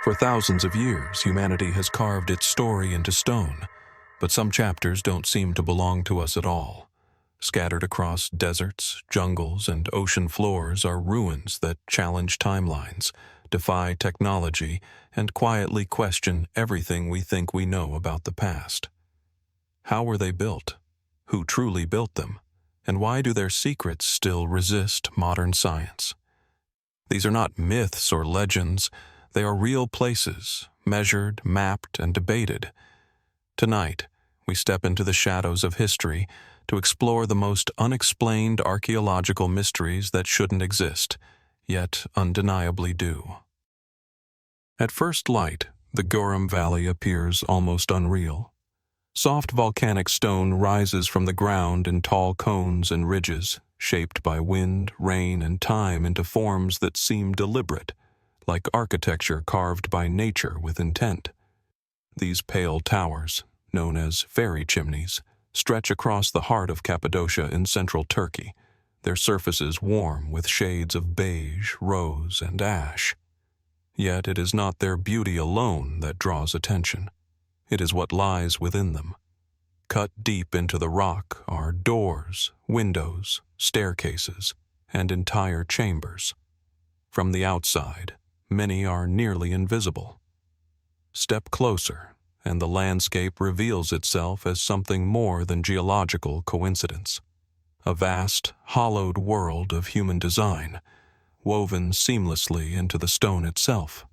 For thousands of years, humanity has carved its story into stone, but some chapters don't seem to belong to us at all. Scattered across deserts, jungles, and ocean floors are ruins that challenge timelines, defy technology, and quietly question everything we think we know about the past. How were they built? Who truly built them? And why do their secrets still resist modern science? These are not myths or legends. They are real places, measured, mapped, and debated. Tonight, we step into the shadows of history to explore the most unexplained archaeological mysteries that shouldn't exist, yet undeniably do. At first light, the Göreme Valley appears almost unreal. Soft volcanic stone rises from the ground in tall cones and ridges, shaped by wind, rain, and time into forms that seem deliberate, like architecture carved by nature with intent. These pale towers, known as fairy chimneys, stretch across the heart of Cappadocia in central Turkey, their surfaces warm with shades of beige, rose, and ash. Yet it is not their beauty alone that draws attention. It is what lies within them. Cut deep into the rock are doors, windows, staircases, and entire chambers. From the outside, many are nearly invisible. Step closer, and the landscape reveals itself as something more than geological coincidence. A vast, hollowed world of human design, woven seamlessly into the stone itself.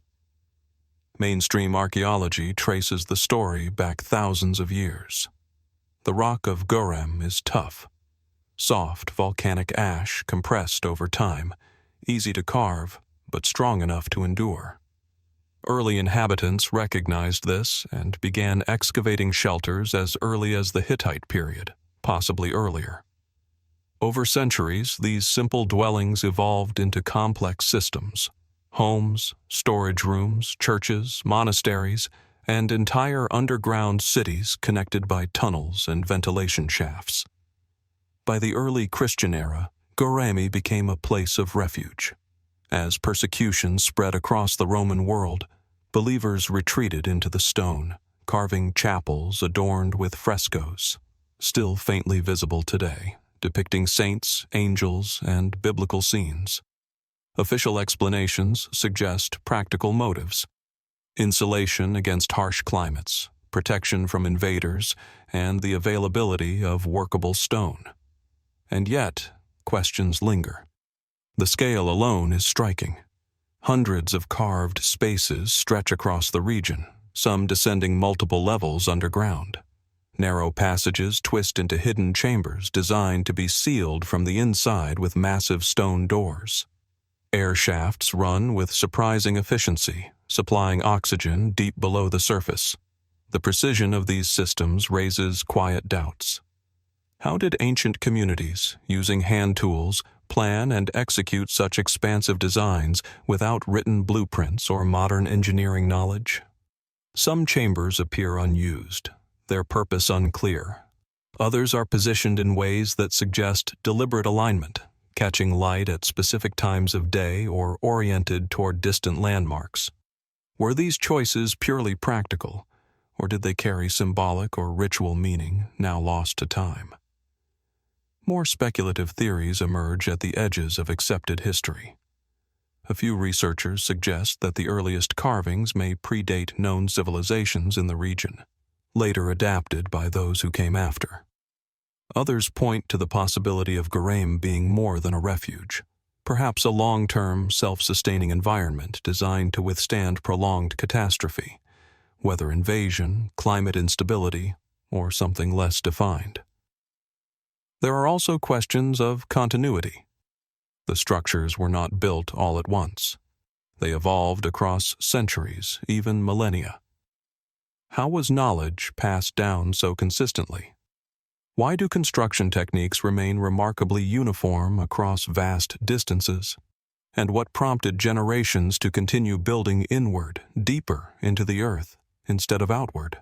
Mainstream archaeology traces the story back thousands of years. The rock of Göreme is tough. Soft volcanic ash compressed over time, easy to carve, but strong enough to endure. Early inhabitants recognized this and began excavating shelters as early as the Hittite period, possibly earlier. Over centuries, these simple dwellings evolved into complex systems: homes, storage rooms, churches, monasteries, and entire underground cities connected by tunnels and ventilation shafts. By the early Christian era, Göreme became a place of refuge. As persecution spread across the Roman world, believers retreated into the stone, carving chapels adorned with frescoes, still faintly visible today, depicting saints, angels, and biblical scenes. Official explanations suggest practical motives: insulation against harsh climates, protection from invaders, and the availability of workable stone. And yet, questions linger. The scale alone is striking. Hundreds of carved spaces stretch across the region, some descending multiple levels underground. Narrow passages twist into hidden chambers designed to be sealed from the inside with massive stone doors. Air shafts run with surprising efficiency, supplying oxygen deep below the surface. The precision of these systems raises quiet doubts. How did ancient communities, using hand tools, plan and execute such expansive designs without written blueprints or modern engineering knowledge? Some chambers appear unused, their purpose unclear. Others are positioned in ways that suggest deliberate alignment, catching light at specific times of day or oriented toward distant landmarks. Were these choices purely practical, or did they carry symbolic or ritual meaning now lost to time? More speculative theories emerge at the edges of accepted history. A few researchers suggest that the earliest carvings may predate known civilizations in the region, later adapted by those who came after. Others point to the possibility of Göreme being more than a refuge, perhaps a long-term, self-sustaining environment designed to withstand prolonged catastrophe, whether invasion, climate instability, or something less defined. There are also questions of continuity. The structures were not built all at once. They evolved across centuries, even millennia. How was knowledge passed down so consistently? Why do construction techniques remain remarkably uniform across vast distances? And what prompted generations to continue building inward, deeper into the earth, instead of outward?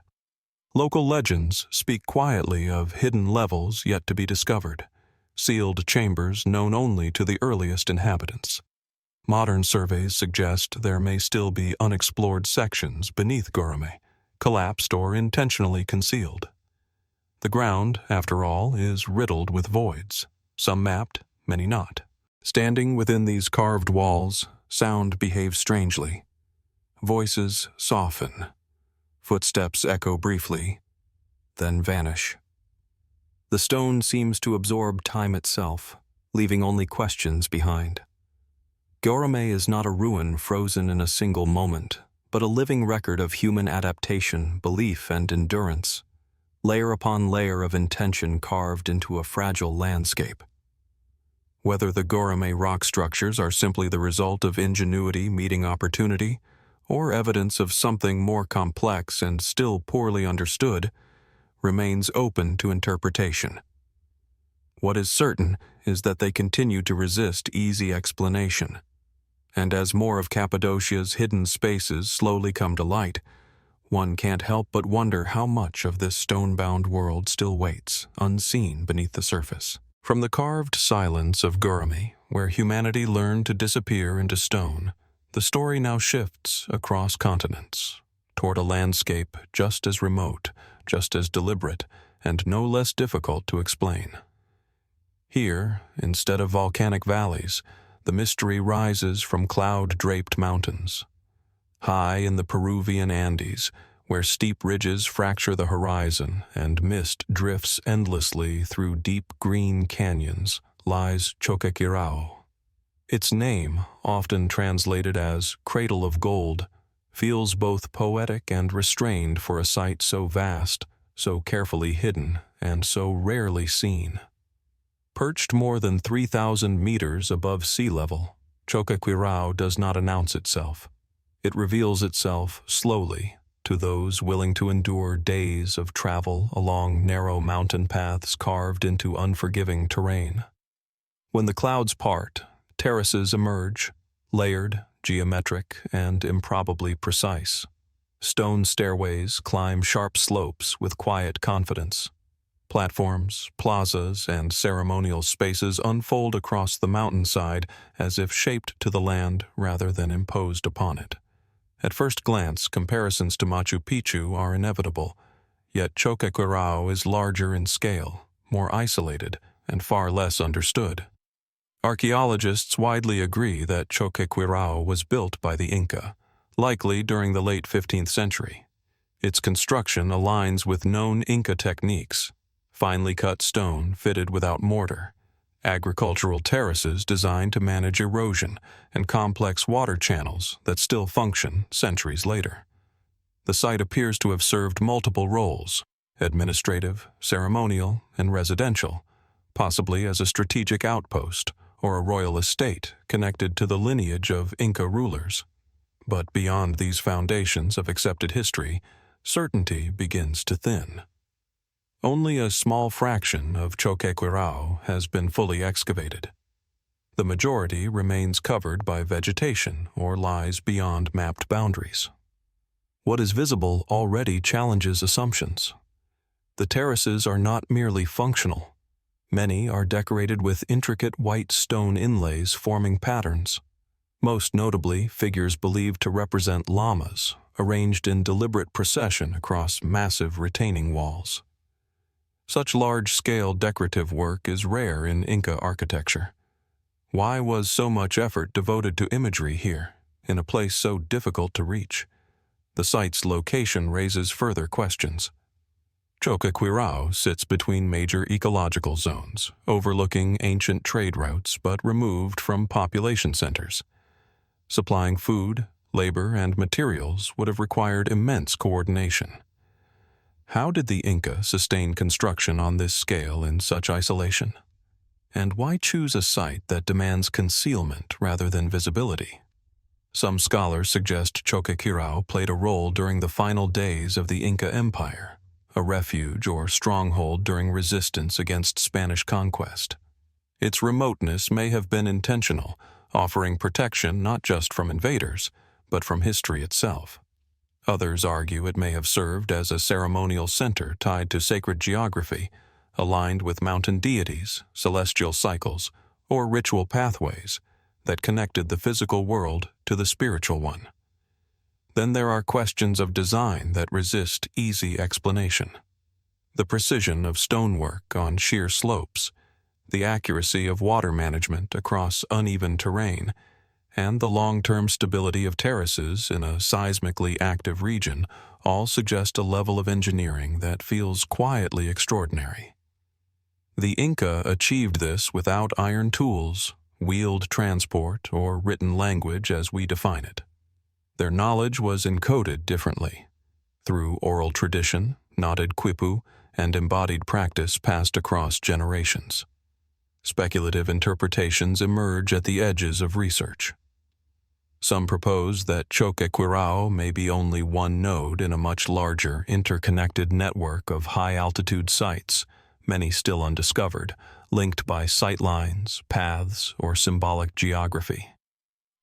Local legends speak quietly of hidden levels yet to be discovered, sealed chambers known only to the earliest inhabitants. Modern surveys suggest there may still be unexplored sections beneath Göreme, collapsed or intentionally concealed. The ground, after all, is riddled with voids, some mapped, many not. Standing within these carved walls, sound behaves strangely. Voices soften. Footsteps echo briefly, then vanish. The stone seems to absorb time itself, leaving only questions behind. Göreme is not a ruin frozen in a single moment, but a living record of human adaptation, belief, and endurance, layer upon layer of intention carved into a fragile landscape. Whether the Göreme rock structures are simply the result of ingenuity meeting opportunity, or evidence of something more complex and still poorly understood, remains open to interpretation. What is certain is that they continue to resist easy explanation. And as more of Cappadocia's hidden spaces slowly come to light, one can't help but wonder how much of this stone-bound world still waits, unseen beneath the surface. From the carved silence of Göreme, where humanity learned to disappear into stone, the story now shifts across continents, toward a landscape just as remote, just as deliberate, and no less difficult to explain. Here, instead of volcanic valleys, the mystery rises from cloud-draped mountains. High in the Peruvian Andes, where steep ridges fracture the horizon and mist drifts endlessly through deep green canyons, lies Choquequirao. Its name, often translated as Cradle of Gold, feels both poetic and restrained for a site so vast, so carefully hidden, and so rarely seen. Perched more than 3,000 meters above sea level, Choquequirao does not announce itself. It reveals itself slowly to those willing to endure days of travel along narrow mountain paths carved into unforgiving terrain. When the clouds part, terraces emerge, layered, geometric, and improbably precise. Stone stairways climb sharp slopes with quiet confidence. Platforms, plazas, and ceremonial spaces unfold across the mountainside as if shaped to the land rather than imposed upon it. At first glance, comparisons to Machu Picchu are inevitable, yet Choquequirao is larger in scale, more isolated, and far less understood. Archaeologists widely agree that Choquequirao was built by the Inca, likely during the late 15th century. Its construction aligns with known Inca techniques: finely cut stone fitted without mortar, agricultural terraces designed to manage erosion, and complex water channels that still function centuries later. The site appears to have served multiple roles: administrative, ceremonial, and residential, possibly as a strategic outpost or a royal estate connected to the lineage of Inca rulers. But beyond these foundations of accepted history, certainty begins to thin. Only a small fraction of Choquequirao has been fully excavated. The majority remains covered by vegetation or lies beyond mapped boundaries. What is visible already challenges assumptions. The terraces are not merely functional. Many are decorated with intricate white stone inlays forming patterns, most notably figures believed to represent llamas, arranged in deliberate procession across massive retaining walls. Such large-scale decorative work is rare in Inca architecture. Why was so much effort devoted to imagery here, in a place so difficult to reach? The site's location raises further questions. Choquequirao sits between major ecological zones, overlooking ancient trade routes but removed from population centers. Supplying food, labor, and materials would have required immense coordination. How did the Inca sustain construction on this scale in such isolation? And why choose a site that demands concealment rather than visibility? Some scholars suggest Choquequirao played a role during the final days of the Inca Empire, a refuge or stronghold during resistance against Spanish conquest. Its remoteness may have been intentional, offering protection not just from invaders, but from history itself. Others argue it may have served as a ceremonial center tied to sacred geography, aligned with mountain deities, celestial cycles, or ritual pathways, that connected the physical world to the spiritual one. Then there are questions of design that resist easy explanation. The precision of stonework on sheer slopes, the accuracy of water management across uneven terrain, and the long-term stability of terraces in a seismically active region all suggest a level of engineering that feels quietly extraordinary. The Inca achieved this without iron tools, wheeled transport, or written language as we define it. Their knowledge was encoded differently, through oral tradition, knotted quipu, and embodied practice passed across generations. Speculative interpretations emerge at the edges of research. Some propose that Choquequirao may be only one node in a much larger, interconnected network of high-altitude sites, many still undiscovered, linked by sightlines, paths, or symbolic geography.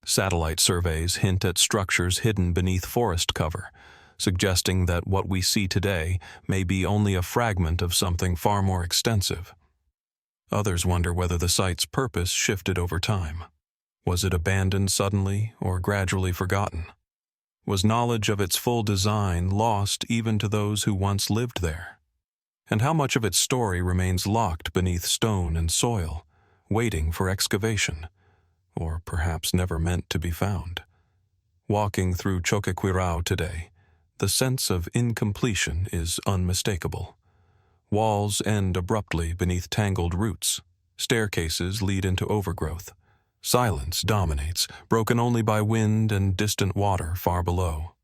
Satellite surveys hint at structures hidden beneath forest cover, suggesting that what we see today may be only a fragment of something far more extensive. Others wonder whether the site's purpose shifted over time. Was it abandoned suddenly or gradually forgotten? Was knowledge of its full design lost even to those who once lived there? And how much of its story remains locked beneath stone and soil, waiting for excavation, or perhaps never meant to be found? Walking through Choquequirao today, the sense of incompletion is unmistakable. Walls end abruptly beneath tangled roots. Staircases lead into overgrowth. Silence dominates, broken only by wind and distant water far below.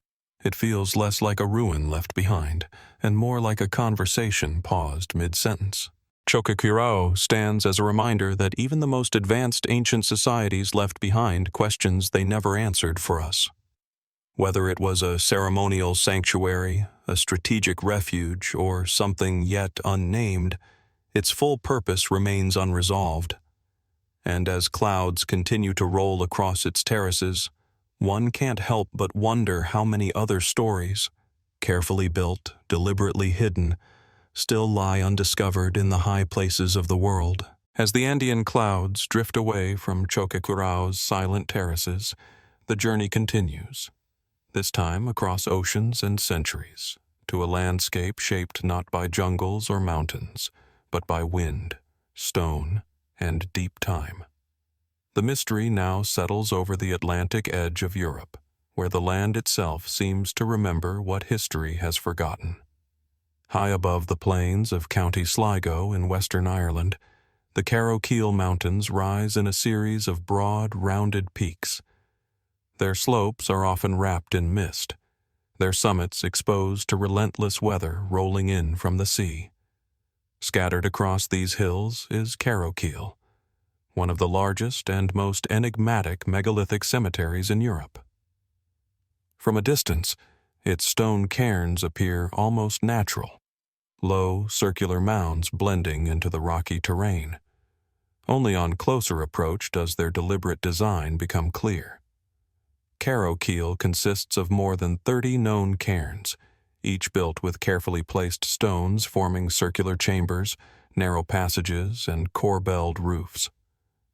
It feels less like a ruin left behind, and more like a conversation paused mid-sentence. Choquequirao stands as a reminder that even the most advanced ancient societies left behind questions they never answered for us. Whether it was a ceremonial sanctuary, a strategic refuge, or something yet unnamed, its full purpose remains unresolved. And as clouds continue to roll across its terraces, one can't help but wonder how many other stories, carefully built, deliberately hidden, still lie undiscovered in the high places of the world. As the Andean clouds drift away from Choquequirao's silent terraces, the journey continues, this time across oceans and centuries, to a landscape shaped not by jungles or mountains, but by wind, stone, and deep time. The mystery now settles over the Atlantic edge of Europe, where the land itself seems to remember what history has forgotten. High above the plains of County Sligo in western Ireland, the Carrowkeel Mountains rise in a series of broad, rounded peaks. Their slopes are often wrapped in mist, their summits exposed to relentless weather rolling in from the sea. Scattered across these hills is Carrowkeel, one of the largest and most enigmatic megalithic cemeteries in Europe. From a distance, its stone cairns appear almost natural, low, circular mounds blending into the rocky terrain. Only on closer approach does their deliberate design become clear. Carrowkeel consists of more than 30 known cairns, each built with carefully placed stones forming circular chambers, narrow passages, and corbelled roofs.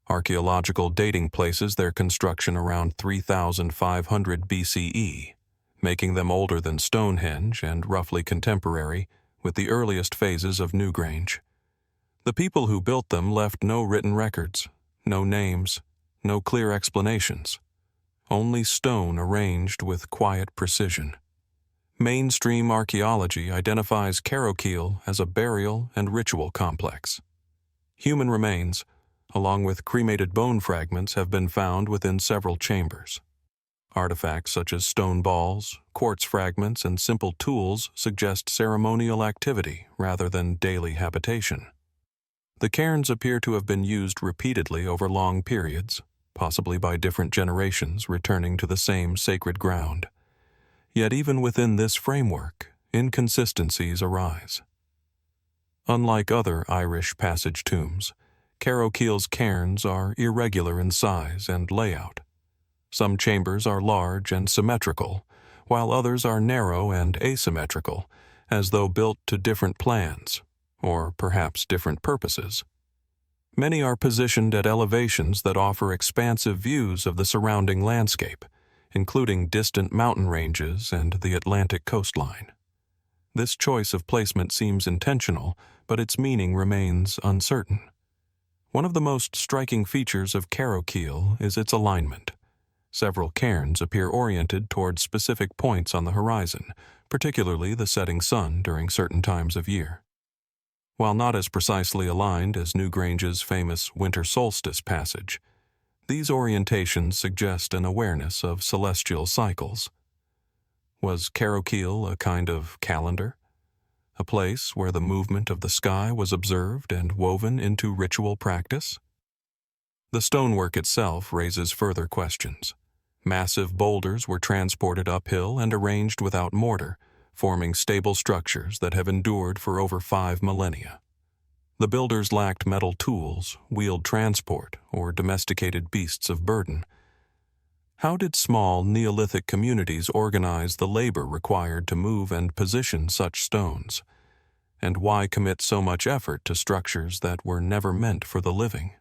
Archaeological dating places their construction around 3,500 BCE, making them older than Stonehenge and roughly contemporary with the earliest phases of Newgrange. The people who built them left no written records, no names, no clear explanations. Only stone arranged with quiet precision. Mainstream archaeology identifies Carrowkeel as a burial and ritual complex. Human remains, along with cremated bone fragments, have been found within several chambers. Artifacts such as stone balls, quartz fragments, and simple tools suggest ceremonial activity rather than daily habitation. The cairns appear to have been used repeatedly over long periods, possibly by different generations returning to the same sacred ground. Yet even within this framework, inconsistencies arise. Unlike other Irish passage tombs, Carrowkeel's cairns are irregular in size and layout. Some chambers are large and symmetrical, while others are narrow and asymmetrical, as though built to different plans, or perhaps different purposes. Many are positioned at elevations that offer expansive views of the surrounding landscape, including distant mountain ranges and the Atlantic coastline. This choice of placement seems intentional, but its meaning remains uncertain. One of the most striking features of Carrowkeel is its alignment. Several cairns appear oriented toward specific points on the horizon, particularly the setting sun during certain times of year. While not as precisely aligned as Newgrange's famous winter solstice passage, these orientations suggest an awareness of celestial cycles. Was Carrowkeel a kind of calendar? A place where the movement of the sky was observed and woven into ritual practice? The stonework itself raises further questions. Massive boulders were transported uphill and arranged without mortar, forming stable structures that have endured for over 5 millennia. The builders lacked metal tools, wheeled transport, or domesticated beasts of burden. How did small Neolithic communities organize the labor required to move and position such stones? And why commit so much effort to structures that were never meant for the living?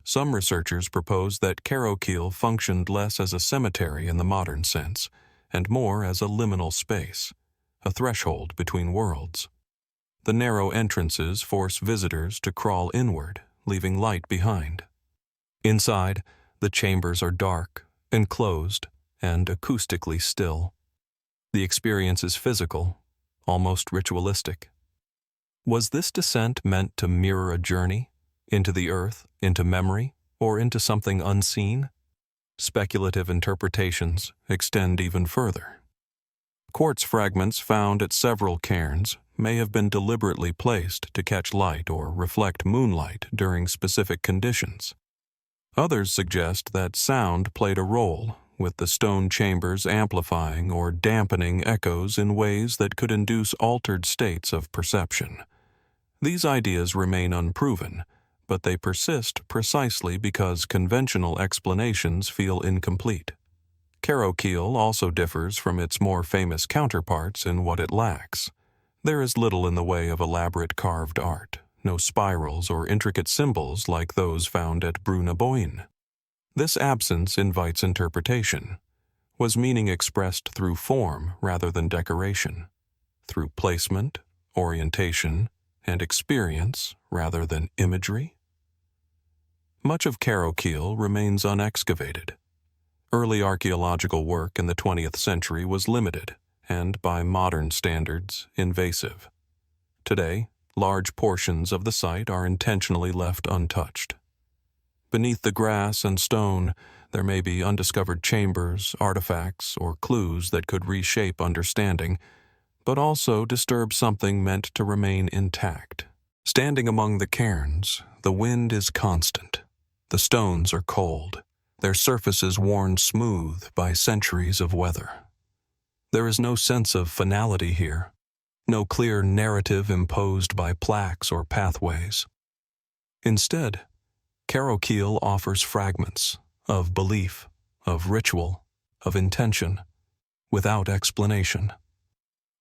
Some researchers propose that Carrowkeel functioned less as a cemetery in the modern sense, and more as a liminal space, a threshold between worlds. The narrow entrances force visitors to crawl inward, leaving light behind. Inside, the chambers are dark, enclosed, and acoustically still. The experience is physical, almost ritualistic. Was this descent meant to mirror a journey? Into the earth, into memory, or into something unseen? Speculative interpretations extend even further. Quartz fragments found at several cairns may have been deliberately placed to catch light or reflect moonlight during specific conditions. Others suggest that sound played a role, with the stone chambers amplifying or dampening echoes in ways that could induce altered states of perception. These ideas remain unproven, but they persist precisely because conventional explanations feel incomplete. Carrowkeel also differs from its more famous counterparts in what it lacks. There is little in the way of elaborate carved art, no spirals or intricate symbols like those found at Brunaboyne. This absence invites interpretation. Was meaning expressed through form rather than decoration? Through placement, orientation, and experience rather than imagery? Much of Carrowkeel remains unexcavated. Early archaeological work in the 20th century was limited and, by modern standards, invasive. Today, large portions of the site are intentionally left untouched. Beneath the grass and stone, there may be undiscovered chambers, artifacts, or clues that could reshape understanding, but also disturb something meant to remain intact. Standing among the cairns, the wind is constant. The stones are cold, their surfaces worn smooth by centuries of weather. There is no sense of finality here, no clear narrative imposed by plaques or pathways. Instead, Carrowkeel offers fragments of belief, of ritual, of intention, without explanation.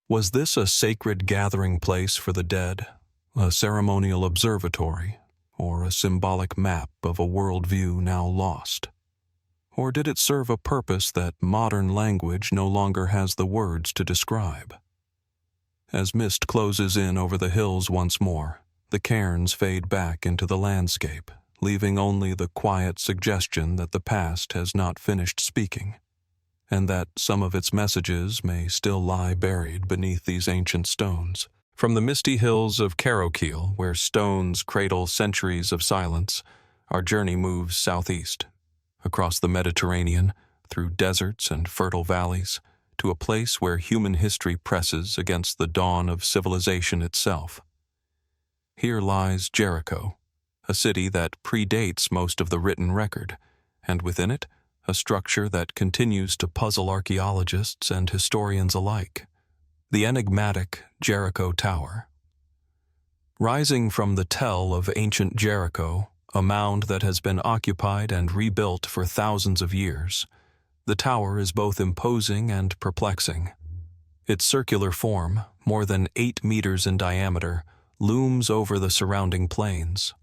Was this a sacred gathering place for the dead, a ceremonial observatory, or a symbolic map of a worldview now lost? Or did it serve a purpose that modern language no longer has the words to describe? As mist closes in over the hills once more, the cairns fade back into the landscape, leaving only the quiet suggestion that the past has not finished speaking, and that some of its messages may still lie buried beneath these ancient stones. From the misty hills of Carrowkeel, where stones cradle centuries of silence, our journey moves southeast, across the Mediterranean, through deserts and fertile valleys, to a place where human history presses against the dawn of civilization itself. Here lies Jericho, a city that predates most of the written record, and within it, a structure that continues to puzzle archaeologists and historians alike: the enigmatic Jericho Tower. Rising from the tell of ancient Jericho, a mound that has been occupied and rebuilt for thousands of years, the tower is both imposing and perplexing. Its circular form, more than 8 meters in diameter, looms over the surrounding plains.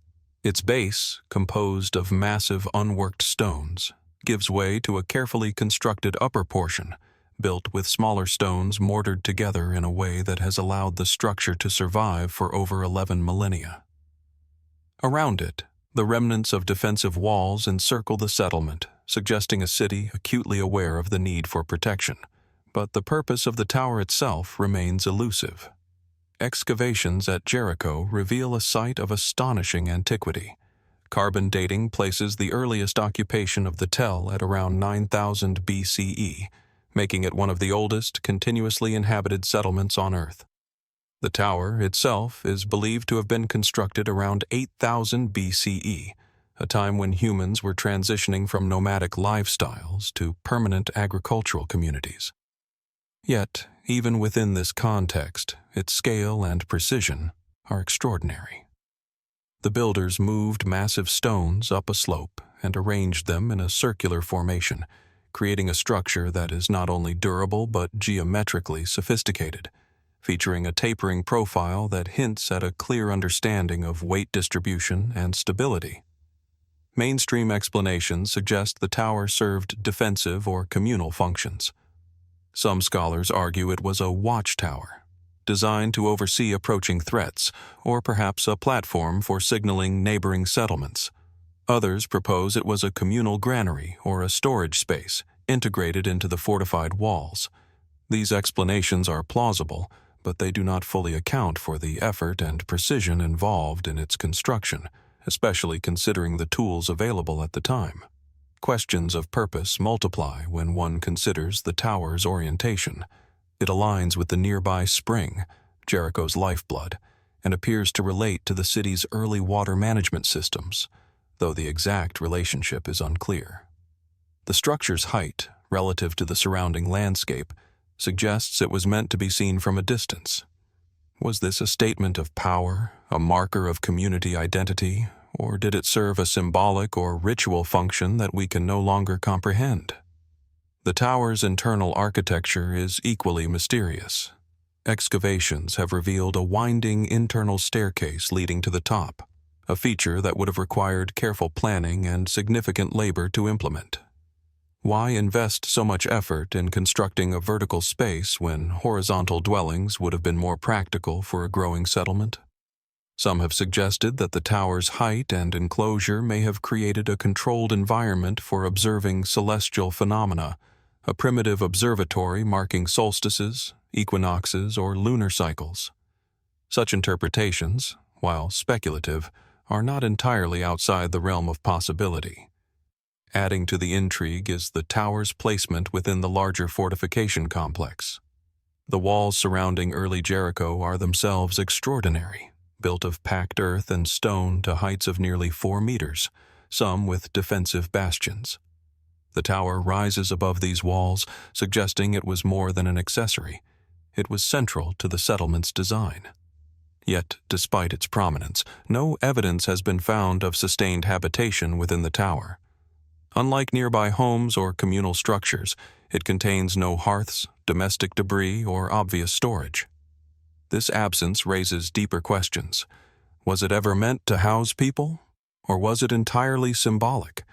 Its base, composed of massive unworked stones, gives way to a carefully constructed upper portion, built with smaller stones mortared together in a way that has allowed the structure to survive for over 11 millennia. Around it, the remnants of defensive walls encircle the settlement, suggesting a city acutely aware of the need for protection. But the purpose of the tower itself remains elusive. Excavations at Jericho reveal a site of astonishing antiquity. Carbon dating places the earliest occupation of the tell at around 9000 BCE, making it one of the oldest continuously inhabited settlements on Earth. The tower itself is believed to have been constructed around 8000 BCE, a time when humans were transitioning from nomadic lifestyles to permanent agricultural communities. Yet, even within this context, its scale and precision are extraordinary. The builders moved massive stones up a slope and arranged them in a circular formation, creating a structure that is not only durable but geometrically sophisticated, featuring a tapering profile that hints at a clear understanding of weight distribution and stability. Mainstream explanations suggest the tower served defensive or communal functions. Some scholars argue it was a watchtower, designed to oversee approaching threats, or perhaps a platform for signaling neighboring settlements. Others propose it was a communal granary or a storage space integrated into the fortified walls. These explanations are plausible, but they do not fully account for the effort and precision involved in its construction, especially considering the tools available at the time. Questions of purpose multiply when one considers the tower's orientation. It aligns with the nearby spring, Jericho's lifeblood, and appears to relate to the city's early water management systems, though the exact relationship is unclear. The structure's height, relative to the surrounding landscape, suggests it was meant to be seen from a distance. Was this a statement of power, a marker of community identity, or did it serve a symbolic or ritual function that we can no longer comprehend? The tower's internal architecture is equally mysterious. Excavations have revealed a winding internal staircase leading to the top, a feature that would have required careful planning and significant labor to implement. Why invest so much effort in constructing a vertical space when horizontal dwellings would have been more practical for a growing settlement? Some have suggested that the tower's height and enclosure may have created a controlled environment for observing celestial phenomena, a primitive observatory marking solstices, equinoxes, or lunar cycles. Such interpretations, while speculative, are not entirely outside the realm of possibility. Adding to the intrigue is the tower's placement within the larger fortification complex. The walls surrounding early Jericho are themselves extraordinary, built of packed earth and stone to heights of nearly 4 meters, some with defensive bastions. The tower rises above these walls, suggesting it was more than an accessory. It was central to the settlement's design. Yet, despite its prominence, no evidence has been found of sustained habitation within the tower. Unlike nearby homes or communal structures, it contains no hearths, domestic debris, or obvious storage. This absence raises deeper questions. Was it ever meant to house people? Or was it entirely symbolic,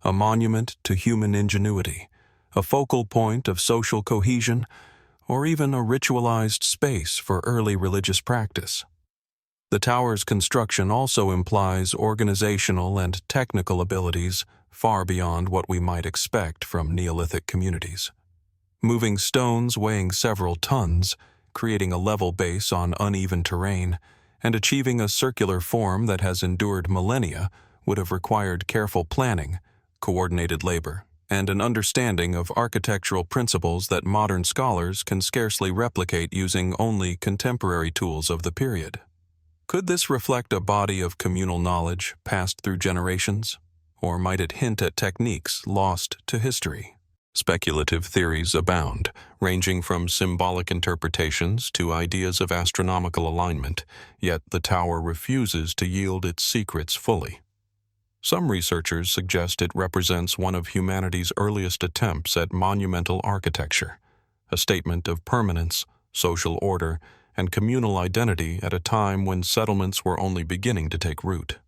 a monument to human ingenuity, a focal point of social cohesion, or even a ritualized space for early religious practice? The tower's construction also implies organizational and technical abilities far beyond what we might expect from Neolithic communities. Moving stones weighing several tons, creating a level base on uneven terrain, and achieving a circular form that has endured millennia would have required careful planning, coordinated labor, and an understanding of architectural principles that modern scholars can scarcely replicate using only contemporary tools of the period. Could this reflect a body of communal knowledge passed through generations? Or might it hint at techniques lost to history? Speculative theories abound, ranging from symbolic interpretations to ideas of astronomical alignment, yet the tower refuses to yield its secrets fully. Some researchers suggest it represents one of humanity's earliest attempts at monumental architecture, a statement of permanence, social order, and communal identity at a time when settlements were only beginning to take root.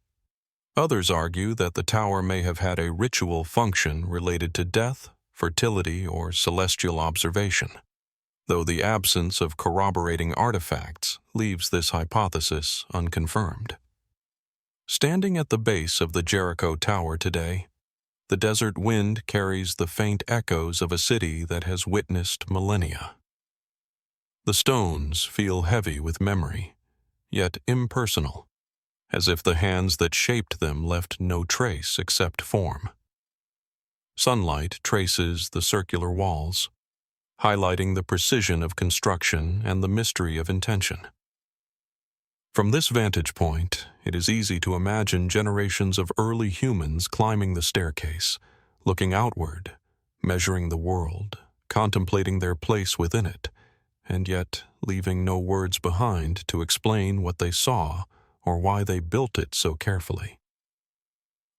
Others argue that the tower may have had a ritual function related to death, fertility, or celestial observation, though the absence of corroborating artifacts leaves this hypothesis unconfirmed. Standing at the base of the Jericho Tower today, the desert wind carries the faint echoes of a city that has witnessed millennia. The stones feel heavy with memory, yet impersonal, as if the hands that shaped them left no trace except form. Sunlight traces the circular walls, highlighting the precision of construction and the mystery of intention. From this vantage point, it is easy to imagine generations of early humans climbing the staircase, looking outward, measuring the world, contemplating their place within it, and yet leaving no words behind to explain what they saw or why they built it so carefully.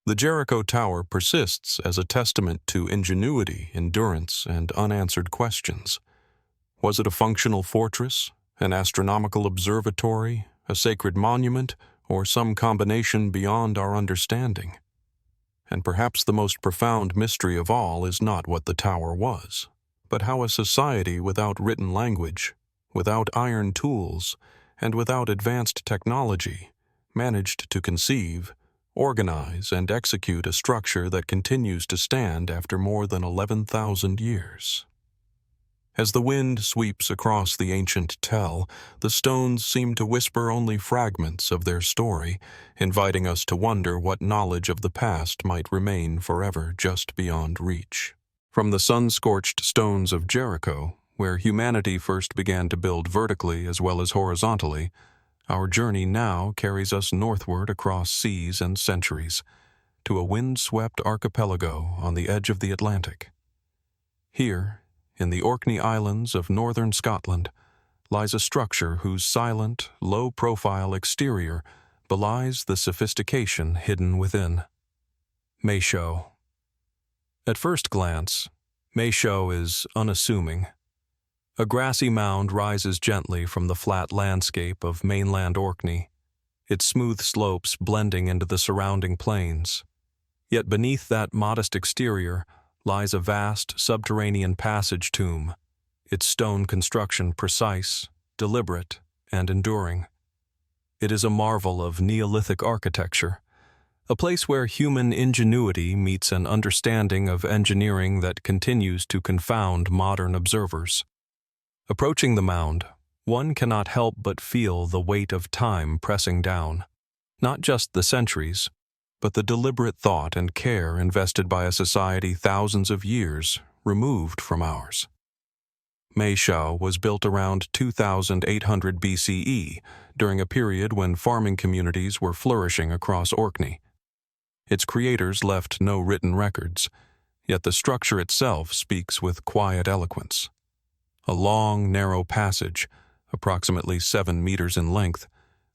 The Jericho Tower persists as a testament to ingenuity, endurance, and unanswered questions. Was it a functional fortress, an astronomical observatory, a sacred monument, or some combination beyond our understanding? And perhaps the most profound mystery of all is not what the tower was, but how a society without written language, without iron tools, and without advanced technology managed to conceive, organize, and execute a structure that continues to stand after more than 11,000 years. As the wind sweeps across the ancient tell, the stones seem to whisper only fragments of their story, inviting us to wonder what knowledge of the past might remain forever just beyond reach. From the sun-scorched stones of Jericho, where humanity first began to build vertically as well as horizontally, our journey now carries us northward across seas and centuries, to a wind-swept archipelago on the edge of the Atlantic. Here, in the Orkney Islands of northern Scotland, lies a structure whose silent, low-profile exterior belies the sophistication hidden within. Maeshowe. At first glance, Maeshowe is unassuming. A grassy mound rises gently from the flat landscape of mainland Orkney, its smooth slopes blending into the surrounding plains. Yet beneath that modest exterior lies a vast subterranean passage tomb, its stone construction precise, deliberate, and enduring. It is a marvel of Neolithic architecture, a place where human ingenuity meets an understanding of engineering that continues to confound modern observers. Approaching the mound, one cannot help but feel the weight of time pressing down, not just the centuries, but the deliberate thought and care invested by a society thousands of years removed from ours. Maeshowe was built around 2800 BCE, during a period when farming communities were flourishing across Orkney. Its creators left no written records, yet the structure itself speaks with quiet eloquence. A long, narrow passage, approximately 7 meters in length,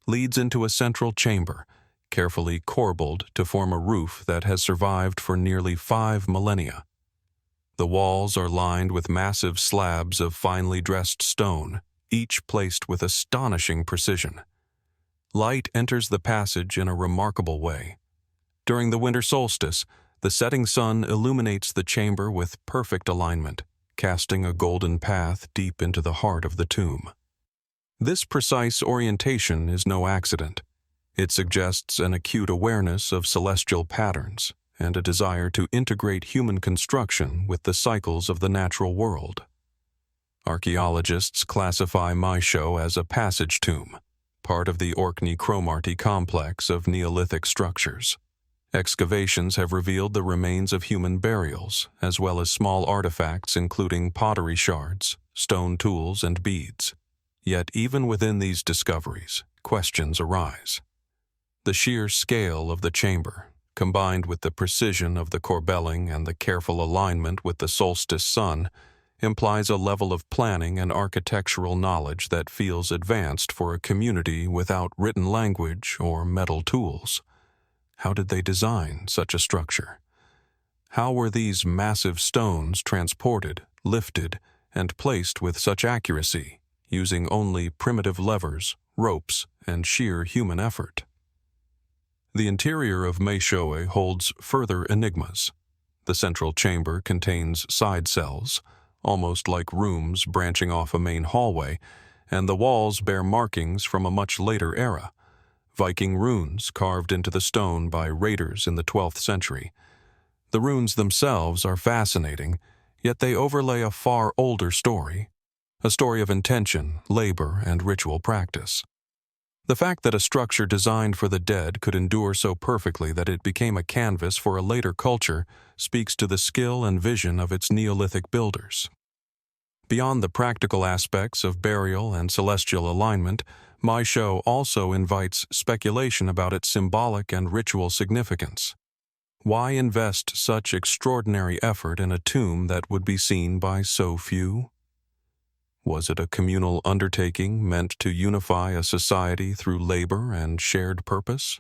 leads into a central chamber, carefully corbelled to form a roof that has survived for nearly 5 millennia. The walls are lined with massive slabs of finely dressed stone, each placed with astonishing precision. Light enters the passage in a remarkable way. During the winter solstice, the setting sun illuminates the chamber with perfect alignment, casting a golden path deep into the heart of the tomb. This precise orientation is no accident. It suggests an acute awareness of celestial patterns and a desire to integrate human construction with the cycles of the natural world. Archaeologists classify Maeshowe as a passage tomb, part of the Orkney-Cromarty complex of Neolithic structures. Excavations have revealed the remains of human burials, as well as small artifacts including pottery shards, stone tools, and beads. Yet even within these discoveries, questions arise. The sheer scale of the chamber, combined with the precision of the corbelling and the careful alignment with the solstice sun, implies a level of planning and architectural knowledge that feels advanced for a community without written language or metal tools. How did they design such a structure? How were these massive stones transported, lifted, and placed with such accuracy, using only primitive levers, ropes, and sheer human effort? The interior of Maeshowe holds further enigmas. The central chamber contains side cells, almost like rooms branching off a main hallway, and the walls bear markings from a much later era, Viking runes carved into the stone by raiders in the 12th century. The runes themselves are fascinating, yet they overlay a far older story, a story of intention, labor, and ritual practice. The fact that a structure designed for the dead could endure so perfectly that it became a canvas for a later culture speaks to the skill and vision of its Neolithic builders. Beyond the practical aspects of burial and celestial alignment, Maeshowe also invites speculation about its symbolic and ritual significance. Why invest such extraordinary effort in a tomb that would be seen by so few? Was it a communal undertaking meant to unify a society through labor and shared purpose?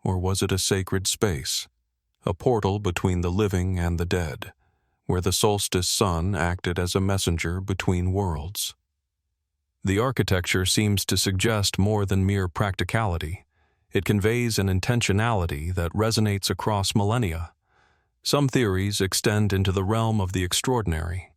Or was it a sacred space, a portal between the living and the dead, where the solstice sun acted as a messenger between worlds? The architecture seems to suggest more than mere practicality. It conveys an intentionality that resonates across millennia. Some theories extend into the realm of the extraordinary.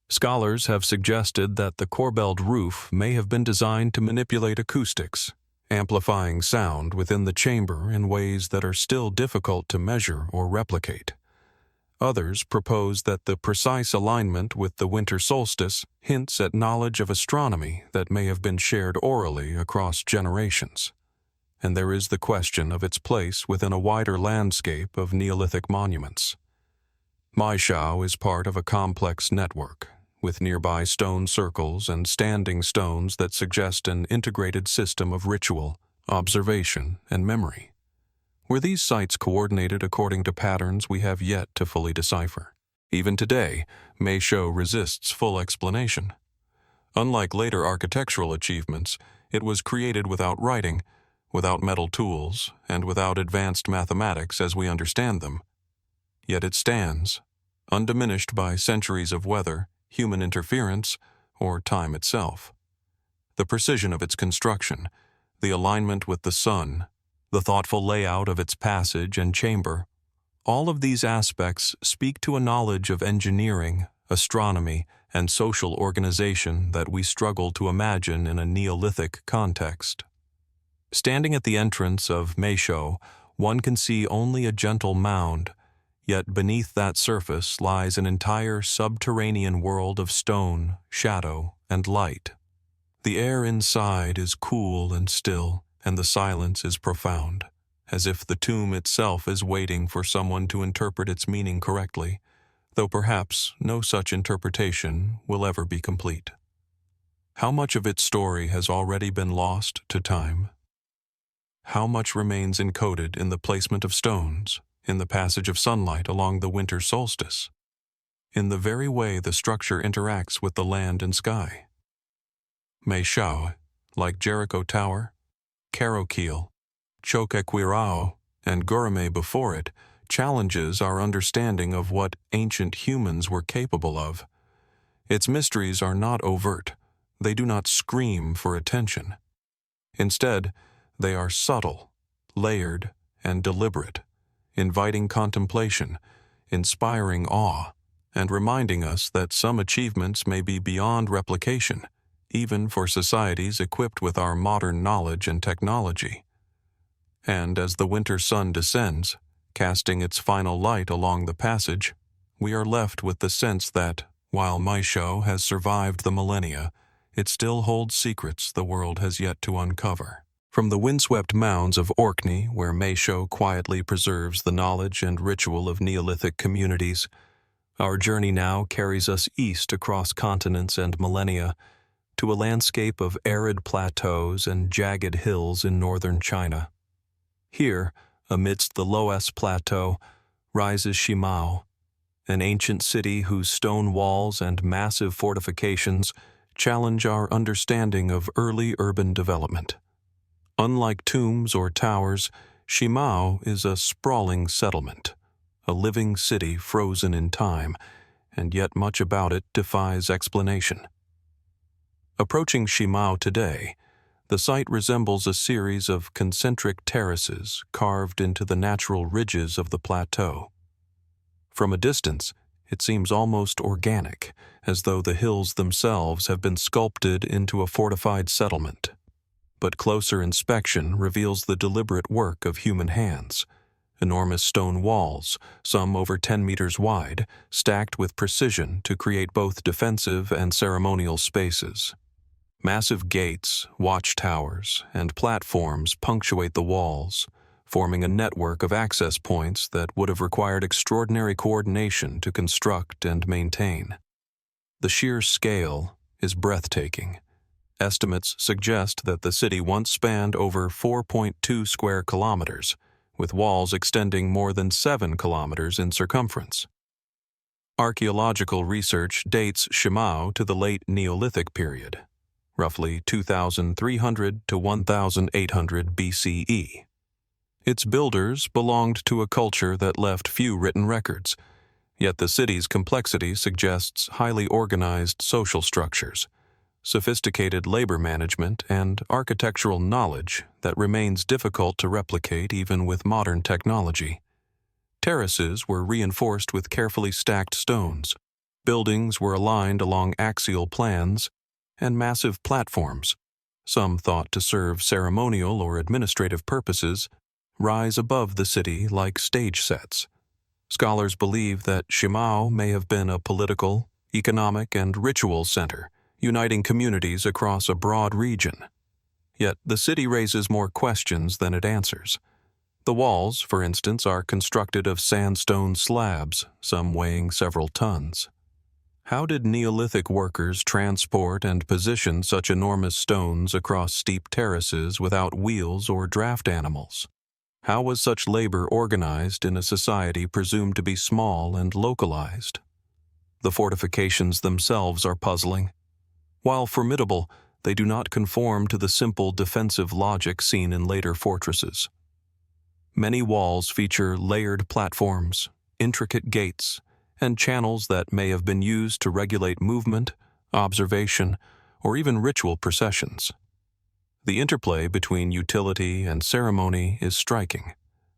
Scholars have suggested that the corbelled roof may have been designed to manipulate acoustics, amplifying sound within the chamber in ways that are still difficult to measure or replicate. Others propose that the precise alignment with the winter solstice hints at knowledge of astronomy that may have been shared orally across generations. And there is the question of its place within a wider landscape of Neolithic monuments. Maeshowe is part of a complex network, with nearby stone circles and standing stones that suggest an integrated system of ritual, observation, and memory. Were these sites coordinated according to patterns we have yet to fully decipher? Even today, Maeshowe resists full explanation. Unlike later architectural achievements, it was created without writing, without metal tools, and without advanced mathematics as we understand them. Yet it stands, undiminished by centuries of weather, human interference, or time itself. The precision of its construction, the alignment with the sun, the thoughtful layout of its passage and chamber, all of these aspects speak to a knowledge of engineering, astronomy, and social organization that we struggle to imagine in a Neolithic context. Standing at the entrance of Maeshowe, one can see only a gentle mound, yet beneath that surface lies an entire subterranean world of stone, shadow, and light. The air inside is cool and still, and the silence is profound, as if the tomb itself is waiting for someone to interpret its meaning correctly, though perhaps no such interpretation will ever be complete. How much of its story has already been lost to time? How much remains encoded in the placement of stones, in the passage of sunlight along the winter solstice, in the very way the structure interacts with the land and sky? Maeshowe, like Jericho Tower, Carrowkeel, Choquequirao, and Göreme before it, challenges our understanding of what ancient humans were capable of. Its mysteries are not overt. They do not scream for attention. Instead, they are subtle, layered, and deliberate, inviting contemplation, inspiring awe, and reminding us that some achievements may be beyond replication, even for societies equipped with our modern knowledge and technology. And as the winter sun descends, casting its final light along the passage, we are left with the sense that, while Maeshowe has survived the millennia, it still holds secrets the world has yet to uncover. From the windswept mounds of Orkney, where Maeshowe quietly preserves the knowledge and ritual of Neolithic communities, our journey now carries us east across continents and millennia, to a landscape of arid plateaus and jagged hills in northern China. Here, amidst the Loess Plateau, rises Shimao, an ancient city whose stone walls and massive fortifications challenge our understanding of early urban development. Unlike tombs or towers, Shimao is a sprawling settlement, a living city frozen in time, and yet much about it defies explanation. Approaching Shimao today, The site resembles a series of concentric terraces carved into the natural ridges of the plateau. From a distance, it seems almost organic, as though the hills themselves have been sculpted into a fortified settlement. But closer inspection reveals the deliberate work of human hands. Enormous stone walls, some over 10 meters wide, stacked with precision to create both defensive and ceremonial spaces. Massive gates, watchtowers, and platforms punctuate the walls, forming a network of access points that would have required extraordinary coordination to construct and maintain. The sheer scale is breathtaking. Estimates suggest that the city once spanned over 4.2 square kilometers, with walls extending more than 7 kilometers in circumference. Archaeological research dates Shimao to the late Neolithic period, roughly 2,300 to 1,800 BCE. Its builders belonged to a culture that left few written records, yet the city's complexity suggests highly organized social structures, sophisticated labor management, and architectural knowledge that remains difficult to replicate even with modern technology. Terraces were reinforced with carefully stacked stones, buildings were aligned along axial plans, and massive platforms, some thought to serve ceremonial or administrative purposes, rise above the city like stage sets. Scholars believe that Shimao may have been a political, economic, and ritual center, uniting communities across a broad region. Yet the city raises more questions than it answers. The walls, for instance, are constructed of sandstone slabs, some weighing several tons. How did Neolithic workers transport and position such enormous stones across steep terraces without wheels or draft animals? How was such labor organized in a society presumed to be small and localized? The fortifications themselves are puzzling. While formidable, they do not conform to the simple defensive logic seen in later fortresses. Many walls feature layered platforms, intricate gates, and channels that may have been used to regulate movement, observation, or even ritual processions. The interplay between utility and ceremony is striking,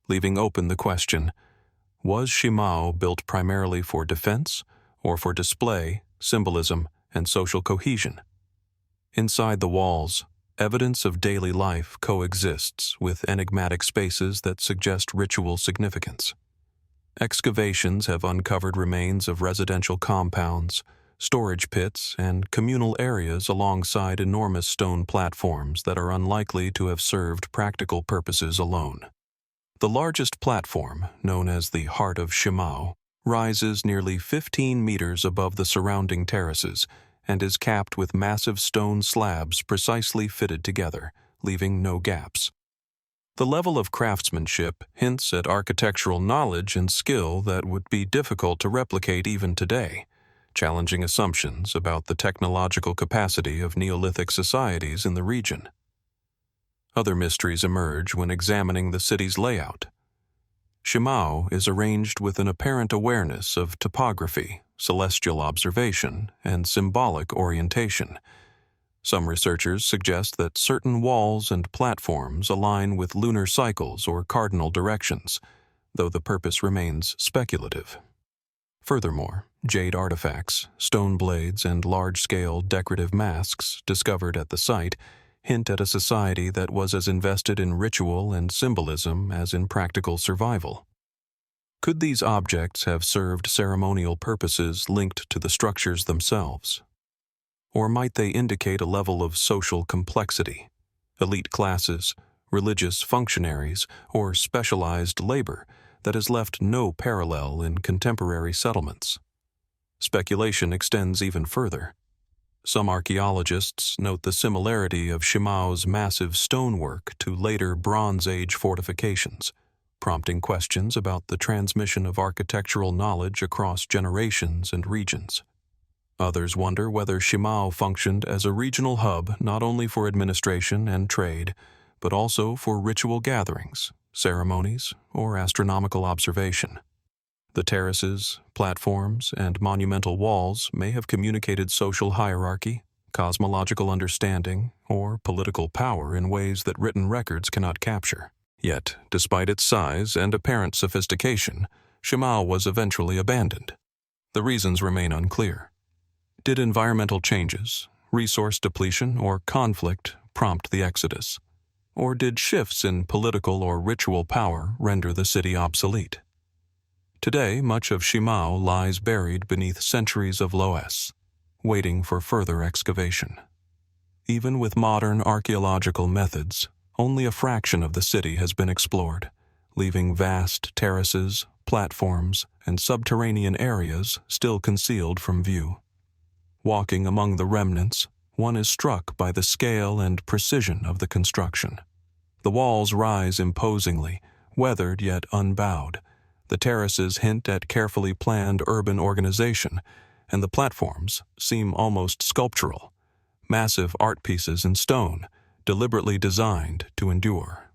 leaving open the question, was Shimao built primarily for defense or for display, symbolism, and social cohesion? Inside the walls, evidence of daily life coexists with enigmatic spaces that suggest ritual significance. Excavations have uncovered remains of residential compounds, storage pits, and communal areas alongside enormous stone platforms that are unlikely to have served practical purposes alone. The largest platform, known as the Heart of Shimao, rises nearly 15 meters above the surrounding terraces and is capped with massive stone slabs precisely fitted together, leaving no gaps. The level of craftsmanship hints at architectural knowledge and skill that would be difficult to replicate even today, challenging assumptions about the technological capacity of Neolithic societies in the region. Other mysteries emerge when examining the city's layout. Shimao is arranged with an apparent awareness of topography, celestial observation, and symbolic orientation. Some researchers suggest that certain walls and platforms align with lunar cycles or cardinal directions, though the purpose remains speculative. Furthermore, jade artifacts, stone blades, and large-scale decorative masks discovered at the site hint at a society that was as invested in ritual and symbolism as in practical survival. Could these objects have served ceremonial purposes linked to the structures themselves? Or might they indicate a level of social complexity, elite classes, religious functionaries, or specialized labor that has left no parallel in contemporary settlements? Speculation extends even further. Some archaeologists note the similarity of Shimao's massive stonework to later Bronze Age fortifications, prompting questions about the transmission of architectural knowledge across generations and regions. Others wonder whether Shimao functioned as a regional hub not only for administration and trade, but also for ritual gatherings, ceremonies, or astronomical observation. The terraces, platforms, and monumental walls may have communicated social hierarchy, cosmological understanding, or political power in ways that written records cannot capture. Yet, despite its size and apparent sophistication, Shimao was eventually abandoned. The reasons remain unclear. Did environmental changes, resource depletion, or conflict prompt the exodus? Or did shifts in political or ritual power render the city obsolete? Today, much of Shimao lies buried beneath centuries of loess, waiting for further excavation. Even with modern archaeological methods, only a fraction of the city has been explored, leaving vast terraces, platforms, and subterranean areas still concealed from view. Walking among the remnants, one is struck by the scale and precision of the construction. The walls rise imposingly, weathered yet unbowed. The terraces hint at carefully planned urban organization, and the platforms seem almost sculptural, massive art pieces in stone, deliberately designed to endure.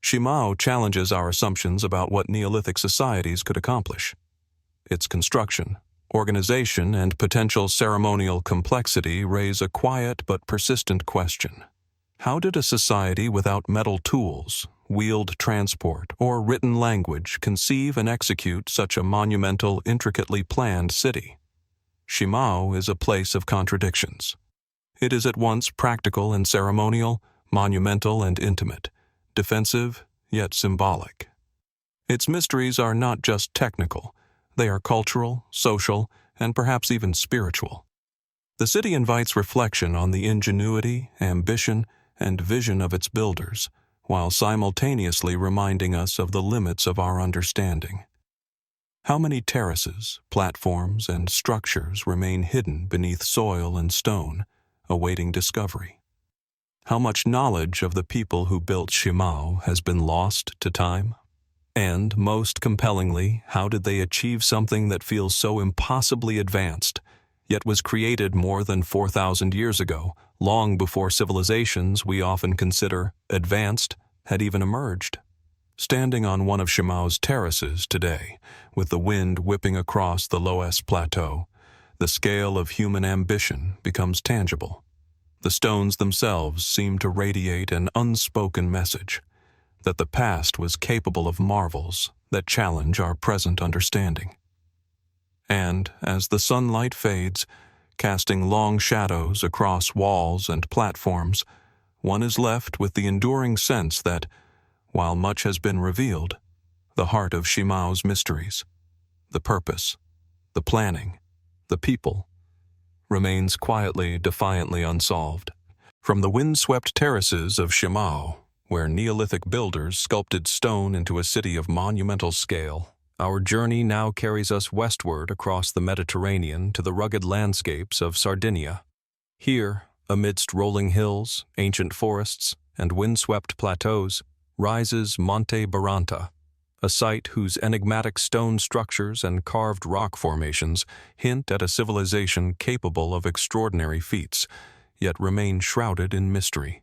Shimao challenges our assumptions about what Neolithic societies could accomplish. Its construction, organization, and potential ceremonial complexity raise a quiet but persistent question. How did a society without metal tools, wheeled transport, or written language conceive and execute such a monumental, intricately planned city? Shimao is a place of contradictions. It is at once practical and ceremonial, monumental and intimate, defensive yet symbolic. Its mysteries are not just technical, they are cultural, social, and perhaps even spiritual. The city invites reflection on the ingenuity, ambition, and vision of its builders, while simultaneously reminding us of the limits of our understanding. How many terraces, platforms, and structures remain hidden beneath soil and stone, awaiting discovery? How much knowledge of the people who built Shimao has been lost to time? And, most compellingly, how did they achieve something that feels so impossibly advanced, yet was created more than 4,000 years ago, long before civilizations we often consider advanced had even emerged? Standing on one of Shimao's terraces today, with the wind whipping across the Loess Plateau, the scale of human ambition becomes tangible. The stones themselves seem to radiate an unspoken message, that the past was capable of marvels that challenge our present understanding. And, as the sunlight fades, casting long shadows across walls and platforms, one is left with the enduring sense that, while much has been revealed, the heart of Shimao's mysteries, the purpose, the planning, the people, remains quietly, defiantly unsolved. From the windswept terraces of Shimao, where Neolithic builders sculpted stone into a city of monumental scale, our journey now carries us westward across the Mediterranean to the rugged landscapes of Sardinia. Here, amidst rolling hills, ancient forests, and windswept plateaus, rises Monte Baranta, a site whose enigmatic stone structures and carved rock formations hint at a civilization capable of extraordinary feats, yet remain shrouded in mystery.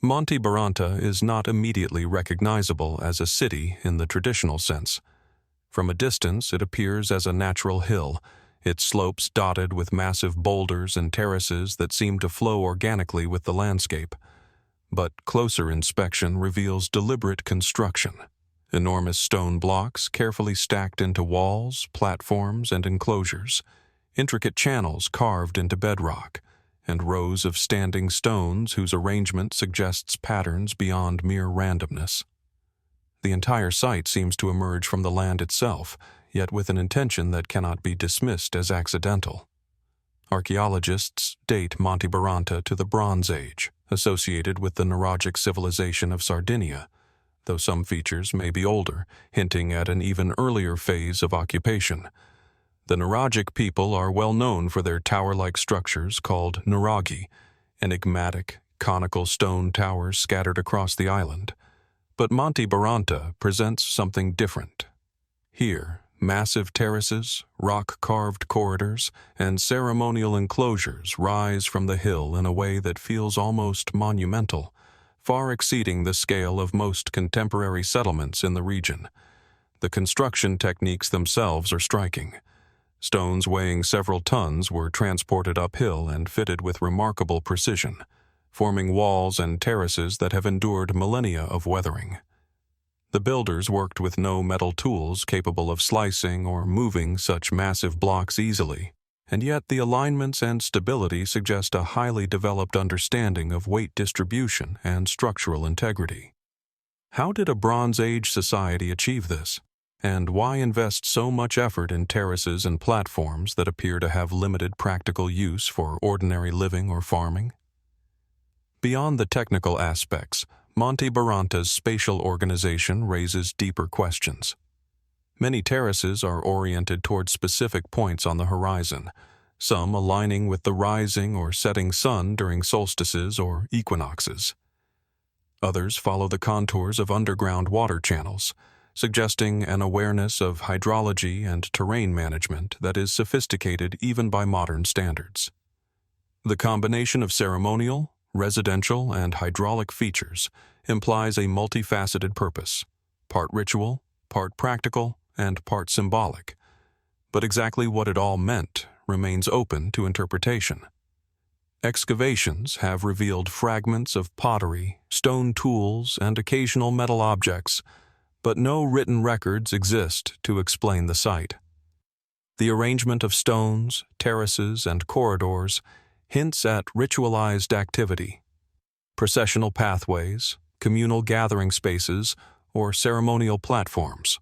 Monte Baranta is not immediately recognizable as a city in the traditional sense. From a distance, it appears as a natural hill, its slopes dotted with massive boulders and terraces that seem to flow organically with the landscape. But closer inspection reveals deliberate construction. Enormous stone blocks carefully stacked into walls, platforms, and enclosures, intricate channels carved into bedrock, and rows of standing stones whose arrangement suggests patterns beyond mere randomness. The entire site seems to emerge from the land itself, yet with an intention that cannot be dismissed as accidental. Archaeologists date Monte Baranta to the Bronze Age, associated with the Nuragic civilization of Sardinia, though some features may be older, hinting at an even earlier phase of occupation. The Nuragic people are well known for their tower-like structures called nuraghi, enigmatic, conical stone towers scattered across the island. But Monte Baranta presents something different. Here, massive terraces, rock-carved corridors, and ceremonial enclosures rise from the hill in a way that feels almost monumental, far exceeding the scale of most contemporary settlements in the region. The construction techniques themselves are striking. Stones weighing several tons were transported uphill and fitted with remarkable precision, forming walls and terraces that have endured millennia of weathering. The builders worked with no metal tools capable of slicing or moving such massive blocks easily, and yet the alignments and stability suggest a highly developed understanding of weight distribution and structural integrity. How did a Bronze Age society achieve this? And why invest so much effort in terraces and platforms that appear to have limited practical use for ordinary living or farming? Beyond the technical aspects, Monte Baranta's spatial organization raises deeper questions. Many terraces are oriented toward specific points on the horizon, some aligning with the rising or setting sun during solstices or equinoxes. Others follow the contours of underground water channels, suggesting an awareness of hydrology and terrain management that is sophisticated even by modern standards. The combination of ceremonial, residential, and hydraulic features implies a multifaceted purpose, part ritual, part practical, and part symbolic. But exactly what it all meant remains open to interpretation. Excavations have revealed fragments of pottery, stone tools, and occasional metal objects, but no written records exist to explain the site. The arrangement of stones, terraces, and corridors hints at ritualized activity, processional pathways, communal gathering spaces, or ceremonial platforms.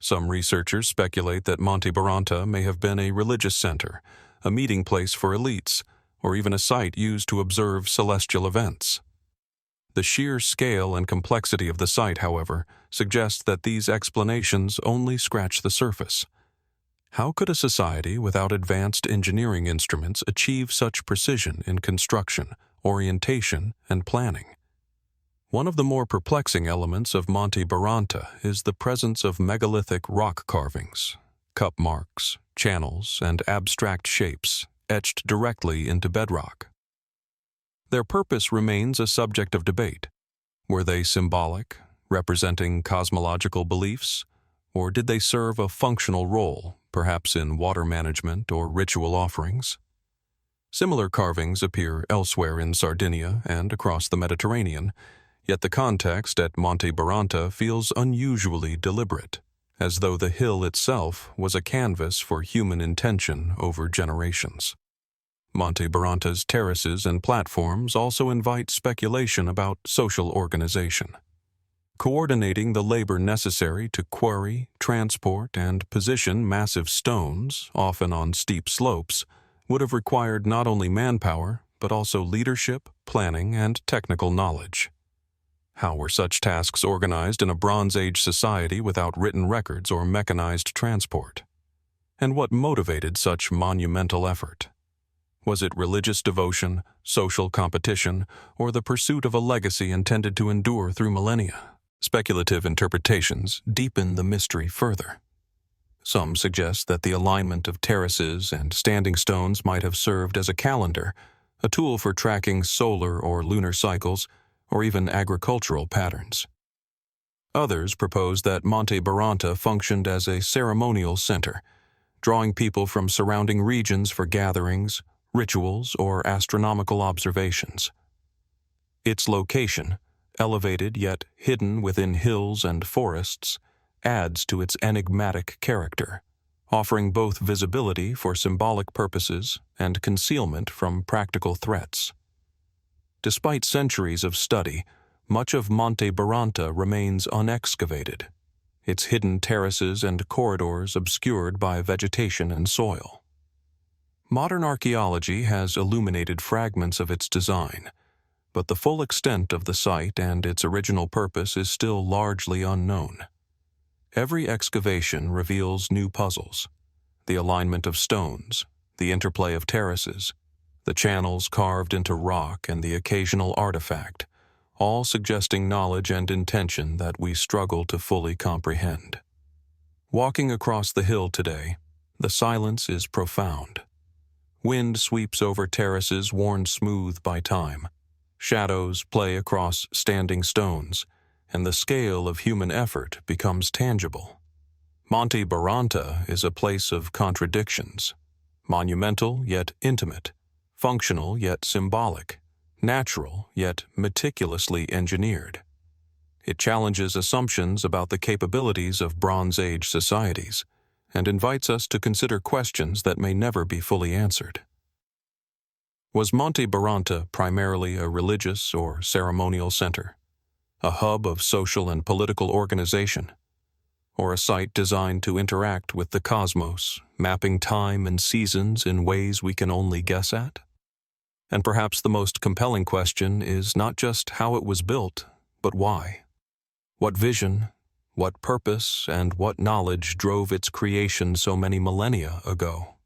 Some researchers speculate that Monte Baranta may have been a religious center, a meeting place for elites, or even a site used to observe celestial events. The sheer scale and complexity of the site, however, suggests that these explanations only scratch the surface. How could a society without advanced engineering instruments achieve such precision in construction, orientation, and planning? One of the more perplexing elements of Monte Baranta is the presence of megalithic rock carvings, cup marks, channels, and abstract shapes etched directly into bedrock. Their purpose remains a subject of debate. Were they symbolic, representing cosmological beliefs, or did they serve a functional role, perhaps in water management or ritual offerings? Similar carvings appear elsewhere in Sardinia and across the Mediterranean, yet the context at Monte Baranta feels unusually deliberate, as though the hill itself was a canvas for human intention over generations. Monte Baranta's terraces and platforms also invite speculation about social organization. Coordinating the labor necessary to quarry, transport, and position massive stones, often on steep slopes, would have required not only manpower, but also leadership, planning, and technical knowledge. How were such tasks organized in a Bronze Age society without written records or mechanized transport? And what motivated such monumental effort? Was it religious devotion, social competition, or the pursuit of a legacy intended to endure through millennia? Speculative interpretations deepen the mystery further. Some suggest that the alignment of terraces and standing stones might have served as a calendar, a tool for tracking solar or lunar cycles, or even agricultural patterns. Others propose that Monte Baranta functioned as a ceremonial center, drawing people from surrounding regions for gatherings, rituals, or astronomical observations. Its location, elevated yet hidden within hills and forests, adds to its enigmatic character, offering both visibility for symbolic purposes and concealment from practical threats. Despite centuries of study, much of Monte Baranta remains unexcavated, its hidden terraces and corridors obscured by vegetation and soil. Modern archaeology has illuminated fragments of its design, but the full extent of the site and its original purpose is still largely unknown. Every excavation reveals new puzzles: the alignment of stones, the interplay of terraces, the channels carved into rock, and the occasional artifact, all suggesting knowledge and intention that we struggle to fully comprehend. Walking across the hill today, the silence is profound. Wind sweeps over terraces worn smooth by time. Shadows play across standing stones, and the scale of human effort becomes tangible. Monte Baranta is a place of contradictions, monumental yet intimate, functional yet symbolic, natural yet meticulously engineered. It challenges assumptions about the capabilities of Bronze Age societies and invites us to consider questions that may never be fully answered. Was Monte Baranta primarily a religious or ceremonial center, a hub of social and political organization, or a site designed to interact with the cosmos, mapping time and seasons in ways we can only guess at? And perhaps the most compelling question is not just how it was built, but why. What vision, what purpose, and what knowledge drove its creation so many millennia ago?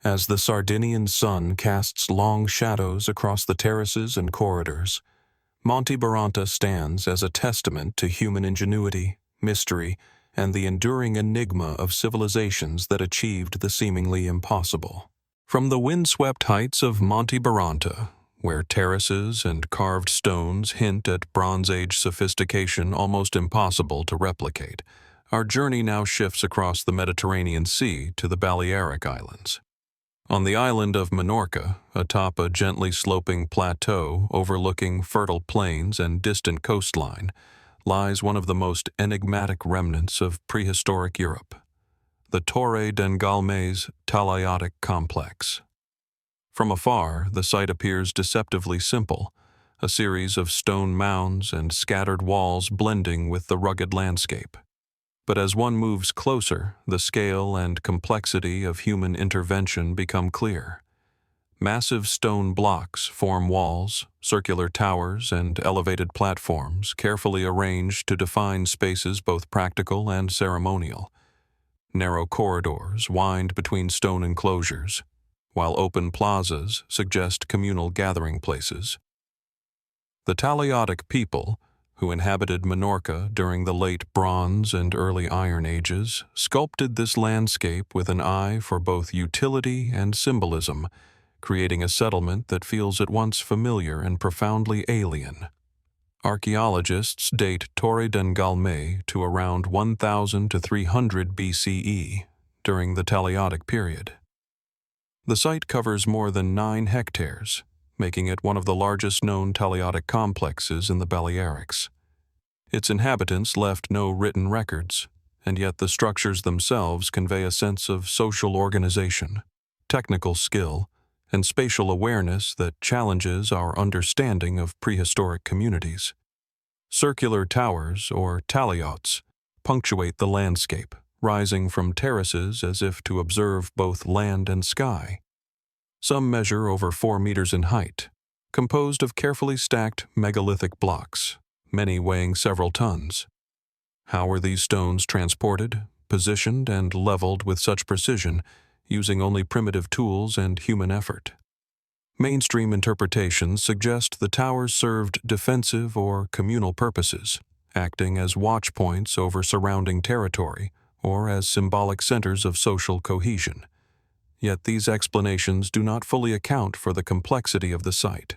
As the Sardinian sun casts long shadows across the terraces and corridors, Monte Baranta stands as a testament to human ingenuity, mystery, and the enduring enigma of civilizations that achieved the seemingly impossible. From the windswept heights of Monte Baranta, where terraces and carved stones hint at Bronze Age sophistication almost impossible to replicate, our journey now shifts across the Mediterranean Sea to the Balearic Islands. On the island of Minorca, atop a gently sloping plateau overlooking fertile plains and distant coastline, lies one of the most enigmatic remnants of prehistoric Europe, the Torre den Galmés Talaiotic complex. From afar, the site appears deceptively simple, a series of stone mounds and scattered walls blending with the rugged landscape. But as one moves closer, the scale and complexity of human intervention become clear. Massive stone blocks form walls, circular towers, and elevated platforms carefully arranged to define spaces both practical and ceremonial. Narrow corridors wind between stone enclosures, while open plazas suggest communal gathering places. The Talaiotic people, who inhabited Minorca during the late Bronze and early Iron Ages, sculpted this landscape with an eye for both utility and symbolism, creating a settlement that feels at once familiar and profoundly alien. Archaeologists date Torre den Galmés to around 1000 to 300 BCE, during the Talaiotic period. The site covers more than 9 hectares, making it one of the largest known Talaiotic complexes in the Balearics. Its inhabitants left no written records, and yet the structures themselves convey a sense of social organization, technical skill, and spatial awareness that challenges our understanding of prehistoric communities. Circular towers, or talaiots, punctuate the landscape, rising from terraces as if to observe both land and sky. Some measure over 4 meters in height, composed of carefully stacked megalithic blocks, many weighing several tons. How were these stones transported, positioned, and leveled with such precision, using only primitive tools and human effort? Mainstream interpretations suggest the towers served defensive or communal purposes, acting as watch points over surrounding territory or as symbolic centers of social cohesion. Yet these explanations do not fully account for the complexity of the site.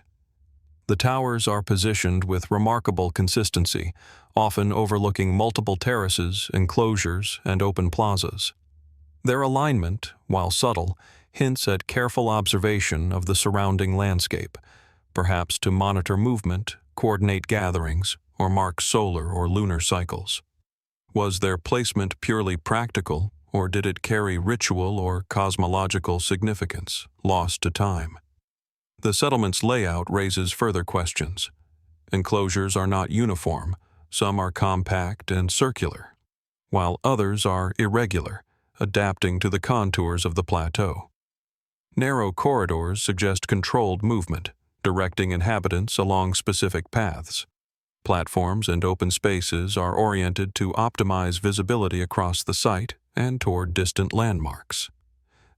The towers are positioned with remarkable consistency, often overlooking multiple terraces, enclosures, and open plazas. Their alignment, while subtle, hints at careful observation of the surrounding landscape, perhaps to monitor movement, coordinate gatherings, or mark solar or lunar cycles. Was their placement purely practical, or did it carry ritual or cosmological significance, lost to time? The settlement's layout raises further questions. Enclosures are not uniform, some are compact and circular, while others are irregular, adapting to the contours of the plateau. Narrow corridors suggest controlled movement, directing inhabitants along specific paths. Platforms and open spaces are oriented to optimize visibility across the site and toward distant landmarks.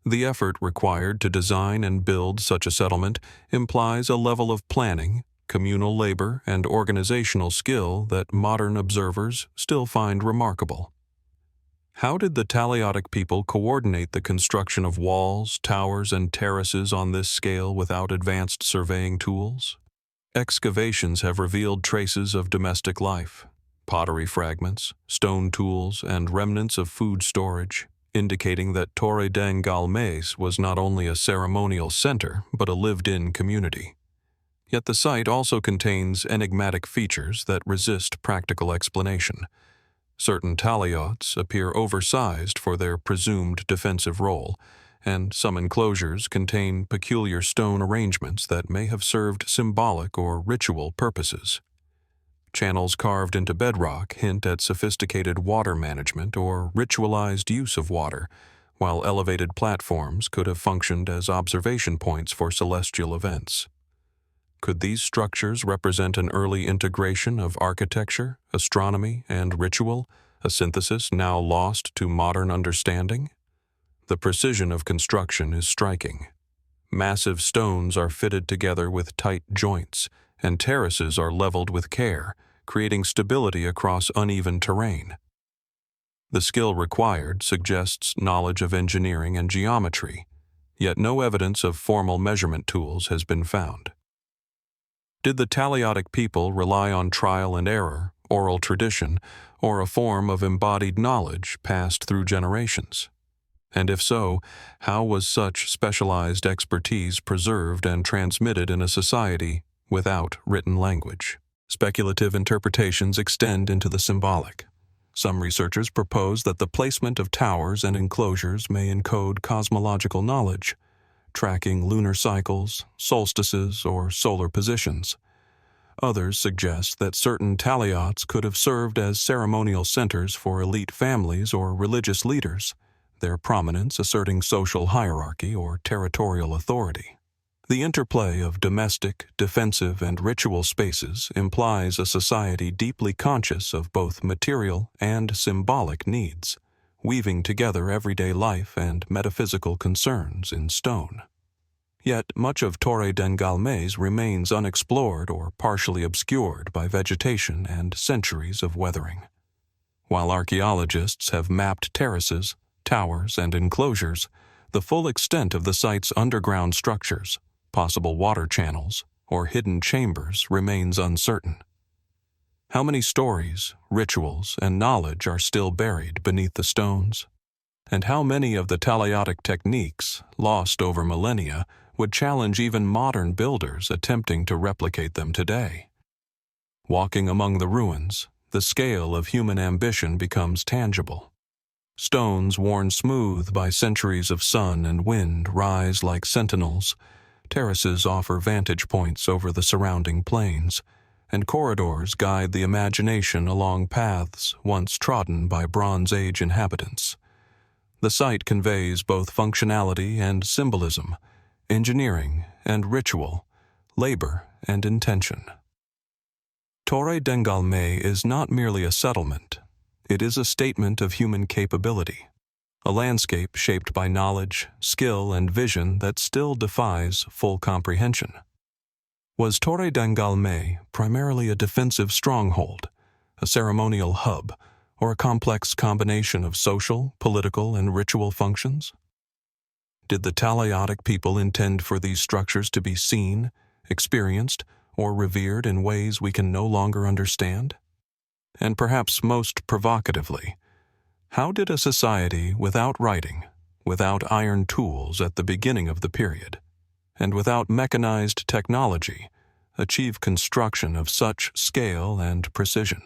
The effort required to design and build such a settlement implies a level of planning, communal labor, and organizational skill that modern observers still find remarkable. How did the Talaiotic people coordinate the construction of walls, towers, and terraces on this scale without advanced surveying tools? Excavations have revealed traces of domestic life, pottery fragments, stone tools, and remnants of food storage, indicating that Torre den Galmés was not only a ceremonial center but a lived-in community. Yet the site also contains enigmatic features that resist practical explanation. Certain talaiots appear oversized for their presumed defensive role, and some enclosures contain peculiar stone arrangements that may have served symbolic or ritual purposes. Channels carved into bedrock hint at sophisticated water management or ritualized use of water, while elevated platforms could have functioned as observation points for celestial events. Could these structures represent an early integration of architecture, astronomy, and ritual, a synthesis now lost to modern understanding? The precision of construction is striking. Massive stones are fitted together with tight joints, and terraces are leveled with care, creating stability across uneven terrain. The skill required suggests knowledge of engineering and geometry, yet no evidence of formal measurement tools has been found. Did the Talaiotic people rely on trial and error, oral tradition, or a form of embodied knowledge passed through generations? And if so, how was such specialized expertise preserved and transmitted in a society without written language? Speculative interpretations extend into the symbolic. Some researchers propose that the placement of towers and enclosures may encode cosmological knowledge, tracking lunar cycles, solstices, or solar positions. Others suggest that certain talaiots could have served as ceremonial centers for elite families or religious leaders, their prominence asserting social hierarchy or territorial authority. The interplay of domestic, defensive, and ritual spaces implies a society deeply conscious of both material and symbolic needs, weaving together everyday life and metaphysical concerns in stone. Yet much of Torre den Galmés remains unexplored or partially obscured by vegetation and centuries of weathering. While archaeologists have mapped terraces, towers, and enclosures, the full extent of the site's underground structures, possible water channels, or hidden chambers remains uncertain. How many stories, rituals, and knowledge are still buried beneath the stones? And how many of the Talaiotic techniques, lost over millennia, would challenge even modern builders attempting to replicate them today? Walking among the ruins, the scale of human ambition becomes tangible. Stones worn smooth by centuries of sun and wind rise like sentinels. Terraces offer vantage points over the surrounding plains, and corridors guide the imagination along paths once trodden by Bronze Age inhabitants. The site conveys both functionality and symbolism, engineering and ritual, labor and intention. Torre den Galmés is not merely a settlement. It is a statement of human capability, a landscape shaped by knowledge, skill, and vision that still defies full comprehension. Was Torre den Galmés primarily a defensive stronghold, a ceremonial hub, or a complex combination of social, political, and ritual functions? Did the Talaiotic people intend for these structures to be seen, experienced, or revered in ways we can no longer understand? And perhaps most provocatively, how did a society without writing, without iron tools at the beginning of the period, and without mechanized technology, achieve construction of such scale and precision?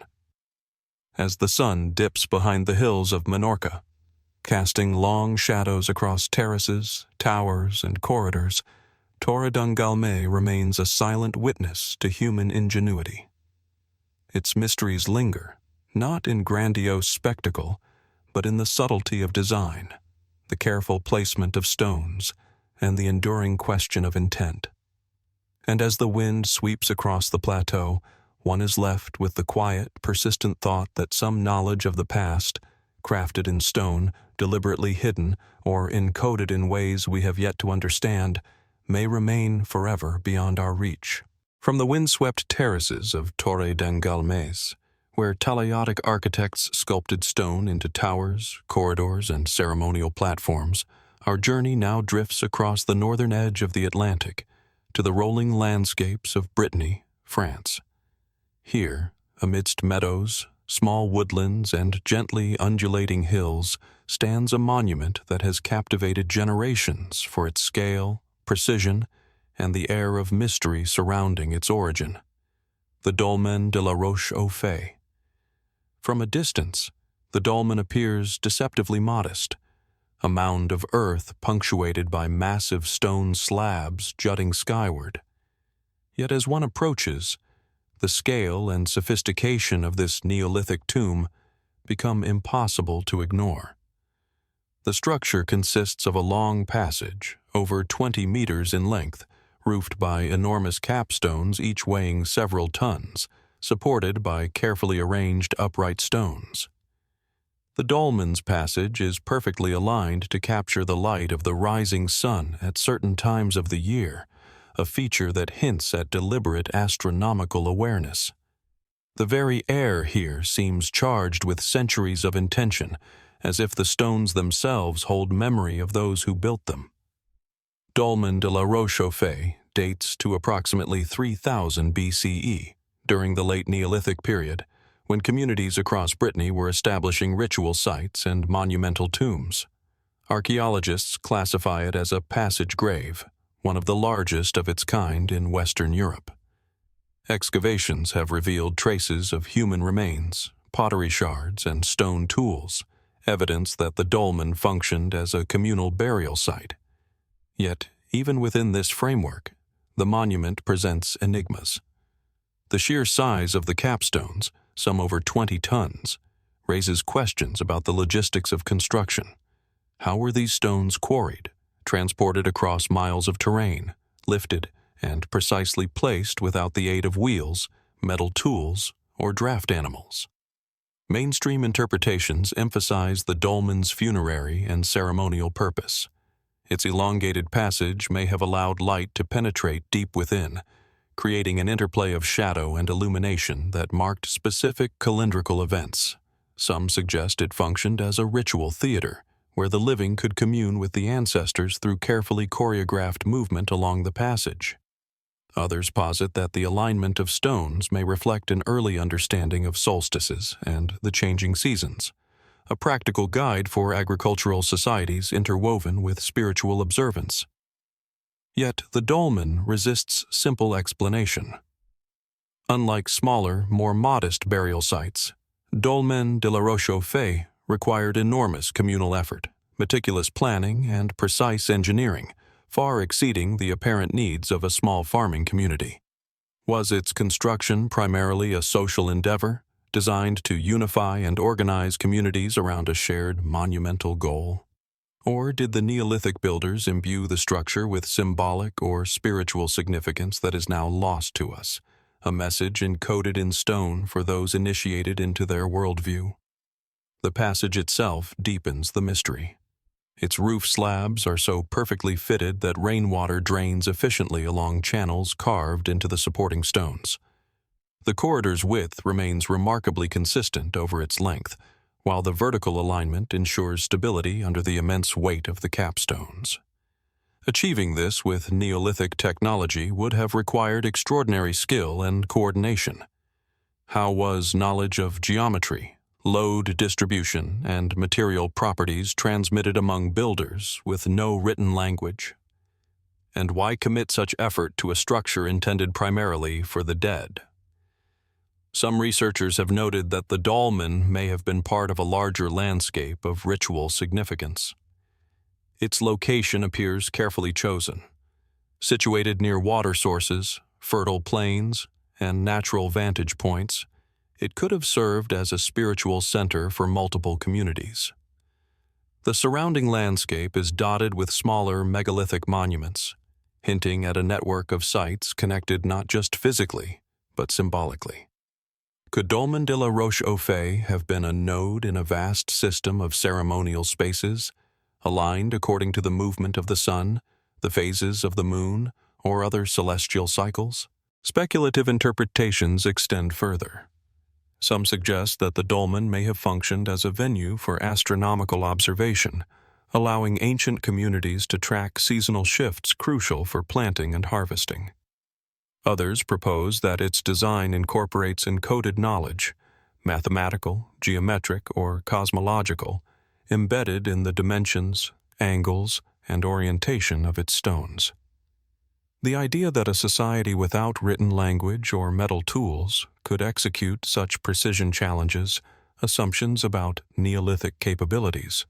As the sun dips behind the hills of Minorca, casting long shadows across terraces, towers, and corridors, Torre den Galmés remains a silent witness to human ingenuity. Its mysteries linger, not in grandiose spectacle, but in the subtlety of design, the careful placement of stones, and the enduring question of intent. And as the wind sweeps across the plateau, one is left with the quiet, persistent thought that some knowledge of the past, crafted in stone, deliberately hidden, or encoded in ways we have yet to understand, may remain forever beyond our reach. From the windswept terraces of Torre den Galmés, where Talaiotic architects sculpted stone into towers, corridors, and ceremonial platforms, our journey now drifts across the northern edge of the Atlantic to the rolling landscapes of Brittany, France. Here, amidst meadows, small woodlands, and gently undulating hills stands a monument that has captivated generations for its scale, precision, and the air of mystery surrounding its origin. The Dolmen de la Roche-aux-Fées. From a distance, the dolmen appears deceptively modest, a mound of earth punctuated by massive stone slabs jutting skyward. Yet as one approaches, the scale and sophistication of this Neolithic tomb become impossible to ignore. The structure consists of a long passage, over 20 meters in length, roofed by enormous capstones each weighing several tons, supported by carefully arranged upright stones. The Dolmen's passage is perfectly aligned to capture the light of the rising sun at certain times of the year, a feature that hints at deliberate astronomical awareness. The very air here seems charged with centuries of intention, as if the stones themselves hold memory of those who built them. Dolmen de la Roche-aux-Fées dates to approximately 3000 BCE, during the late Neolithic period, when communities across Brittany were establishing ritual sites and monumental tombs. Archaeologists classify it as a passage grave, one of the largest of its kind in Western Europe. Excavations have revealed traces of human remains, pottery shards, and stone tools, evidence that the dolmen functioned as a communal burial site. Yet, even within this framework, the monument presents enigmas. The sheer size of the capstones, some over 20 tons, raises questions about the logistics of construction. How were these stones quarried, transported across miles of terrain, lifted, and precisely placed without the aid of wheels, metal tools, or draft animals? Mainstream interpretations emphasize the dolmen's funerary and ceremonial purpose. Its elongated passage may have allowed light to penetrate deep within, creating an interplay of shadow and illumination that marked specific calendrical events. Some suggest it functioned as a ritual theater, where the living could commune with the ancestors through carefully choreographed movement along the passage. Others posit that the alignment of stones may reflect an early understanding of solstices and the changing seasons, a practical guide for agricultural societies interwoven with spiritual observance. Yet the dolmen resists simple explanation. Unlike smaller, more modest burial sites, Dolmen de la Roche-aux-Fées required enormous communal effort, meticulous planning, and precise engineering, far exceeding the apparent needs of a small farming community. Was its construction primarily a social endeavor, designed to unify and organize communities around a shared monumental goal? Or did the Neolithic builders imbue the structure with symbolic or spiritual significance that is now lost to us, a message encoded in stone for those initiated into their worldview? The passage itself deepens the mystery. Its roof slabs are so perfectly fitted that rainwater drains efficiently along channels carved into the supporting stones. The corridor's width remains remarkably consistent over its length, while the vertical alignment ensures stability under the immense weight of the capstones. Achieving this with Neolithic technology would have required extraordinary skill and coordination. How was knowledge of geometry, load distribution, and material properties transmitted among builders with no written language? And why commit such effort to a structure intended primarily for the dead? Some researchers have noted that the dolmen may have been part of a larger landscape of ritual significance. Its location appears carefully chosen. Situated near water sources, fertile plains, and natural vantage points, it could have served as a spiritual center for multiple communities. The surrounding landscape is dotted with smaller megalithic monuments, hinting at a network of sites connected not just physically, but symbolically. Could Dolmen de la Roche-aux-Fées have been a node in a vast system of ceremonial spaces, aligned according to the movement of the sun, the phases of the moon, or other celestial cycles? Speculative interpretations extend further. Some suggest that the dolmen may have functioned as a venue for astronomical observation, allowing ancient communities to track seasonal shifts crucial for planting and harvesting. Others propose that its design incorporates encoded knowledge, mathematical, geometric, or cosmological, embedded in the dimensions, angles, and orientation of its stones. The idea that a society without written language or metal tools could execute such precision challenges assumptions about Neolithic capabilities.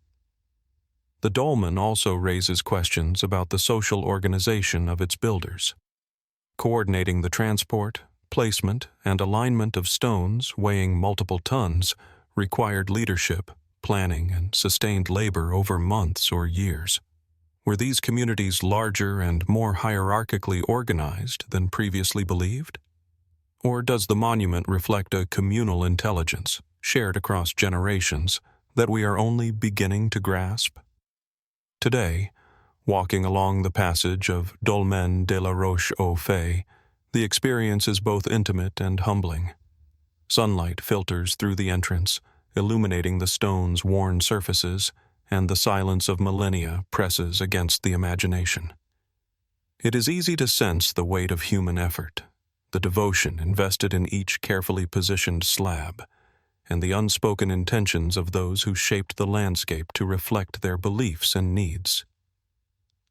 The dolmen also raises questions about the social organization of its builders. Coordinating the transport, placement, and alignment of stones weighing multiple tons required leadership, planning, and sustained labor over months or years. Were these communities larger and more hierarchically organized than previously believed? Or does the monument reflect a communal intelligence, shared across generations, that we are only beginning to grasp? Today, walking along the passage of Dolmen de la Roche-aux-Fées, the experience is both intimate and humbling. Sunlight filters through the entrance, illuminating the stone's worn surfaces, and the silence of millennia presses against the imagination. It is easy to sense the weight of human effort, the devotion invested in each carefully positioned slab, and the unspoken intentions of those who shaped the landscape to reflect their beliefs and needs.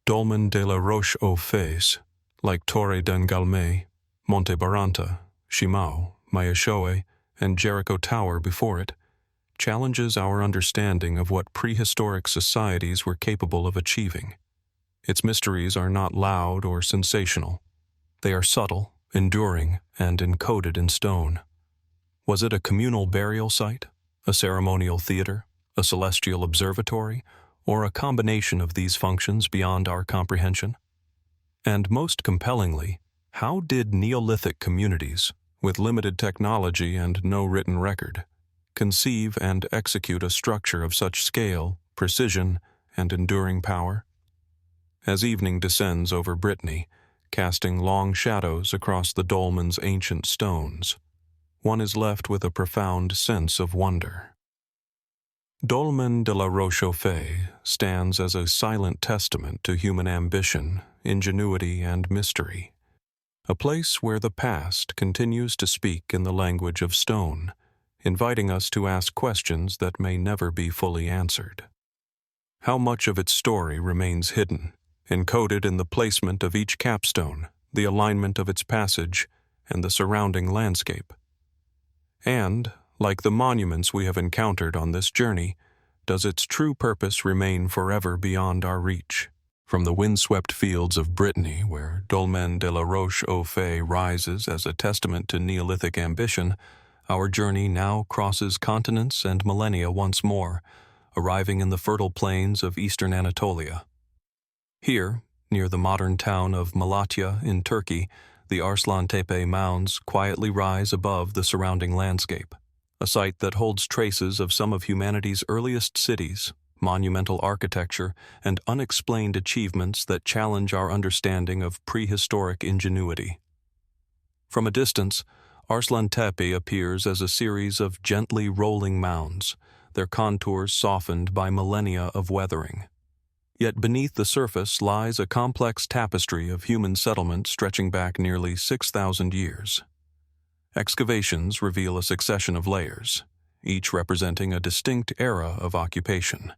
Dolmen de la Roche-aux-Fées, like Torre den Galmés, Monte Baranta, Shimao, Maeshowe, and Jericho Tower before it, challenges our understanding of what prehistoric societies were capable of achieving. Its mysteries are not loud or sensational. They are subtle, enduring, and encoded in stone. Was it a communal burial site, a ceremonial theater, a celestial observatory, or a combination of these functions beyond our comprehension? And most compellingly, how did Neolithic communities, with limited technology and no written record, conceive and execute a structure of such scale, precision, and enduring power? As evening descends over Brittany, casting long shadows across the dolmen's ancient stones, one is left with a profound sense of wonder. Dolmen de la Roche-aux-Fées stands as a silent testament to human ambition, ingenuity, and mystery, a place where the past continues to speak in the language of stone, inviting us to ask questions that may never be fully answered. How much of its story remains hidden, encoded in the placement of each capstone, the alignment of its passage, and the surrounding landscape? And, like the monuments we have encountered on this journey, does its true purpose remain forever beyond our reach? From the windswept fields of Brittany, where Dolmen de la Roche-aux-Fées rises as a testament to Neolithic ambition, our journey now crosses continents and millennia once more, arriving in the fertile plains of eastern Anatolia. Here, near the modern town of Malatya in Turkey, the Arslantepe Mounds quietly rise above the surrounding landscape, a site that holds traces of some of humanity's earliest cities, monumental architecture, and unexplained achievements that challenge our understanding of prehistoric ingenuity. From a distance, Arslantepe appears as a series of gently rolling mounds, their contours softened by millennia of weathering. Yet beneath the surface lies a complex tapestry of human settlement stretching back nearly 6,000 years. Excavations reveal a succession of layers, each representing a distinct era of occupation.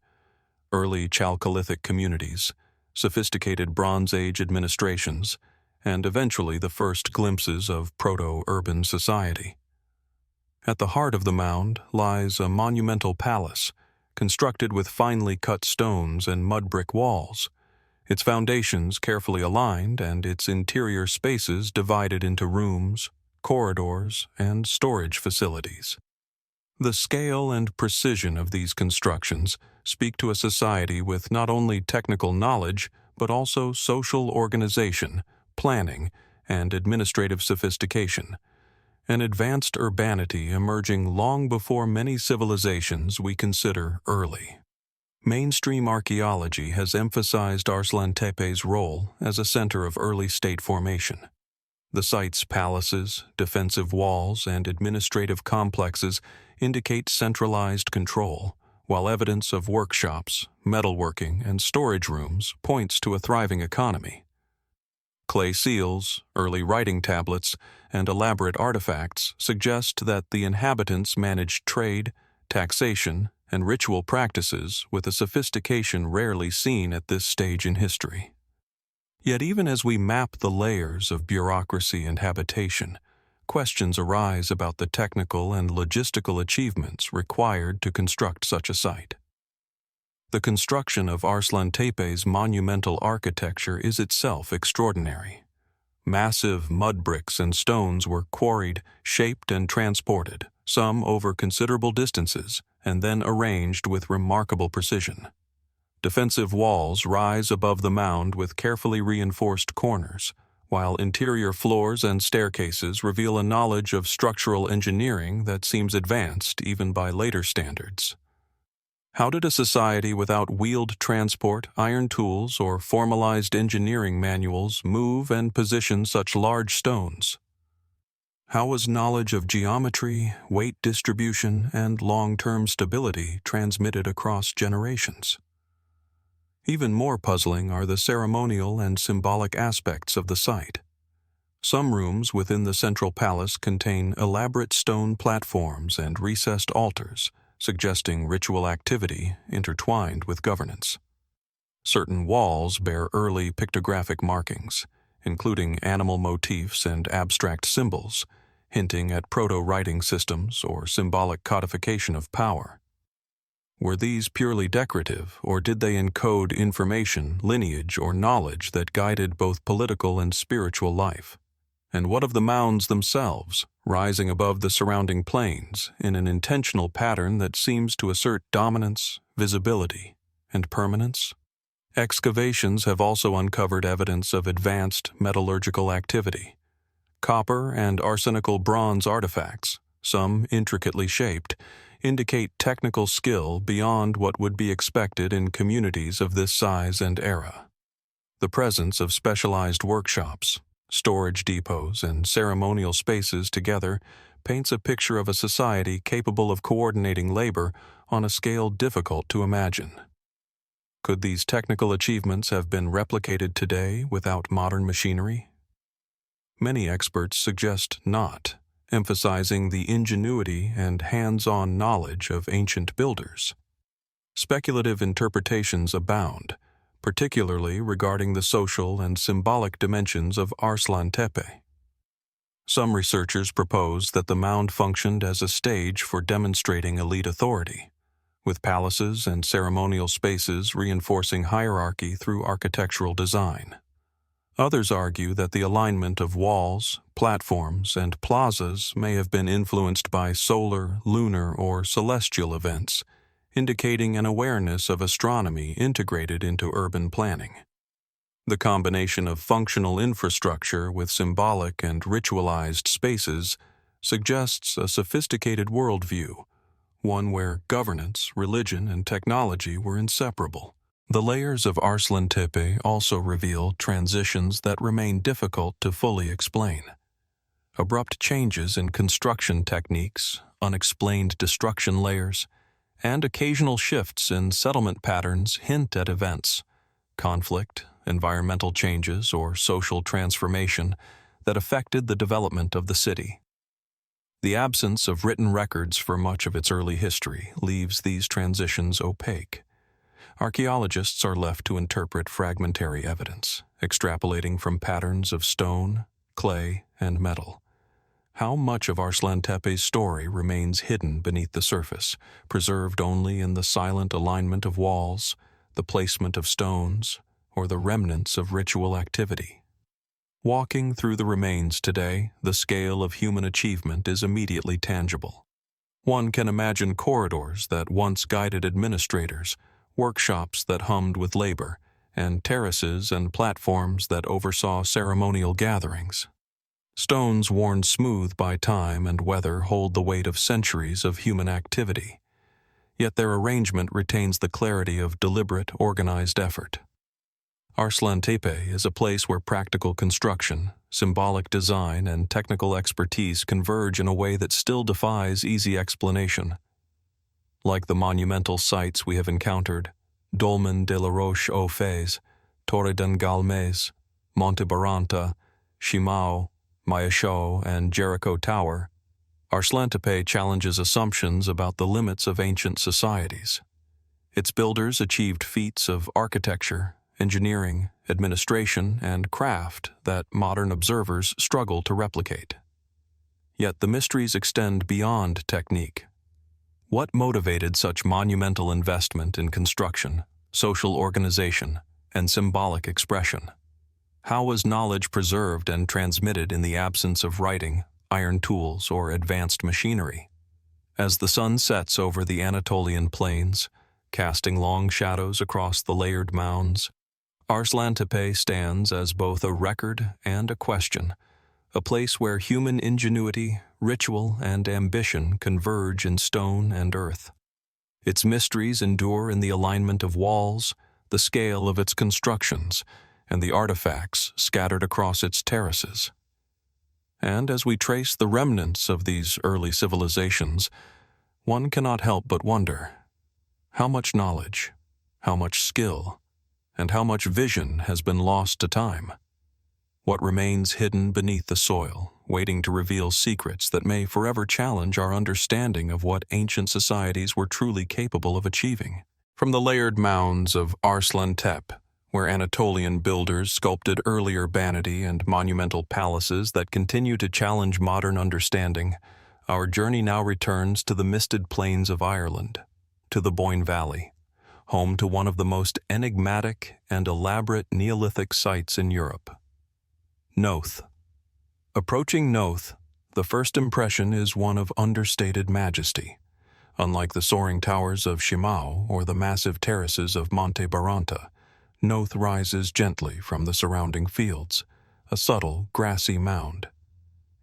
Early Chalcolithic communities, sophisticated Bronze Age administrations, and eventually the first glimpses of proto-urban society. At the heart of the mound lies a monumental palace, constructed with finely cut stones and mud brick walls, its foundations carefully aligned and its interior spaces divided into rooms, corridors, and storage facilities. The scale and precision of these constructions speak to a society with not only technical knowledge, but also social organization, planning, and administrative sophistication, an advanced urbanity emerging long before many civilizations we consider early. Mainstream archaeology has emphasized Arslantepe's role as a center of early state formation. The site's palaces, defensive walls, and administrative complexes indicate centralized control, while evidence of workshops, metalworking, and storage rooms points to a thriving economy. Clay seals, early writing tablets, and elaborate artifacts suggest that the inhabitants managed trade, taxation, and ritual practices with a sophistication rarely seen at this stage in history. Yet even as we map the layers of bureaucracy and habitation, questions arise about the technical and logistical achievements required to construct such a site. The construction of Arslantepe's monumental architecture is itself extraordinary. Massive mud bricks and stones were quarried, shaped, and transported, some over considerable distances, and then arranged with remarkable precision. Defensive walls rise above the mound with carefully reinforced corners, while interior floors and staircases reveal a knowledge of structural engineering that seems advanced even by later standards. How did a society without wheeled transport, iron tools, or formalized engineering manuals move and position such large stones? How was knowledge of geometry, weight distribution, and long-term stability transmitted across generations? Even more puzzling are the ceremonial and symbolic aspects of the site. Some rooms within the central palace contain elaborate stone platforms and recessed altars, suggesting ritual activity intertwined with governance. Certain walls bear early pictographic markings, including animal motifs and abstract symbols, hinting at proto-writing systems or symbolic codification of power. Were these purely decorative, or did they encode information, lineage, or knowledge that guided both political and spiritual life? And what of the mounds themselves, rising above the surrounding plains in an intentional pattern that seems to assert dominance, visibility, and permanence? Excavations have also uncovered evidence of advanced metallurgical activity. Copper and arsenical bronze artifacts, some intricately shaped, indicate technical skill beyond what would be expected in communities of this size and era. The presence of specialized workshops, storage depots, and ceremonial spaces together paints a picture of a society capable of coordinating labor on a scale difficult to imagine. Could these technical achievements have been replicated today without modern machinery? Many experts suggest not, emphasizing the ingenuity and hands-on knowledge of ancient builders. Speculative interpretations abound, particularly regarding the social and symbolic dimensions of Arslantepe. Some researchers propose that the mound functioned as a stage for demonstrating elite authority, with palaces and ceremonial spaces reinforcing hierarchy through architectural design. Others argue that the alignment of walls, platforms, and plazas may have been influenced by solar, lunar, or celestial events, indicating an awareness of astronomy integrated into urban planning. The combination of functional infrastructure with symbolic and ritualized spaces suggests a sophisticated worldview, one where governance, religion, and technology were inseparable. The layers of Arslantepe also reveal transitions that remain difficult to fully explain. Abrupt changes in construction techniques, unexplained destruction layers, and occasional shifts in settlement patterns hint at events, conflict, environmental changes, or social transformation that affected the development of the city. The absence of written records for much of its early history leaves these transitions opaque. Archaeologists are left to interpret fragmentary evidence, extrapolating from patterns of stone, clay, and metal. How much of Arslantepe's story remains hidden beneath the surface, preserved only in the silent alignment of walls, the placement of stones, or the remnants of ritual activity? Walking through the remains today, the scale of human achievement is immediately tangible. One can imagine corridors that once guided administrators, workshops that hummed with labor, and terraces and platforms that oversaw ceremonial gatherings. Stones worn smooth by time and weather hold the weight of centuries of human activity, yet their arrangement retains the clarity of deliberate, organized effort. Arslantepe is a place where practical construction, symbolic design, and technical expertise converge in a way that still defies easy explanation. Like the monumental sites we have encountered, Dolmen de la Roche-aux-Fées, Torre de Galmés, Monte Baranta, Shimao, Maeshowe, and Jericho Tower, Arslantepe challenges assumptions about the limits of ancient societies. Its builders achieved feats of architecture, engineering, administration, and craft that modern observers struggle to replicate. Yet the mysteries extend beyond technique. What motivated such monumental investment in construction, social organization, and symbolic expression? How was knowledge preserved and transmitted in the absence of writing, iron tools, or advanced machinery? As the sun sets over the Anatolian plains, casting long shadows across the layered mounds, Arslantepe stands as both a record and a question, a place where human ingenuity, ritual, and ambition converge in stone and earth. Its mysteries endure in the alignment of walls, the scale of its constructions, and the artifacts scattered across its terraces. And as we trace the remnants of these early civilizations, one cannot help but wonder, how much knowledge, how much skill, and how much vision has been lost to time? What remains hidden beneath the soil, waiting to reveal secrets that may forever challenge our understanding of what ancient societies were truly capable of achieving? From the layered mounds of Arslantepe, where Anatolian builders sculpted earlier vanity and monumental palaces that continue to challenge modern understanding, our journey now returns to the misted plains of Ireland, to the Boyne Valley, home to one of the most enigmatic and elaborate Neolithic sites in Europe. Knowth. Approaching Knowth, the first impression is one of understated majesty. Unlike the soaring towers of Shimao or the massive terraces of Monte Baranta, Knowth rises gently from the surrounding fields, a subtle, grassy mound.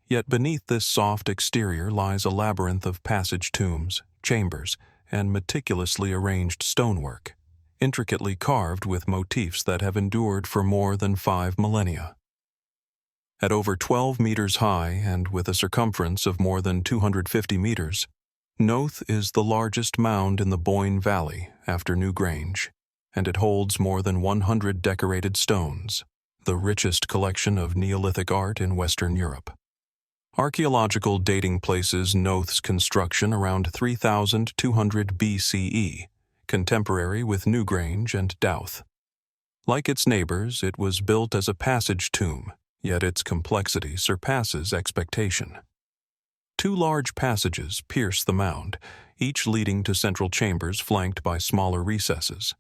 Yet beneath this soft exterior lies a labyrinth of passage tombs, chambers, and meticulously arranged stonework, intricately carved with motifs that have endured for more than 5 millennia. At over 12 meters high and with a circumference of more than 250 meters, Knowth is the largest mound in the Boyne Valley after Newgrange, and it holds more than 100 decorated stones, the richest collection of Neolithic art in Western Europe. Archaeological dating places Knowth's construction around 3200 BCE, contemporary with Newgrange and Douth. Like its neighbors, it was built as a passage tomb, yet its complexity surpasses expectation. 2 large passages pierce the mound, each leading to central chambers flanked by smaller recesses.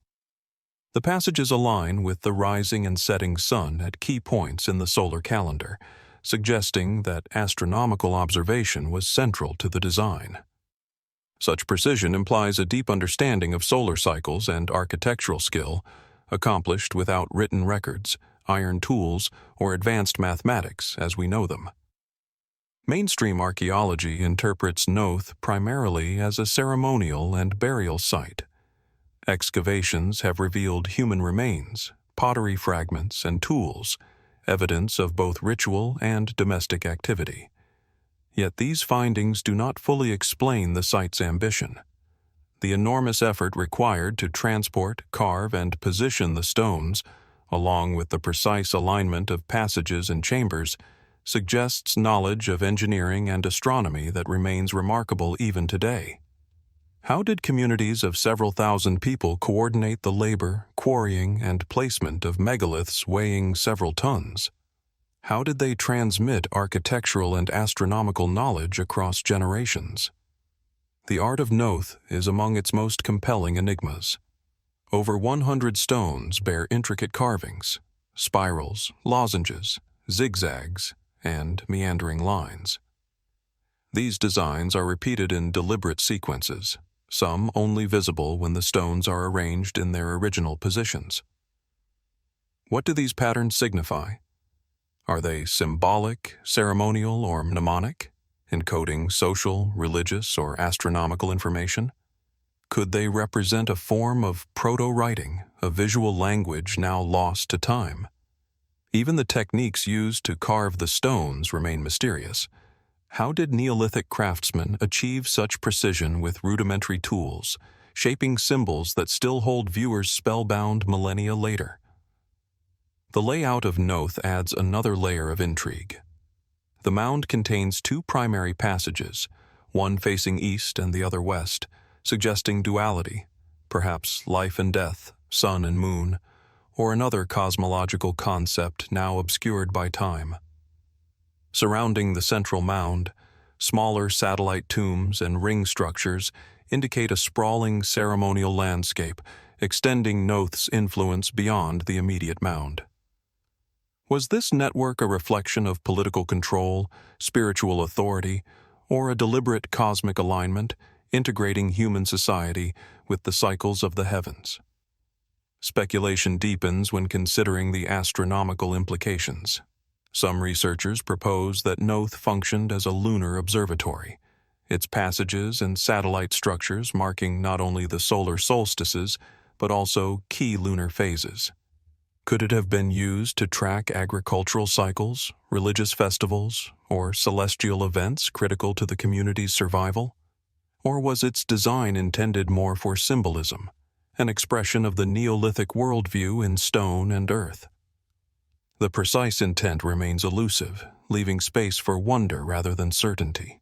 The passages align with the rising and setting sun at key points in the solar calendar, suggesting that astronomical observation was central to the design. Such precision implies a deep understanding of solar cycles and architectural skill, accomplished without written records, iron tools, or advanced mathematics as we know them. Mainstream archaeology interprets Knowth primarily as a ceremonial and burial site. Excavations have revealed human remains, pottery fragments, and tools, evidence of both ritual and domestic activity. Yet these findings do not fully explain the site's ambition. The enormous effort required to transport, carve, and position the stones, along with the precise alignment of passages and chambers, suggests knowledge of engineering and astronomy that remains remarkable even today. How did communities of several thousand people coordinate the labor, quarrying, and placement of megaliths weighing several tons? How did they transmit architectural and astronomical knowledge across generations? The art of Knowth is among its most compelling enigmas. Over 100 stones bear intricate carvings, spirals, lozenges, zigzags, and meandering lines. These designs are repeated in deliberate sequences, some only visible when the stones are arranged in their original positions. What do these patterns signify? Are they symbolic, ceremonial, or mnemonic, encoding social, religious, or astronomical information? Could they represent a form of proto-writing, a visual language now lost to time? Even the techniques used to carve the stones remain mysterious. How did Neolithic craftsmen achieve such precision with rudimentary tools, shaping symbols that still hold viewers spellbound millennia later? The layout of Knowth adds another layer of intrigue. The mound contains two primary passages, one facing east and the other west, suggesting duality, perhaps life and death, sun and moon, or another cosmological concept now obscured by time. Surrounding the central mound, smaller satellite tombs and ring structures indicate a sprawling ceremonial landscape, extending Knowth's influence beyond the immediate mound. Was this network a reflection of political control, spiritual authority, or a deliberate cosmic alignment integrating human society with the cycles of the heavens? Speculation deepens when considering the astronomical implications. Some researchers propose that Knowth functioned as a lunar observatory, its passages and satellite structures marking not only the solar solstices, but also key lunar phases. Could it have been used to track agricultural cycles, religious festivals, or celestial events critical to the community's survival? Or was its design intended more for symbolism, an expression of the Neolithic worldview in stone and earth? The precise intent remains elusive, leaving space for wonder rather than certainty.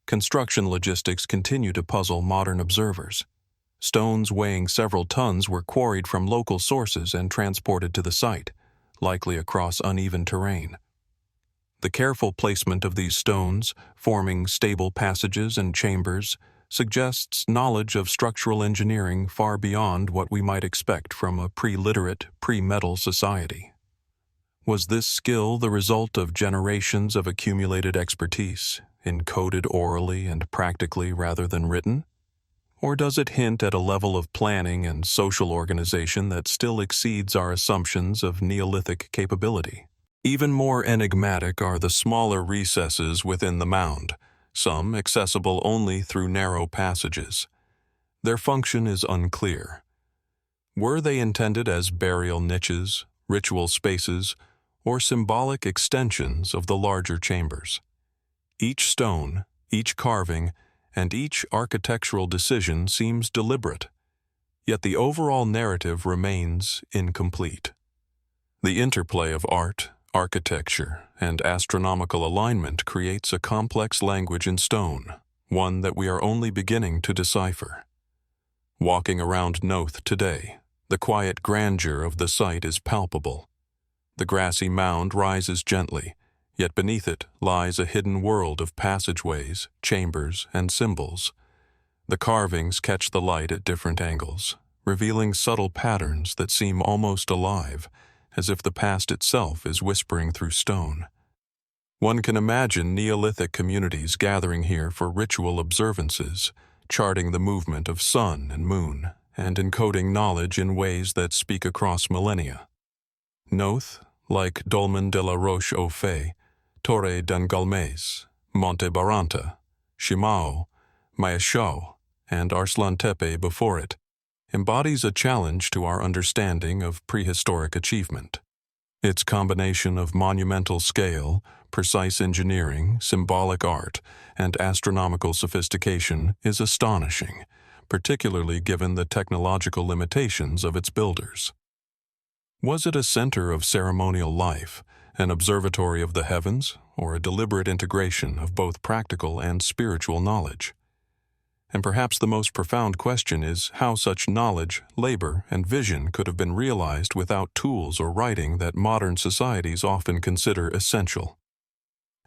Construction logistics continue to puzzle modern observers. Stones weighing several tons were quarried from local sources and transported to the site, likely across uneven terrain. The careful placement of these stones, forming stable passages and chambers, suggests knowledge of structural engineering far beyond what we might expect from a pre-literate, pre-metal society. Was this skill the result of generations of accumulated expertise, encoded orally and practically rather than written? Or does it hint at a level of planning and social organization that still exceeds our assumptions of Neolithic capability? Even more enigmatic are the smaller recesses within the mound, some accessible only through narrow passages. Their function is unclear. Were they intended as burial niches, ritual spaces, or symbolic extensions of the larger chambers? Each stone, each carving, and each architectural decision seems deliberate, yet the overall narrative remains incomplete. The interplay of art, architecture, and astronomical alignment creates a complex language in stone, one that we are only beginning to decipher. Walking around Knowth today, the quiet grandeur of the site is palpable. The grassy mound rises gently, yet beneath it lies a hidden world of passageways, chambers, and symbols. The carvings catch the light at different angles, revealing subtle patterns that seem almost alive, as if the past itself is whispering through stone. One can imagine Neolithic communities gathering here for ritual observances, charting the movement of sun and moon, and encoding knowledge in ways that speak across millennia. Knowth, like Dolmen de la Roche-aux-Fées, Torre de Galmés, Monte Baranta, Shimao, Maeshowe, and Arslantepe before it, embodies a challenge to our understanding of prehistoric achievement. Its combination of monumental scale, precise engineering, symbolic art, and astronomical sophistication is astonishing, particularly given the technological limitations of its builders. Was it a center of ceremonial life, an observatory of the heavens, or a deliberate integration of both practical and spiritual knowledge? And perhaps the most profound question is how such knowledge, labor, and vision could have been realized without tools or writing that modern societies often consider essential.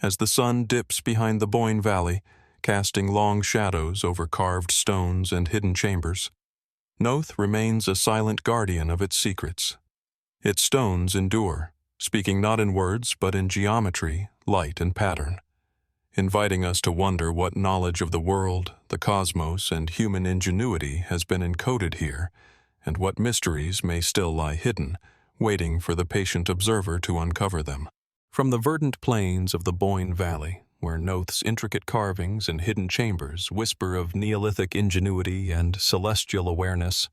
As the sun dips behind the Boyne Valley, casting long shadows over carved stones and hidden chambers, Knowth remains a silent guardian of its secrets. Its stones endure, speaking not in words but in geometry, light, and pattern, inviting us to wonder what knowledge of the world, the cosmos, and human ingenuity has been encoded here, and what mysteries may still lie hidden, waiting for the patient observer to uncover them. From the verdant plains of the Boyne Valley, where Knowth's intricate carvings and hidden chambers whisper of Neolithic ingenuity and celestial awareness,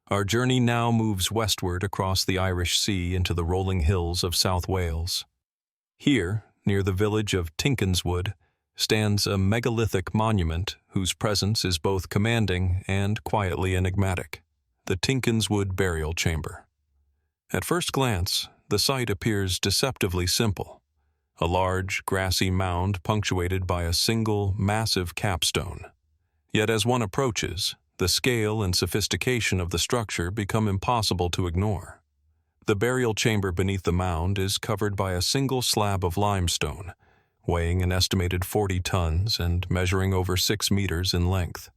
our journey now moves westward across the Irish Sea into the rolling hills of South Wales. Here, near the village of Tinkinswood, stands a megalithic monument whose presence is both commanding and quietly enigmatic, the Tinkinswood burial chamber. At first glance, the site appears deceptively simple. A large, grassy mound punctuated by a single, massive capstone. Yet as one approaches, the scale and sophistication of the structure become impossible to ignore. The burial chamber beneath the mound is covered by a single slab of limestone, weighing an estimated 40 tons and measuring over 6 meters in length.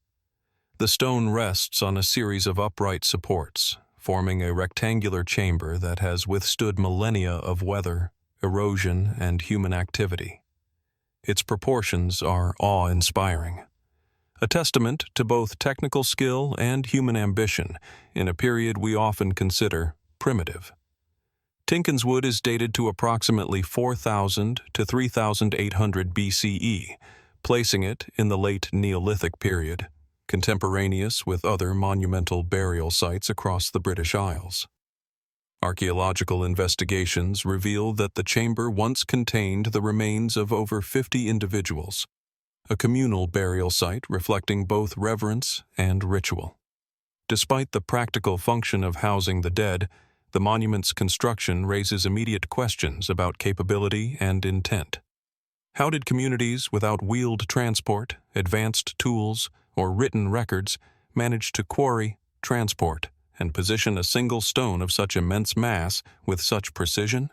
The stone rests on a series of upright supports, forming a rectangular chamber that has withstood millennia of weather, erosion, and human activity. Its proportions are awe-inspiring, a testament to both technical skill and human ambition in a period we often consider primitive. Tinkinswood is dated to approximately 4000 to 3800 BCE, placing it in the late Neolithic period, contemporaneous with other monumental burial sites across the British Isles. Archaeological investigations reveal that the chamber once contained the remains of over 50 individuals, a communal burial site reflecting both reverence and ritual. Despite the practical function of housing the dead, the monument's construction raises immediate questions about capability and intent. How did communities without wheeled transport, advanced tools, or written records manage to quarry, transport, and position a single stone of such immense mass with such precision?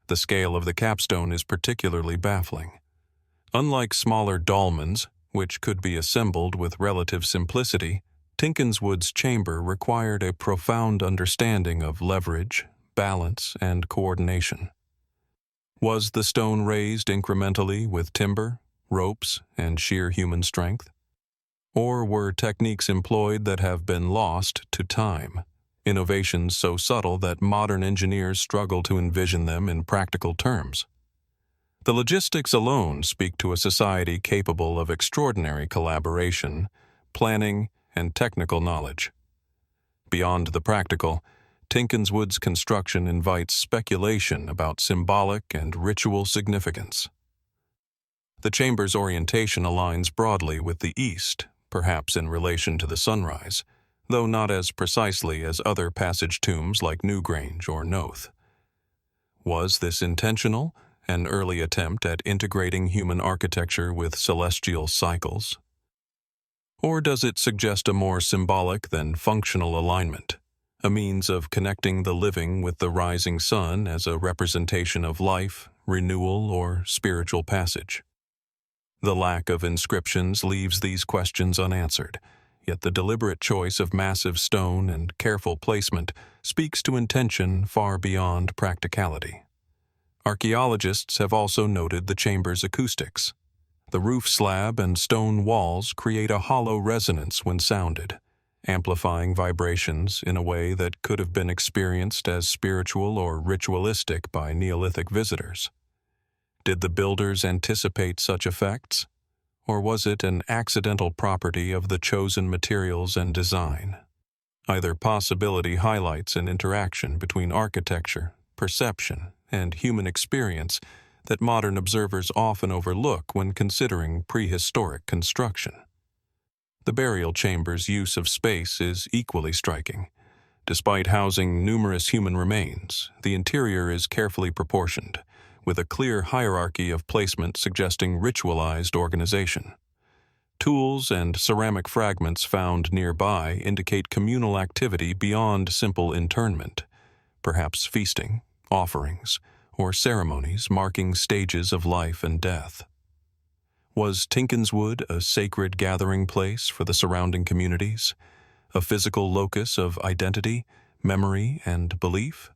The scale of the capstone is particularly baffling. Unlike smaller dolmens, which could be assembled with relative simplicity, Tinkinswood's chamber required a profound understanding of leverage, balance, and coordination. Was the stone raised incrementally with timber, ropes, and sheer human strength? Or were techniques employed that have been lost to time, innovations so subtle that modern engineers struggle to envision them in practical terms? The logistics alone speak to a society capable of extraordinary collaboration, planning, and technical knowledge. Beyond the practical, Tinkinswood's construction invites speculation about symbolic and ritual significance. The chamber's orientation aligns broadly with the east, perhaps in relation to the sunrise, though not as precisely as other passage tombs like Newgrange or Knowth. Was this intentional, an early attempt at integrating human architecture with celestial cycles? Or does it suggest a more symbolic than functional alignment, a means of connecting the living with the rising sun as a representation of life, renewal, or spiritual passage? The lack of inscriptions leaves these questions unanswered, yet the deliberate choice of massive stone and careful placement speaks to intention far beyond practicality. Archaeologists have also noted the chamber's acoustics. The roof slab and stone walls create a hollow resonance when sounded, amplifying vibrations in a way that could have been experienced as spiritual or ritualistic by Neolithic visitors. Did the builders anticipate such effects, or was it an accidental property of the chosen materials and design? Either possibility highlights an interaction between architecture, perception, and human experience that modern observers often overlook when considering prehistoric construction. The burial chamber's use of space is equally striking. Despite housing numerous human remains, the interior is carefully proportioned, with a clear hierarchy of placement suggesting ritualized organization. Tools and ceramic fragments found nearby indicate communal activity beyond simple interment, perhaps feasting, offerings, or ceremonies marking stages of life and death. Was Tinkinswood a sacred gathering place for the surrounding communities, a physical locus of identity, memory, and belief?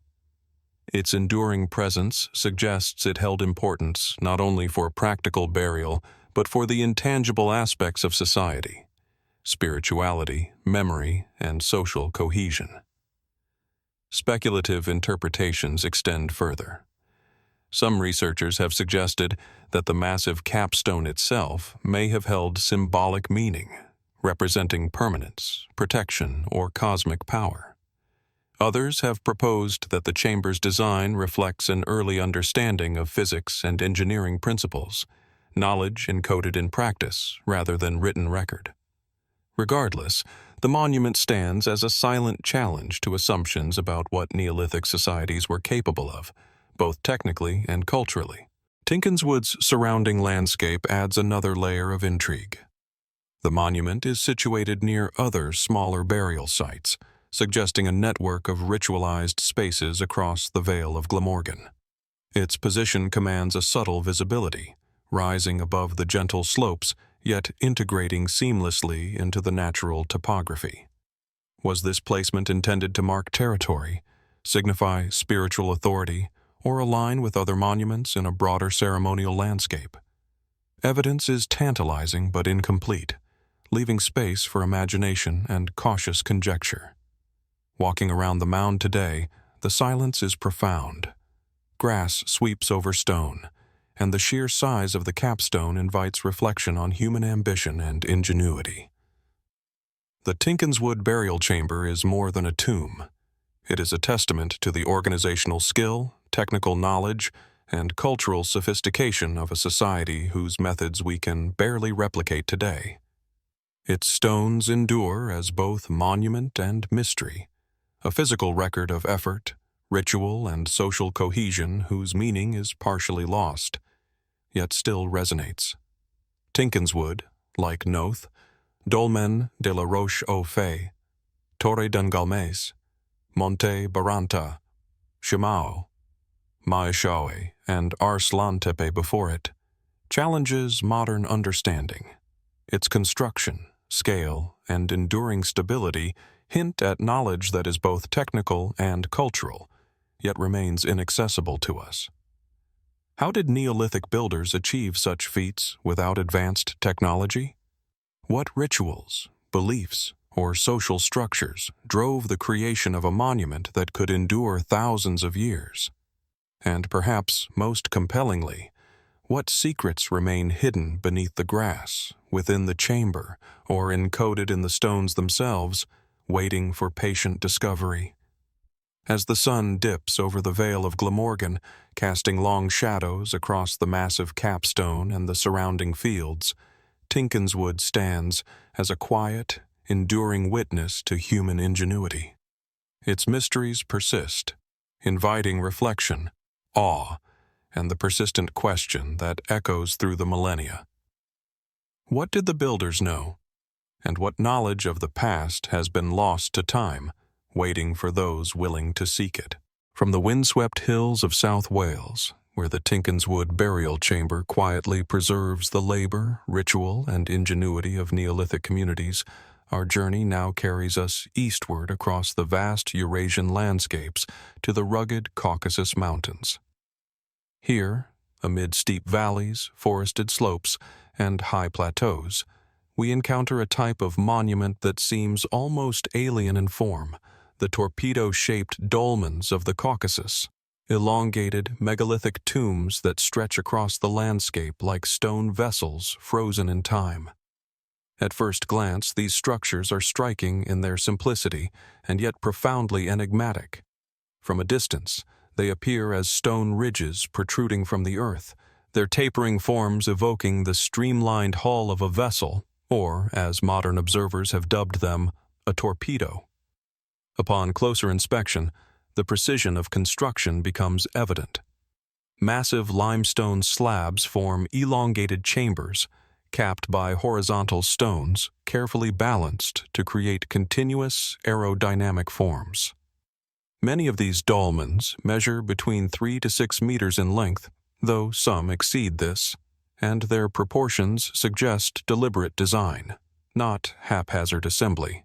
Its enduring presence suggests it held importance not only for practical burial, but for the intangible aspects of society, spirituality, memory, and social cohesion. Speculative interpretations extend further. Some researchers have suggested that the massive capstone itself may have held symbolic meaning, representing permanence, protection, or cosmic power. Others have proposed that the chamber's design reflects an early understanding of physics and engineering principles, knowledge encoded in practice rather than written record. Regardless, The monument stands as a silent challenge to assumptions about what Neolithic societies were capable of, both technically and culturally. Tinkinswood's surrounding landscape adds another layer of intrigue. The monument is situated near other smaller burial sites, suggesting a network of ritualized spaces across the Vale of Glamorgan. Its position commands a subtle visibility, rising above the gentle slopes, yet integrating seamlessly into the natural topography. Was this placement intended to mark territory, signify spiritual authority, or align with other monuments in a broader ceremonial landscape? Evidence is tantalizing but incomplete, leaving space for imagination and cautious conjecture. Walking around the mound today, the silence is profound. Grass sweeps over stone, and the sheer size of the capstone invites reflection on human ambition and ingenuity. The Tinkinswood burial chamber is more than a tomb. It is a testament to the organizational skill, technical knowledge, and cultural sophistication of a society whose methods we can barely replicate today. Its stones endure as both monument and mystery, a physical record of effort, ritual, and social cohesion whose meaning is partially lost, yet still resonates. Tinkinswood, like Knowth, Dolmen de la Roche-aux-Fées, Torre d'un Galmés, Monte Baranta, Shimao, Maeshowe, and Arslantepe before it, challenges modern understanding. Its construction, scale, and enduring stability hint at knowledge that is both technical and cultural, yet remains inaccessible to us. How did Neolithic builders achieve such feats without advanced technology? What rituals, beliefs, or social structures drove the creation of a monument that could endure thousands of years? And perhaps most compellingly, what secrets remain hidden beneath the grass, within the chamber, or encoded in the stones themselves, waiting for patient discovery? As the sun dips over the Vale of Glamorgan, casting long shadows across the massive capstone and the surrounding fields, Tinkinswood stands as a quiet, enduring witness to human ingenuity. Its mysteries persist, inviting reflection, awe, and the persistent question that echoes through the millennia. What did the builders know? And what knowledge of the past has been lost to time, waiting for those willing to seek it? From the windswept hills of South Wales, where the Tinkinswood burial chamber quietly preserves the labor, ritual, and ingenuity of Neolithic communities, our journey now carries us eastward across the vast Eurasian landscapes to the rugged Caucasus Mountains. Here, amid steep valleys, forested slopes, and high plateaus, we encounter a type of monument that seems almost alien in form, the torpedo-shaped dolmens of the Caucasus, elongated megalithic tombs that stretch across the landscape like stone vessels frozen in time. At first glance, these structures are striking in their simplicity and yet profoundly enigmatic. From a distance, they appear as stone ridges protruding from the earth, their tapering forms evoking the streamlined hull of a vessel, or, as modern observers have dubbed them, a torpedo. Upon closer inspection, the precision of construction becomes evident. Massive limestone slabs form elongated chambers, capped by horizontal stones, carefully balanced to create continuous aerodynamic forms. Many of these dolmens measure between 3 to 6 meters in length, though some exceed this, and their proportions suggest deliberate design, not haphazard assembly.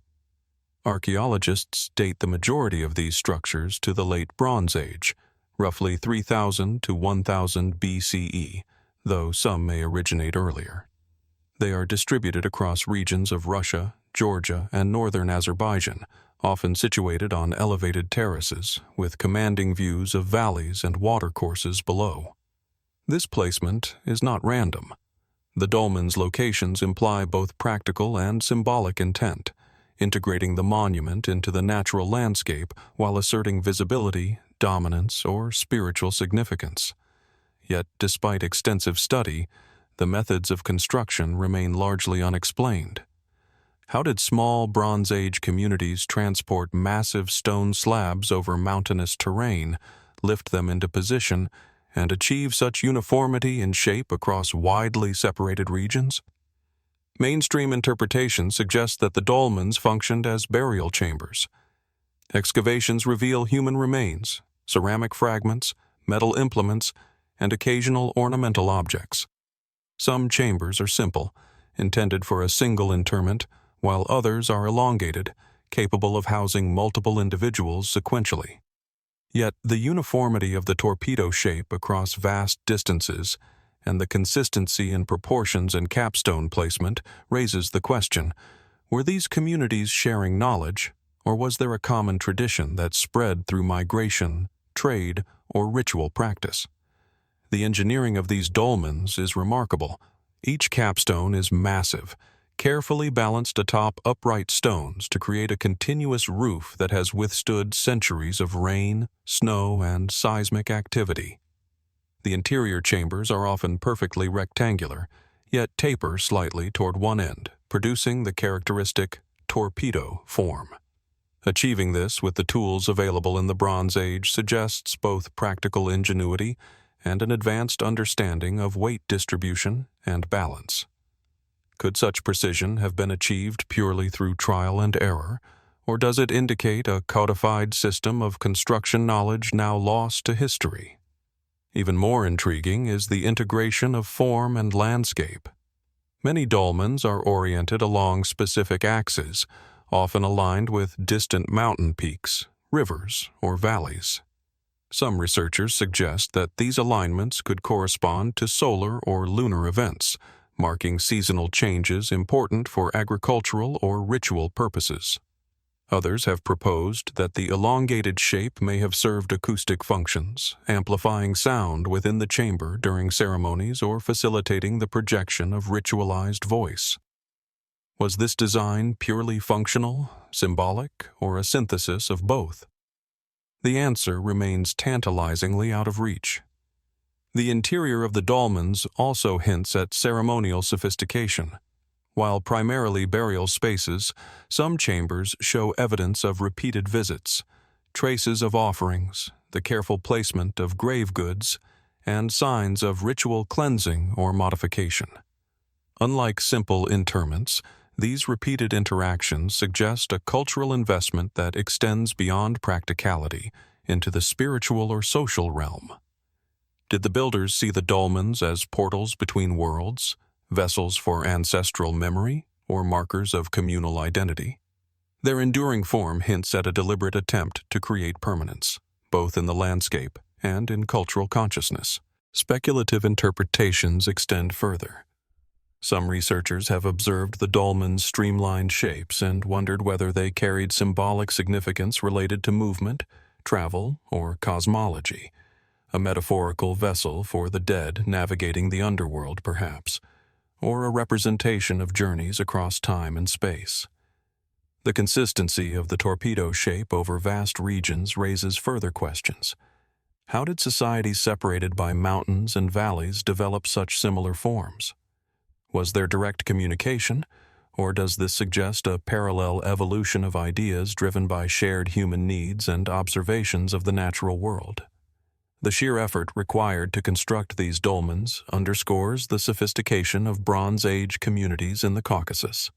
Archaeologists date the majority of these structures to the Late Bronze Age, roughly 3000 to 1000 BCE, though some may originate earlier. They are distributed across regions of Russia, Georgia, and northern Azerbaijan, often situated on elevated terraces with commanding views of valleys and watercourses below. This placement is not random. The dolmen's locations imply both practical and symbolic intent, integrating the monument into the natural landscape while asserting visibility, dominance, or spiritual significance. Yet, despite extensive study, the methods of construction remain largely unexplained. How did small Bronze Age communities transport massive stone slabs over mountainous terrain, lift them into position, and achieve such uniformity in shape across widely separated regions? Mainstream interpretation suggests that the dolmens functioned as burial chambers. Excavations reveal human remains, ceramic fragments, metal implements, and occasional ornamental objects. Some chambers are simple, intended for a single interment, while others are elongated, capable of housing multiple individuals sequentially. Yet the uniformity of the torpedo shape across vast distances and the consistency in proportions and capstone placement raises the question, were these communities sharing knowledge, or was there a common tradition that spread through migration, trade, or ritual practice? The engineering of these dolmens is remarkable. Each capstone is massive, carefully balanced atop upright stones to create a continuous roof that has withstood centuries of rain, snow, and seismic activity. The interior chambers are often perfectly rectangular, yet taper slightly toward one end, producing the characteristic torpedo form. Achieving this with the tools available in the Bronze Age suggests both practical ingenuity and an advanced understanding of weight distribution and balance. Could such precision have been achieved purely through trial and error, or does it indicate a codified system of construction knowledge now lost to history? Even more intriguing is the integration of form and landscape. Many dolmens are oriented along specific axes, often aligned with distant mountain peaks, rivers, or valleys. Some researchers suggest that these alignments could correspond to solar or lunar events, marking seasonal changes important for agricultural or ritual purposes. Others have proposed that the elongated shape may have served acoustic functions, amplifying sound within the chamber during ceremonies or facilitating the projection of ritualized voice. Was this design purely functional, symbolic, or a synthesis of both? The answer remains tantalizingly out of reach. The interior of the dolmens also hints at ceremonial sophistication. While primarily burial spaces, some chambers show evidence of repeated visits, traces of offerings, the careful placement of grave goods, and signs of ritual cleansing or modification. Unlike simple interments, these repeated interactions suggest a cultural investment that extends beyond practicality into the spiritual or social realm. Did the builders see the dolmens as portals between worlds, vessels for ancestral memory, or markers of communal identity? Their enduring form hints at a deliberate attempt to create permanence, both in the landscape and in cultural consciousness. Speculative interpretations extend further. Some researchers have observed the dolmen's streamlined shapes and wondered whether they carried symbolic significance related to movement, travel, or cosmology, a metaphorical vessel for the dead navigating the underworld, perhaps, or a representation of journeys across time and space. The consistency of the torpedo shape over vast regions raises further questions. How did societies separated by mountains and valleys develop such similar forms? Was there direct communication, or does this suggest a parallel evolution of ideas driven by shared human needs and observations of the natural world? The sheer effort required to construct these dolmens underscores the sophistication of Bronze Age communities in the Caucasus.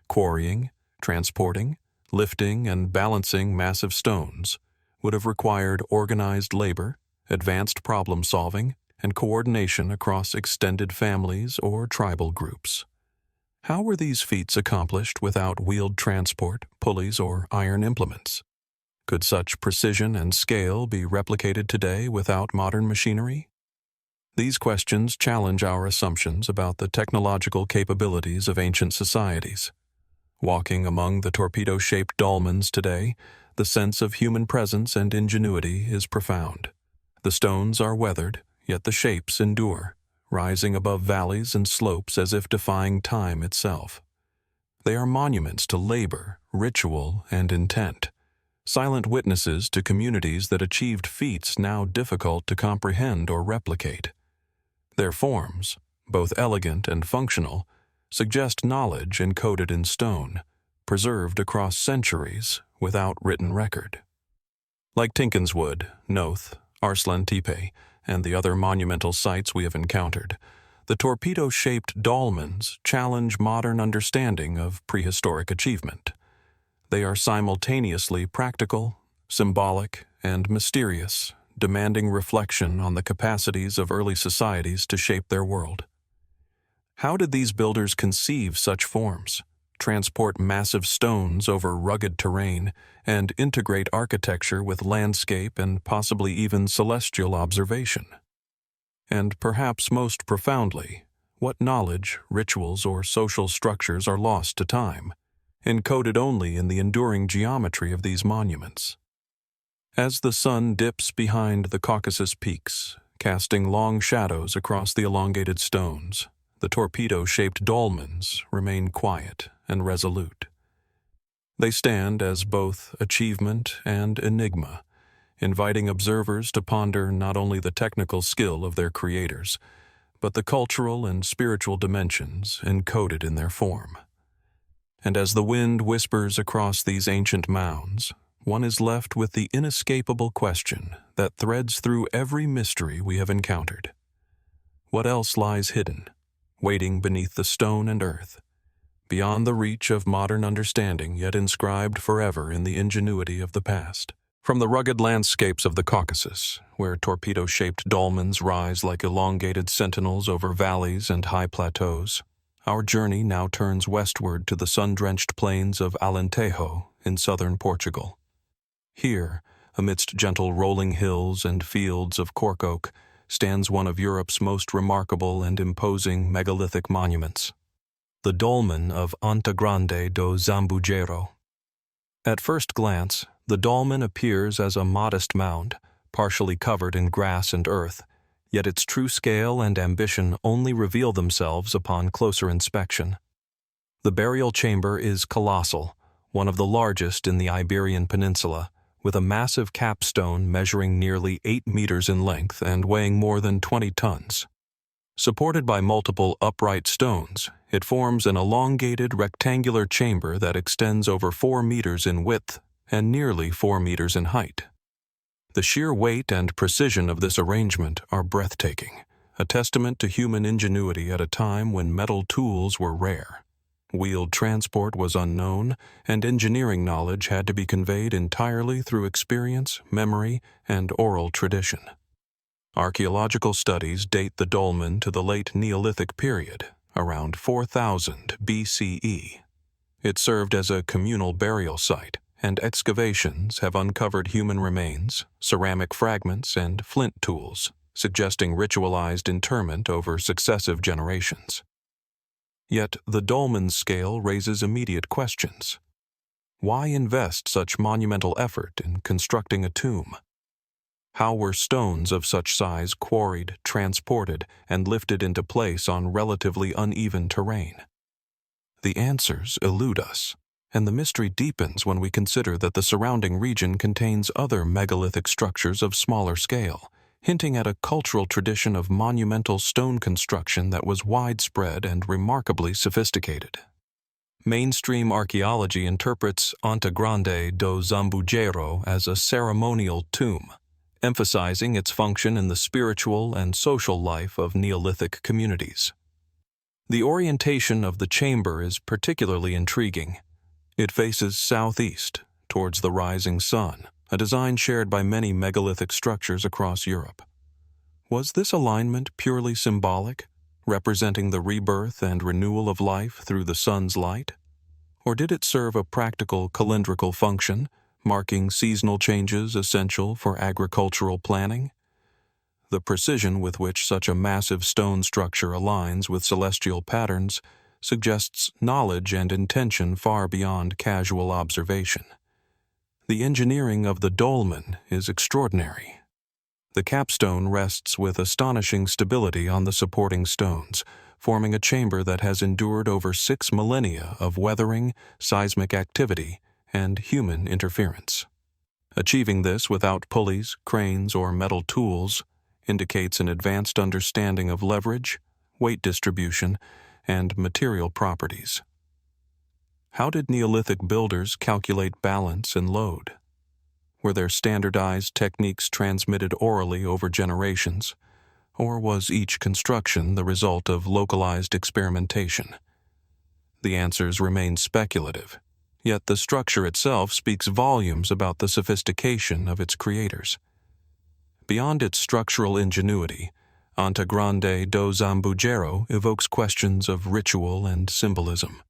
Quarrying, transporting, lifting, and balancing massive stones would have required organized labor, advanced problem-solving, and coordination across extended families or tribal groups. How were these feats accomplished without wheeled transport, pulleys, or iron implements? Could such precision and scale be replicated today without modern machinery? These questions challenge our assumptions about the technological capabilities of ancient societies. Walking among the torpedo-shaped dolmens today, the sense of human presence and ingenuity is profound. The stones are weathered, yet the shapes endure, rising above valleys and slopes as if defying time itself. They are monuments to labor, ritual, and intent, silent witnesses to communities that achieved feats now difficult to comprehend or replicate. Their forms, both elegant and functional, suggest knowledge encoded in stone, preserved across centuries without written record. Like Tinkinswood, Knowth, Arslantepe, and the other monumental sites we have encountered, the torpedo-shaped dolmens challenge modern understanding of prehistoric achievement. They are simultaneously practical, symbolic, and mysterious, demanding reflection on the capacities of early societies to shape their world. How did these builders conceive such forms, transport massive stones over rugged terrain, and integrate architecture with landscape and possibly even celestial observation? And perhaps most profoundly, what knowledge, rituals, or social structures are lost to time, encoded only in the enduring geometry of these monuments? As the sun dips behind the Caucasus peaks, casting long shadows across the elongated stones, the torpedo-shaped dolmens remain quiet and resolute. They stand as both achievement and enigma, inviting observers to ponder not only the technical skill of their creators, but the cultural and spiritual dimensions encoded in their form. And as the wind whispers across these ancient mounds, one is left with the inescapable question that threads through every mystery we have encountered. What else lies hidden, waiting beneath the stone and earth, beyond the reach of modern understanding yet inscribed forever in the ingenuity of the past? From the rugged landscapes of the Caucasus, where torpedo-shaped dolmens rise like elongated sentinels over valleys and high plateaus, our journey now turns westward to the sun-drenched plains of Alentejo in southern Portugal. Here, amidst gentle rolling hills and fields of cork oak, stands one of Europe's most remarkable and imposing megalithic monuments, the dolmen of Anta Grande do Zambujeiro. At first glance, the dolmen appears as a modest mound, partially covered in grass and earth, yet its true scale and ambition only reveal themselves upon closer inspection. The burial chamber is colossal, one of the largest in the Iberian Peninsula, with a massive capstone measuring nearly 8 meters in length and weighing more than 20 tons. Supported by multiple upright stones, it forms an elongated rectangular chamber that extends over 4 meters in width and nearly 4 meters in height. The sheer weight and precision of this arrangement are breathtaking, a testament to human ingenuity at a time when metal tools were rare. Wheeled transport was unknown, and engineering knowledge had to be conveyed entirely through experience, memory, and oral tradition. Archaeological studies date the dolmen to the late Neolithic period, around 4000 BCE. It served as a communal burial site, and excavations have uncovered human remains, ceramic fragments, and flint tools, suggesting ritualized interment over successive generations. Yet the dolmen's scale raises immediate questions. Why invest such monumental effort in constructing a tomb? How were stones of such size quarried, transported, and lifted into place on relatively uneven terrain? The answers elude us, and the mystery deepens when we consider that the surrounding region contains other megalithic structures of smaller scale, hinting at a cultural tradition of monumental stone construction that was widespread and remarkably sophisticated. Mainstream archaeology interprets Anta Grande do Zambujeiro as a ceremonial tomb, emphasizing its function in the spiritual and social life of Neolithic communities. The orientation of the chamber is particularly intriguing. It faces southeast, towards the rising sun, a design shared by many megalithic structures across Europe. Was this alignment purely symbolic, representing the rebirth and renewal of life through the sun's light? Or did it serve a practical calendrical function, marking seasonal changes essential for agricultural planning? The precision with which such a massive stone structure aligns with celestial patterns suggests knowledge and intention far beyond casual observation. The engineering of the dolmen is extraordinary. The capstone rests with astonishing stability on the supporting stones, forming a chamber that has endured over 6 millennia of weathering, seismic activity, and human interference. Achieving this without pulleys, cranes, or metal tools indicates an advanced understanding of leverage, weight distribution, and material properties. How did Neolithic builders calculate balance and load? Were there standardized techniques transmitted orally over generations, or was each construction the result of localized experimentation? The answers remain speculative, yet the structure itself speaks volumes about the sophistication of its creators. Beyond its structural ingenuity, Anta Grande do Zambujeiro evokes questions of ritual and symbolism.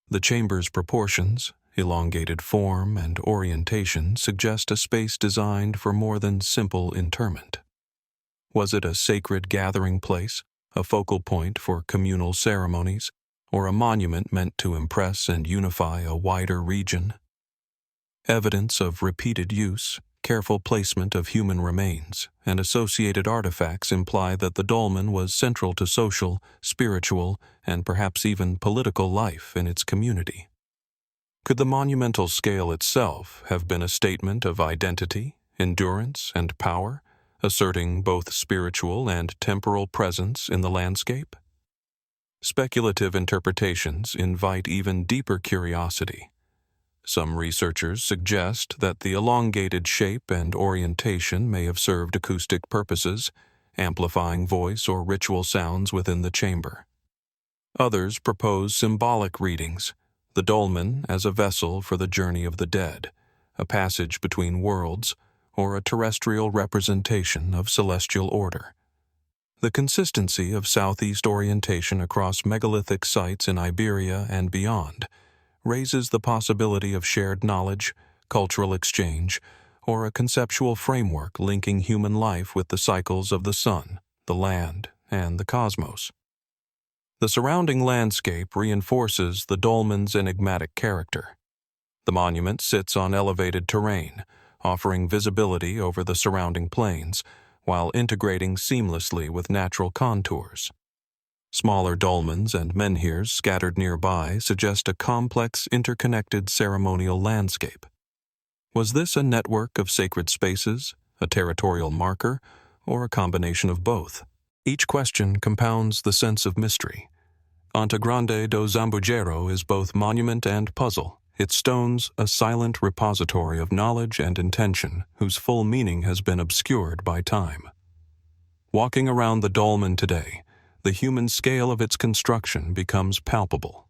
The chamber's proportions, elongated form, and orientation suggest a space designed for more than simple interment. Was it a sacred gathering place, a focal point for communal ceremonies, or a monument meant to impress and unify a wider region? Evidence of repeated use, careful placement of human remains, and associated artifacts imply that the dolmen was central to social, spiritual, and perhaps even political life in its community. Could the monumental scale itself have been a statement of identity, endurance, and power, asserting both spiritual and temporal presence in the landscape? Speculative interpretations invite even deeper curiosity. Some researchers suggest that the elongated shape and orientation may have served acoustic purposes, amplifying voice or ritual sounds within the chamber. Others propose symbolic readings, the dolmen as a vessel for the journey of the dead, a passage between worlds, or a terrestrial representation of celestial order. The consistency of southeast orientation across megalithic sites in Iberia and beyond raises the possibility of shared knowledge, cultural exchange, or a conceptual framework linking human life with the cycles of the sun, the land, and the cosmos. The surrounding landscape reinforces the dolmen's enigmatic character. The monument sits on elevated terrain, offering visibility over the surrounding plains, while integrating seamlessly with natural contours. Smaller dolmens and menhirs scattered nearby suggest a complex, interconnected ceremonial landscape. Was this a network of sacred spaces, a territorial marker, or a combination of both? Each question compounds the sense of mystery. Anta Grande do Zambujeiro is both monument and puzzle, its stones a silent repository of knowledge and intention whose full meaning has been obscured by time. Walking around the dolmen today, the human scale of its construction becomes palpable.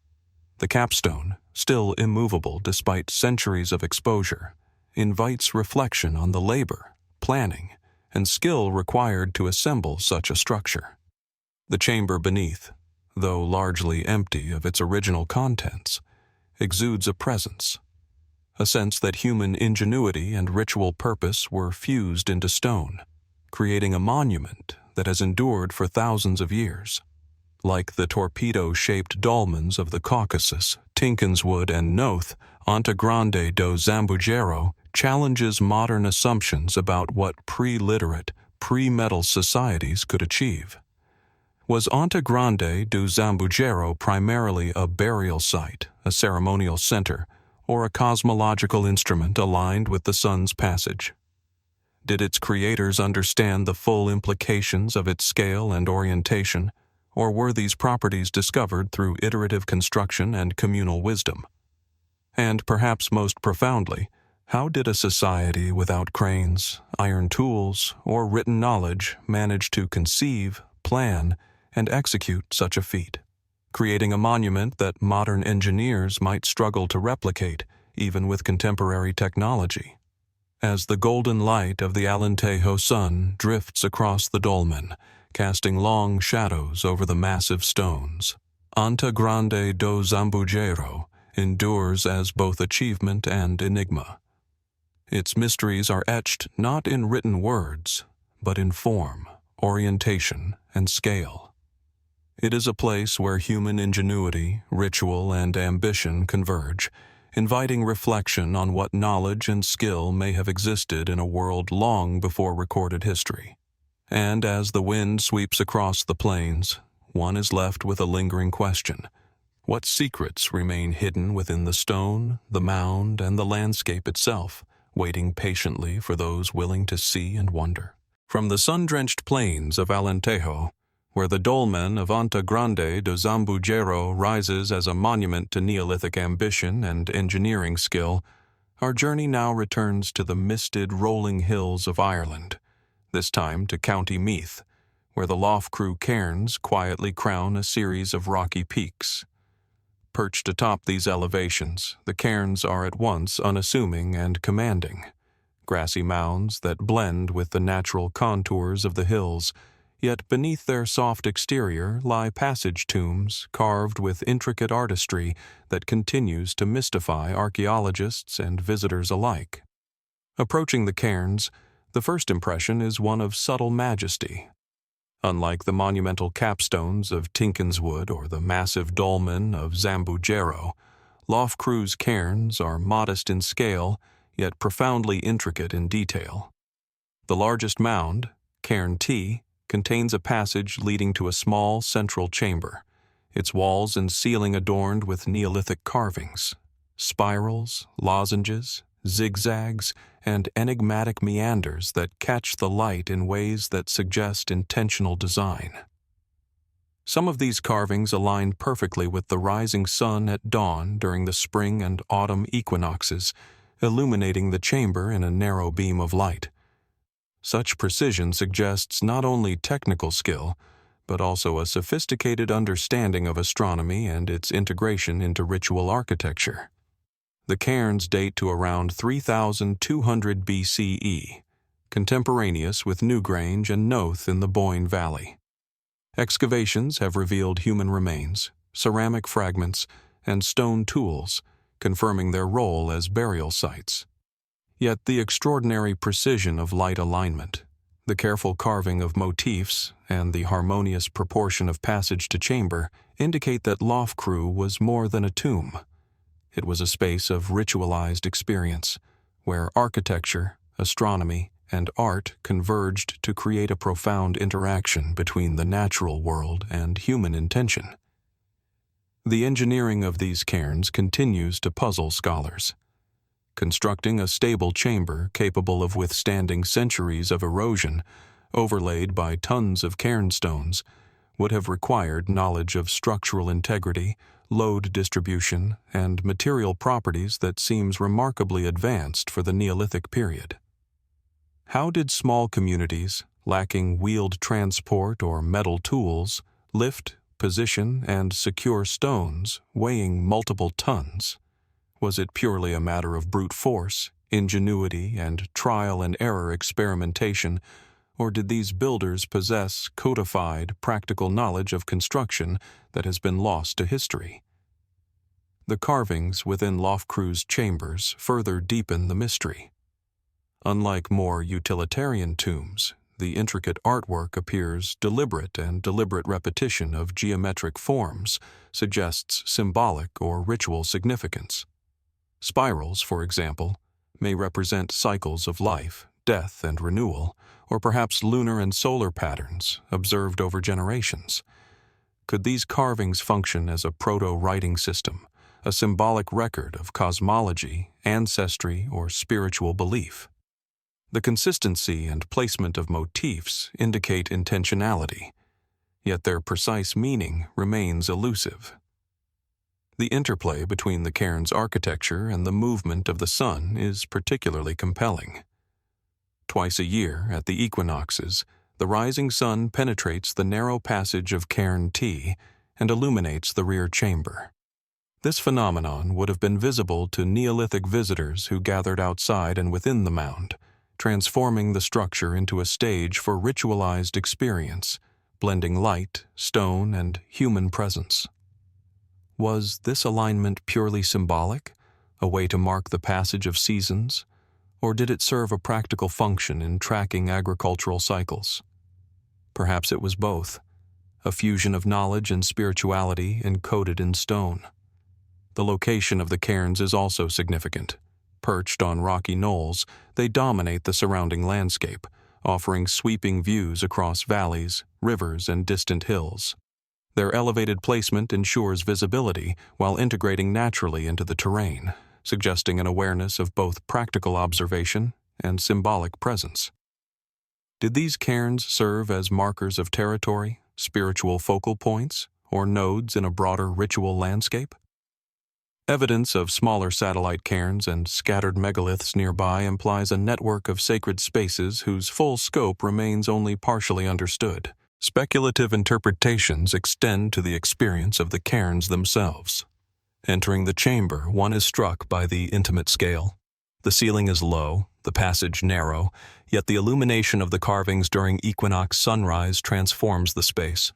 The capstone, still immovable despite centuries of exposure, invites reflection on the labor, planning, and skill required to assemble such a structure. The chamber beneath, though largely empty of its original contents, exudes a presence, a sense that human ingenuity and ritual purpose were fused into stone, creating a monument that has endured for thousands of years. Like the torpedo-shaped dolmens of the Caucasus, Tinkinswood, and Knowth, Anta Grande do Zambujeiro challenges modern assumptions about what pre-literate, pre-metal societies could achieve. Was Anta Grande do Zambujeiro primarily a burial site, a ceremonial center, or a cosmological instrument aligned with the sun's passage? Did its creators understand the full implications of its scale and orientation, or were these properties discovered through iterative construction and communal wisdom? And perhaps most profoundly, how did a society without cranes, iron tools, or written knowledge manage to conceive, plan, and execute such a feat, creating a monument that modern engineers might struggle to replicate, even with contemporary technology? As the golden light of the Alentejo sun drifts across the dolmen, casting long shadows over the massive stones, Anta Grande do Zambujeiro endures as both achievement and enigma. Its mysteries are etched not in written words, but in form, orientation, and scale. It is a place where human ingenuity, ritual, and ambition converge, inviting reflection on what knowledge and skill may have existed in a world long before recorded history. And as the wind sweeps across the plains, one is left with a lingering question. What secrets remain hidden within the stone, the mound, and the landscape itself, waiting patiently for those willing to see and wonder? From the sun-drenched plains of Alentejo, Where the dolmen of Anta Grande do Zambujeiro rises as a monument to Neolithic ambition and engineering skill, our journey now returns to the misted rolling hills of Ireland, this time to County Meath, where the Loughcrew Cairns quietly crown a series of rocky peaks. Perched atop these elevations, the cairns are at once unassuming and commanding, grassy mounds that blend with the natural contours of the hills, yet beneath their soft exterior lie passage tombs carved with intricate artistry that continues to mystify archaeologists and visitors alike. Approaching the cairns, the first impression is one of subtle majesty. Unlike the monumental capstones of Tinkinswood or the massive dolmen of Zambujeiro, Loughcrew's cairns are modest in scale, yet profoundly intricate in detail. The largest mound, Cairn T, contains a passage leading to a small central chamber, its walls and ceiling adorned with Neolithic carvings, spirals, lozenges, zigzags, and enigmatic meanders that catch the light in ways that suggest intentional design. Some of these carvings align perfectly with the rising sun at dawn during the spring and autumn equinoxes, illuminating the chamber in a narrow beam of light. Such precision suggests not only technical skill, but also a sophisticated understanding of astronomy and its integration into ritual architecture. The cairns date to around 3200 BCE, contemporaneous with Newgrange and Knowth in the Boyne Valley. Excavations have revealed human remains, ceramic fragments, and stone tools, confirming their role as burial sites. Yet the extraordinary precision of light alignment, the careful carving of motifs, and the harmonious proportion of passage to chamber indicate that Loughcrew was more than a tomb. It was a space of ritualized experience, where architecture, astronomy, and art converged to create a profound interaction between the natural world and human intention. The engineering of these cairns continues to puzzle scholars. Constructing a stable chamber capable of withstanding centuries of erosion, overlaid by tons of cairnstones, would have required knowledge of structural integrity, load distribution, and material properties that seems remarkably advanced for the Neolithic period. How did small communities, lacking wheeled transport or metal tools, lift, position, and secure stones weighing multiple tons? Was it purely a matter of brute force, ingenuity, and trial-and-error experimentation, or did these builders possess codified, practical knowledge of construction that has been lost to history? The carvings within Loughcrew's chambers further deepen the mystery. Unlike more utilitarian tombs, the intricate artwork appears deliberate, and deliberate repetition of geometric forms suggests symbolic or ritual significance. Spirals, for example, may represent cycles of life, death, and renewal, or perhaps lunar and solar patterns observed over generations. Could these carvings function as a proto-writing system, a symbolic record of cosmology, ancestry, or spiritual belief? The consistency and placement of motifs indicate intentionality, yet their precise meaning remains elusive. The interplay between the cairn's architecture and the movement of the sun is particularly compelling. Twice a year, at the equinoxes, the rising sun penetrates the narrow passage of Cairn T and illuminates the rear chamber. This phenomenon would have been visible to Neolithic visitors who gathered outside and within the mound, transforming the structure into a stage for ritualized experience, blending light, stone, and human presence. Was this alignment purely symbolic, a way to mark the passage of seasons, or did it serve a practical function in tracking agricultural cycles? Perhaps it was both, a fusion of knowledge and spirituality encoded in stone. The location of the cairns is also significant. Perched on rocky knolls, they dominate the surrounding landscape, offering sweeping views across valleys, rivers, and distant hills. Their elevated placement ensures visibility while integrating naturally into the terrain, suggesting an awareness of both practical observation and symbolic presence. Did these cairns serve as markers of territory, spiritual focal points, or nodes in a broader ritual landscape? Evidence of smaller satellite cairns and scattered megaliths nearby implies a network of sacred spaces whose full scope remains only partially understood. Speculative interpretations extend to the experience of the cairns themselves. Entering the chamber, one is struck by the intimate scale. The ceiling is low, the passage narrow, yet the illumination of the carvings during equinox sunrise transforms the space.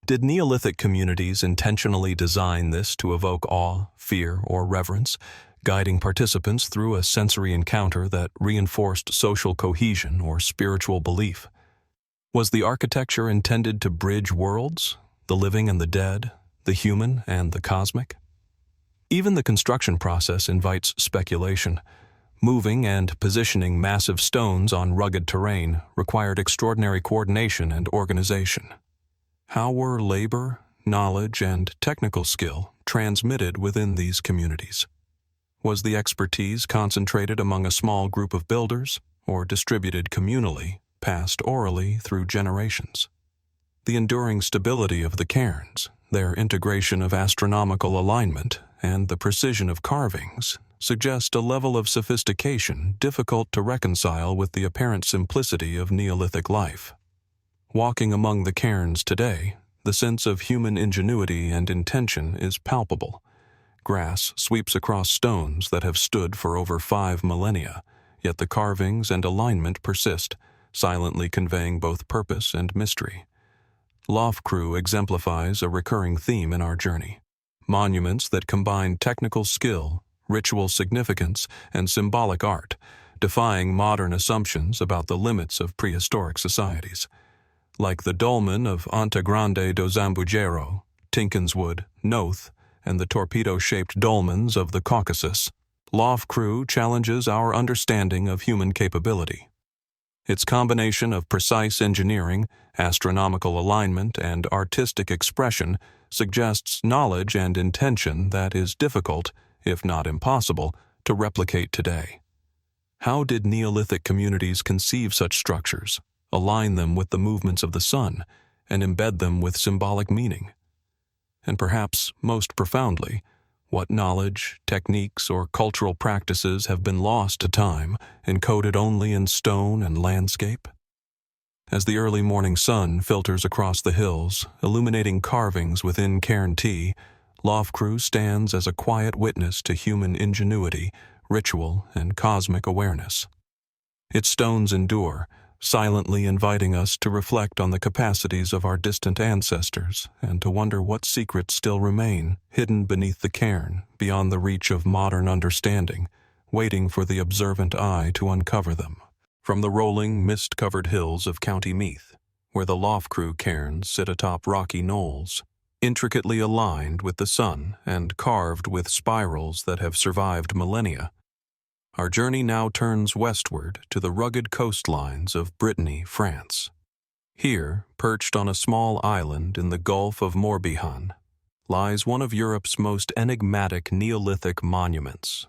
Did Neolithic communities intentionally design this to evoke awe, fear, or reverence, guiding participants through a sensory encounter that reinforced social cohesion or spiritual belief? Was the architecture intended to bridge worlds, the living and the dead, the human and the cosmic? Even the construction process invites speculation. Moving and positioning massive stones on rugged terrain required extraordinary coordination and organization. How were labor, knowledge, and technical skill transmitted within these communities? Was the expertise concentrated among a small group of builders, or distributed communally, passed orally through generations? The enduring stability of the cairns, their integration of astronomical alignment, and the precision of carvings suggest a level of sophistication difficult to reconcile with the apparent simplicity of Neolithic life. Walking among the cairns today, the sense of human ingenuity and intention is palpable. Grass sweeps across stones that have stood for over 5 millennia, yet the carvings and alignment persist, silently conveying both purpose and mystery. Loughcrew exemplifies a recurring theme in our journey. Monuments that combine technical skill, ritual significance, and symbolic art, defying modern assumptions about the limits of prehistoric societies. Like the dolmen of Anta Grande do Zambujeiro, Tinkinswood, Knowth, and the torpedo-shaped dolmens of the Caucasus, Loughcrew challenges our understanding of human capability. Its combination of precise engineering, astronomical alignment, and artistic expression suggests knowledge and intention that is difficult, if not impossible, to replicate today. How did Neolithic communities conceive such structures, align them with the movements of the sun, and embed them with symbolic meaning? And perhaps most profoundly, what knowledge, techniques, or cultural practices have been lost to time, encoded only in stone and landscape? As the early morning sun filters across the hills, illuminating carvings within Cairn T, Loughcrew stands as a quiet witness to human ingenuity, ritual, and cosmic awareness. Its stones endure, silently inviting us to reflect on the capacities of our distant ancestors and to wonder what secrets still remain, hidden beneath the cairn, beyond the reach of modern understanding, waiting for the observant eye to uncover them. From the rolling, mist-covered hills of County Meath, where the Loughcrew Cairns sit atop rocky knolls, intricately aligned with the sun and carved with spirals that have survived millennia, our journey now turns westward to the rugged coastlines of Brittany, France. Here, perched on a small island in the Gulf of Morbihan, lies one of Europe's most enigmatic Neolithic monuments,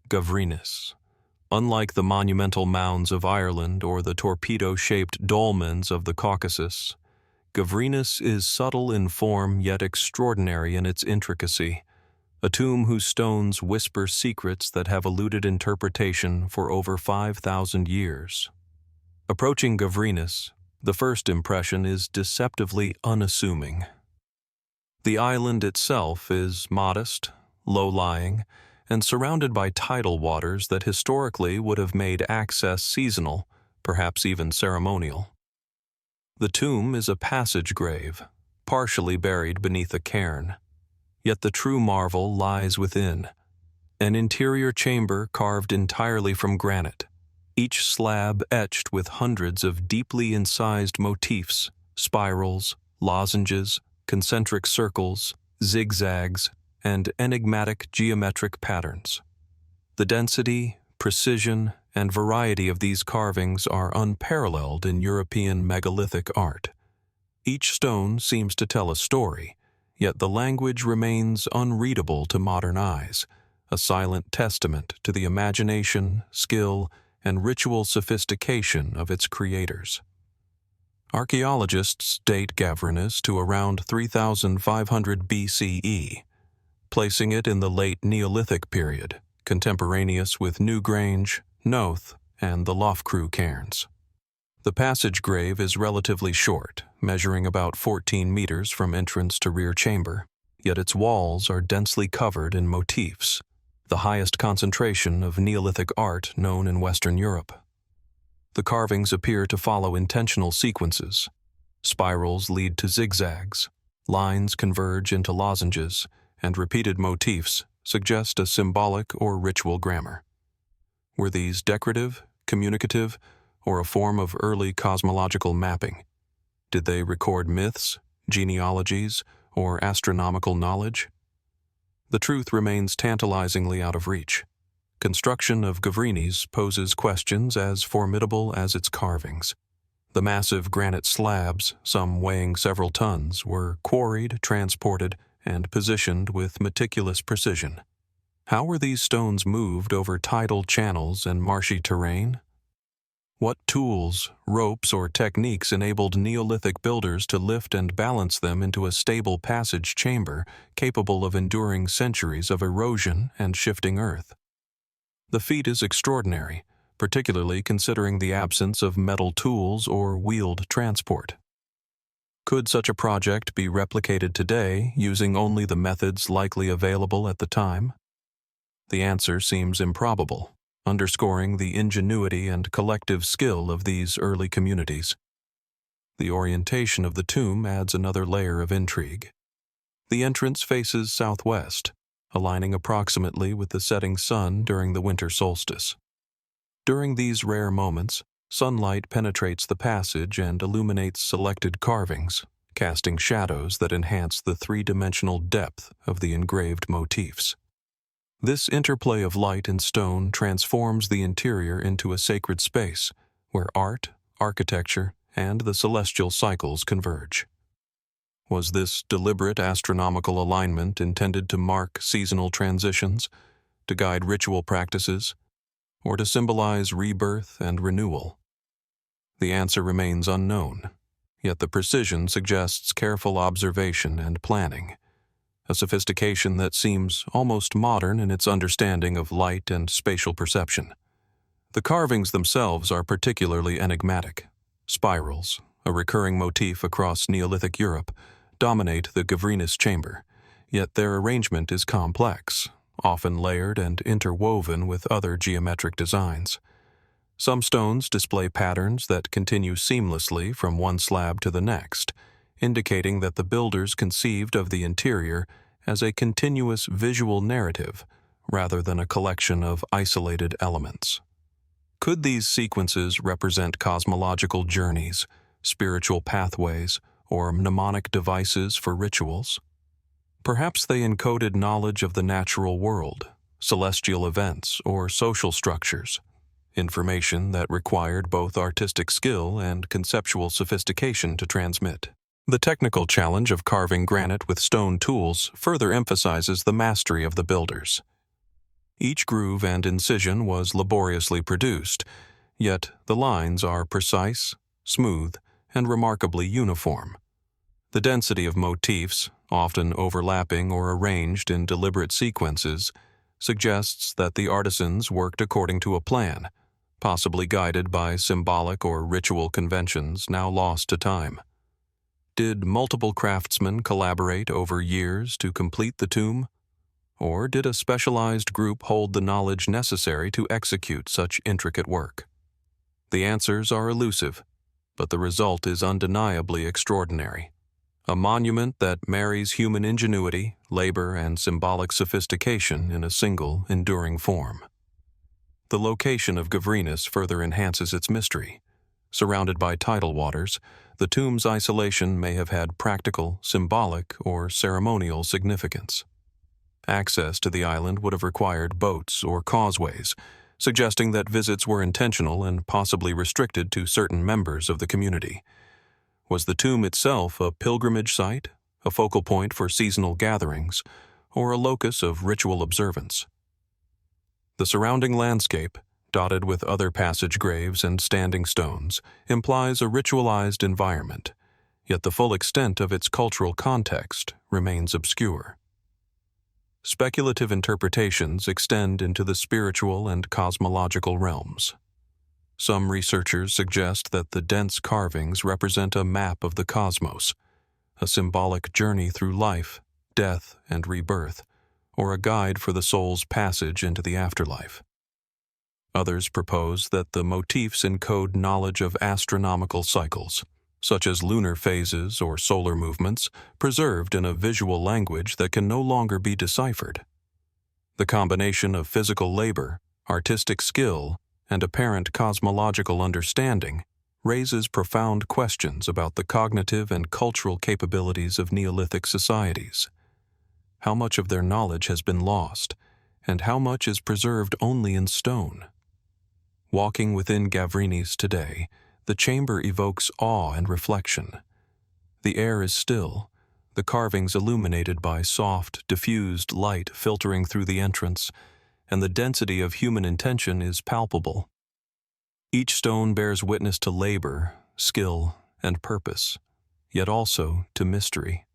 Gavrinis. Unlike the monumental mounds of Ireland or the torpedo-shaped dolmens of the Caucasus, Gavrinis is subtle in form yet extraordinary in its intricacy, a tomb whose stones whisper secrets that have eluded interpretation for over 5,000 years. Approaching Gavrinis, the first impression is deceptively unassuming. The island itself is modest, low-lying, and surrounded by tidal waters that historically would have made access seasonal, perhaps even ceremonial. The tomb is a passage grave, partially buried beneath a cairn. Yet the true marvel lies within. An interior chamber carved entirely from granite, each slab etched with hundreds of deeply incised motifs, spirals, lozenges, concentric circles, zigzags, and enigmatic geometric patterns. The density, precision, and variety of these carvings are unparalleled in European megalithic art. Each stone seems to tell a story, yet the language remains unreadable to modern eyes, a silent testament to the imagination, skill, and ritual sophistication of its creators. Archaeologists date Gavrinis to around 3,500 BCE, placing it in the late Neolithic period, contemporaneous with Newgrange, Knowth, and the Loughcrew Cairns. The passage grave is relatively short, measuring about 14 meters from entrance to rear chamber, yet its walls are densely covered in motifs, the highest concentration of Neolithic art known in Western Europe. The carvings appear to follow intentional sequences. Spirals lead to zigzags, lines converge into lozenges, and repeated motifs suggest a symbolic or ritual grammar. Were these decorative, communicative, or a form of early cosmological mapping? Did they record myths, genealogies, or astronomical knowledge? The truth remains tantalizingly out of reach. Construction of Gavrinis poses questions as formidable as its carvings. The massive granite slabs, some weighing several tons, were quarried, transported, and positioned with meticulous precision. How were these stones moved over tidal channels and marshy terrain? What tools, ropes, or techniques enabled Neolithic builders to lift and balance them into a stable passage chamber capable of enduring centuries of erosion and shifting earth? The feat is extraordinary, particularly considering the absence of metal tools or wheeled transport. Could such a project be replicated today using only the methods likely available at the time? The answer seems improbable, underscoring the ingenuity and collective skill of these early communities. The orientation of the tomb adds another layer of intrigue. The entrance faces southwest, aligning approximately with the setting sun during the winter solstice. During these rare moments, sunlight penetrates the passage and illuminates selected carvings, casting shadows that enhance the three-dimensional depth of the engraved motifs. This interplay of light and stone transforms the interior into a sacred space where art, architecture, and the celestial cycles converge. Was this deliberate astronomical alignment intended to mark seasonal transitions, to guide ritual practices, or to symbolize rebirth and renewal? The answer remains unknown, yet the precision suggests careful observation and planning, a sophistication that seems almost modern in its understanding of light and spatial perception. The carvings themselves are particularly enigmatic. Spirals, a recurring motif across Neolithic Europe, dominate the Gavrinis chamber, yet their arrangement is complex, often layered and interwoven with other geometric designs. Some stones display patterns that continue seamlessly from one slab to the next, indicating that the builders conceived of the interior as a continuous visual narrative rather than a collection of isolated elements. Could these sequences represent cosmological journeys, spiritual pathways, or mnemonic devices for rituals? Perhaps they encoded knowledge of the natural world, celestial events, or social structures, information that required both artistic skill and conceptual sophistication to transmit. The technical challenge of carving granite with stone tools further emphasizes the mastery of the builders. Each groove and incision was laboriously produced, yet the lines are precise, smooth, and remarkably uniform. The density of motifs, often overlapping or arranged in deliberate sequences, suggests that the artisans worked according to a plan, possibly guided by symbolic or ritual conventions now lost to time. Did multiple craftsmen collaborate over years to complete the tomb? Or did a specialized group hold the knowledge necessary to execute such intricate work? The answers are elusive, but the result is undeniably extraordinary. A monument that marries human ingenuity, labor, and symbolic sophistication in a single, enduring form. The location of Gavrinis further enhances its mystery. Surrounded by tidal waters, the tomb's isolation may have had practical, symbolic, or ceremonial significance. Access to the island would have required boats or causeways, suggesting that visits were intentional and possibly restricted to certain members of the community. Was the tomb itself a pilgrimage site, a focal point for seasonal gatherings, or a locus of ritual observance? The surrounding landscape, dotted with other passage graves and standing stones, implies a ritualized environment, yet the full extent of its cultural context remains obscure. Speculative interpretations extend into the spiritual and cosmological realms. Some researchers suggest that the dense carvings represent a map of the cosmos, a symbolic journey through life, death, and rebirth, or a guide for the soul's passage into the afterlife. Others propose that the motifs encode knowledge of astronomical cycles, such as lunar phases or solar movements, preserved in a visual language that can no longer be deciphered. The combination of physical labor, artistic skill, and apparent cosmological understanding raises profound questions about the cognitive and cultural capabilities of Neolithic societies. How much of their knowledge has been lost, and how much is preserved only in stone? Walking within Gavrinis today, the chamber evokes awe and reflection. The air is still, the carvings illuminated by soft, diffused light filtering through the entrance, and the density of human intention is palpable. Each stone bears witness to labor, skill, and purpose, yet also to mystery.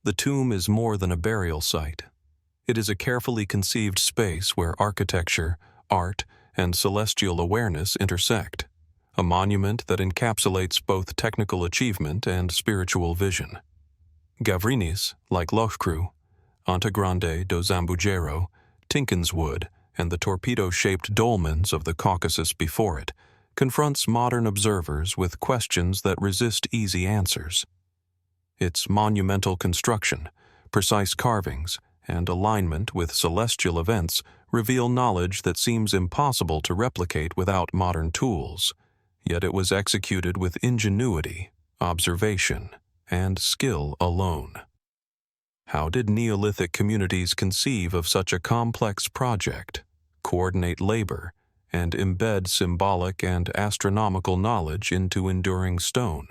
The tomb is more than a burial site. It is a carefully conceived space where architecture, art, and celestial awareness intersect, a monument that encapsulates both technical achievement and spiritual vision. Gavrinis, like Loughcrew, Anta Grande do Zambujeiro, Tinkinswood, and the torpedo-shaped dolmens of the Caucasus before it, confronts modern observers with questions that resist easy answers. Its monumental construction, precise carvings, and alignment with celestial events reveal knowledge that seems impossible to replicate without modern tools, yet it was executed with ingenuity, observation, and skill alone. How did Neolithic communities conceive of such a complex project, coordinate labor, and embed symbolic and astronomical knowledge into enduring stone?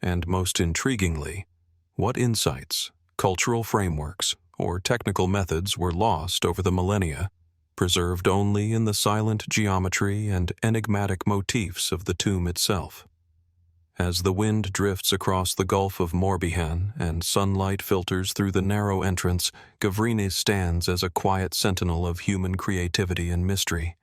And most intriguingly, what insights, cultural frameworks, or technical methods were lost over the millennia, preserved only in the silent geometry and enigmatic motifs of the tomb itself? As the wind drifts across the Gulf of Morbihan and sunlight filters through the narrow entrance, Gavrinis stands as a quiet sentinel of human creativity and mystery.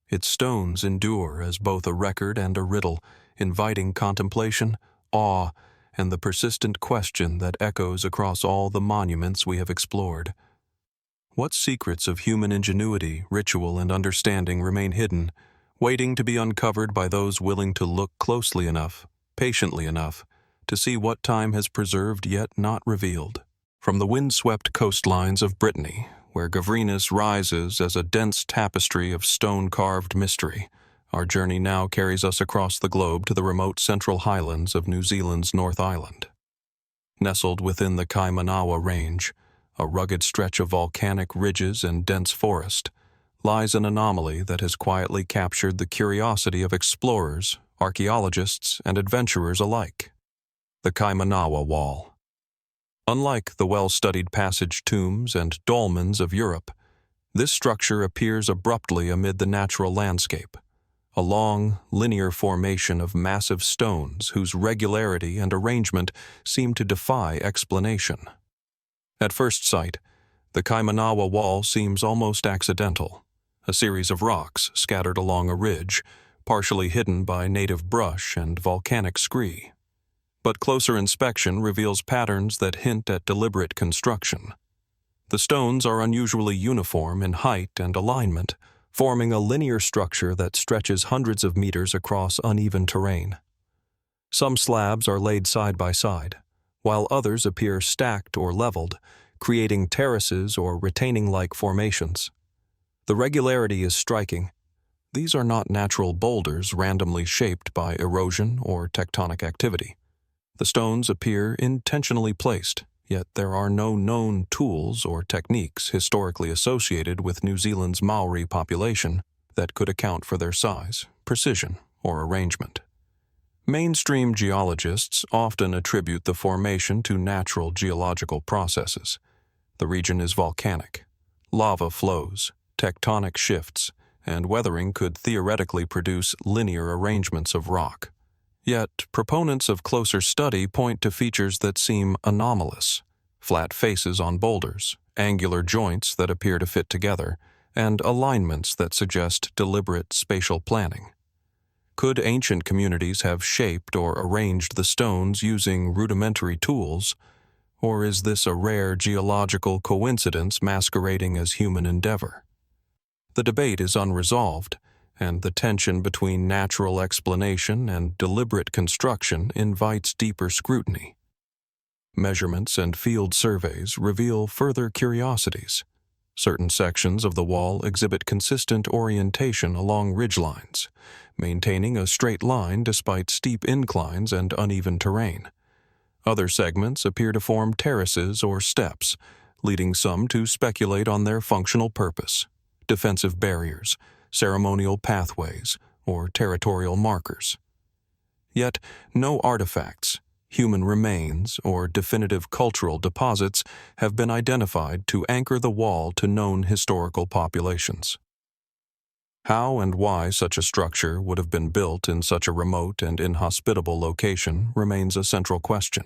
Its stones endure as both a record and a riddle, inviting contemplation, awe, and the persistent question that echoes across all the monuments we have explored. What secrets of human ingenuity, ritual, and understanding remain hidden, waiting to be uncovered by those willing to look closely enough, patiently enough, to see what time has preserved yet not revealed? From the wind-swept coastlines of Brittany, where Gavrinis rises as a dense tapestry of stone-carved mystery, our journey now carries us across the globe to the remote central highlands of New Zealand's North Island. Nestled within the Kaimanawa Range, a rugged stretch of volcanic ridges and dense forest, lies an anomaly that has quietly captured the curiosity of explorers, archaeologists, and adventurers alike: the Kaimanawa Wall. Unlike the well-studied passage tombs and dolmens of Europe, this structure appears abruptly amid the natural landscape, a long, linear formation of massive stones whose regularity and arrangement seem to defy explanation. At first sight, the Kaimanawa Wall seems almost accidental, a series of rocks scattered along a ridge, partially hidden by native brush and volcanic scree. But closer inspection reveals patterns that hint at deliberate construction. The stones are unusually uniform in height and alignment, forming a linear structure that stretches hundreds of meters across uneven terrain. Some slabs are laid side by side, while others appear stacked or leveled, creating terraces or retaining-like formations. The regularity is striking. These are not natural boulders randomly shaped by erosion or tectonic activity. The stones appear intentionally placed, yet there are no known tools or techniques historically associated with New Zealand's Maori population that could account for their size, precision, or arrangement. Mainstream geologists often attribute the formation to natural geological processes. The region is volcanic. Lava flows, tectonic shifts, and weathering could theoretically produce linear arrangements of rock. Yet, proponents of closer study point to features that seem anomalous: flat faces on boulders, angular joints that appear to fit together, and alignments that suggest deliberate spatial planning. Could ancient communities have shaped or arranged the stones using rudimentary tools, or is this a rare geological coincidence masquerading as human endeavor? The debate is unresolved, and the tension between natural explanation and deliberate construction invites deeper scrutiny. Measurements and field surveys reveal further curiosities. Certain sections of the wall exhibit consistent orientation along ridgelines, maintaining a straight line despite steep inclines and uneven terrain. Other segments appear to form terraces or steps, leading some to speculate on their functional purpose: defensive barriers, ceremonial pathways, or territorial markers. Yet, no artifacts, human remains, or definitive cultural deposits have been identified to anchor the wall to known historical populations. How and why such a structure would have been built in such a remote and inhospitable location remains a central question.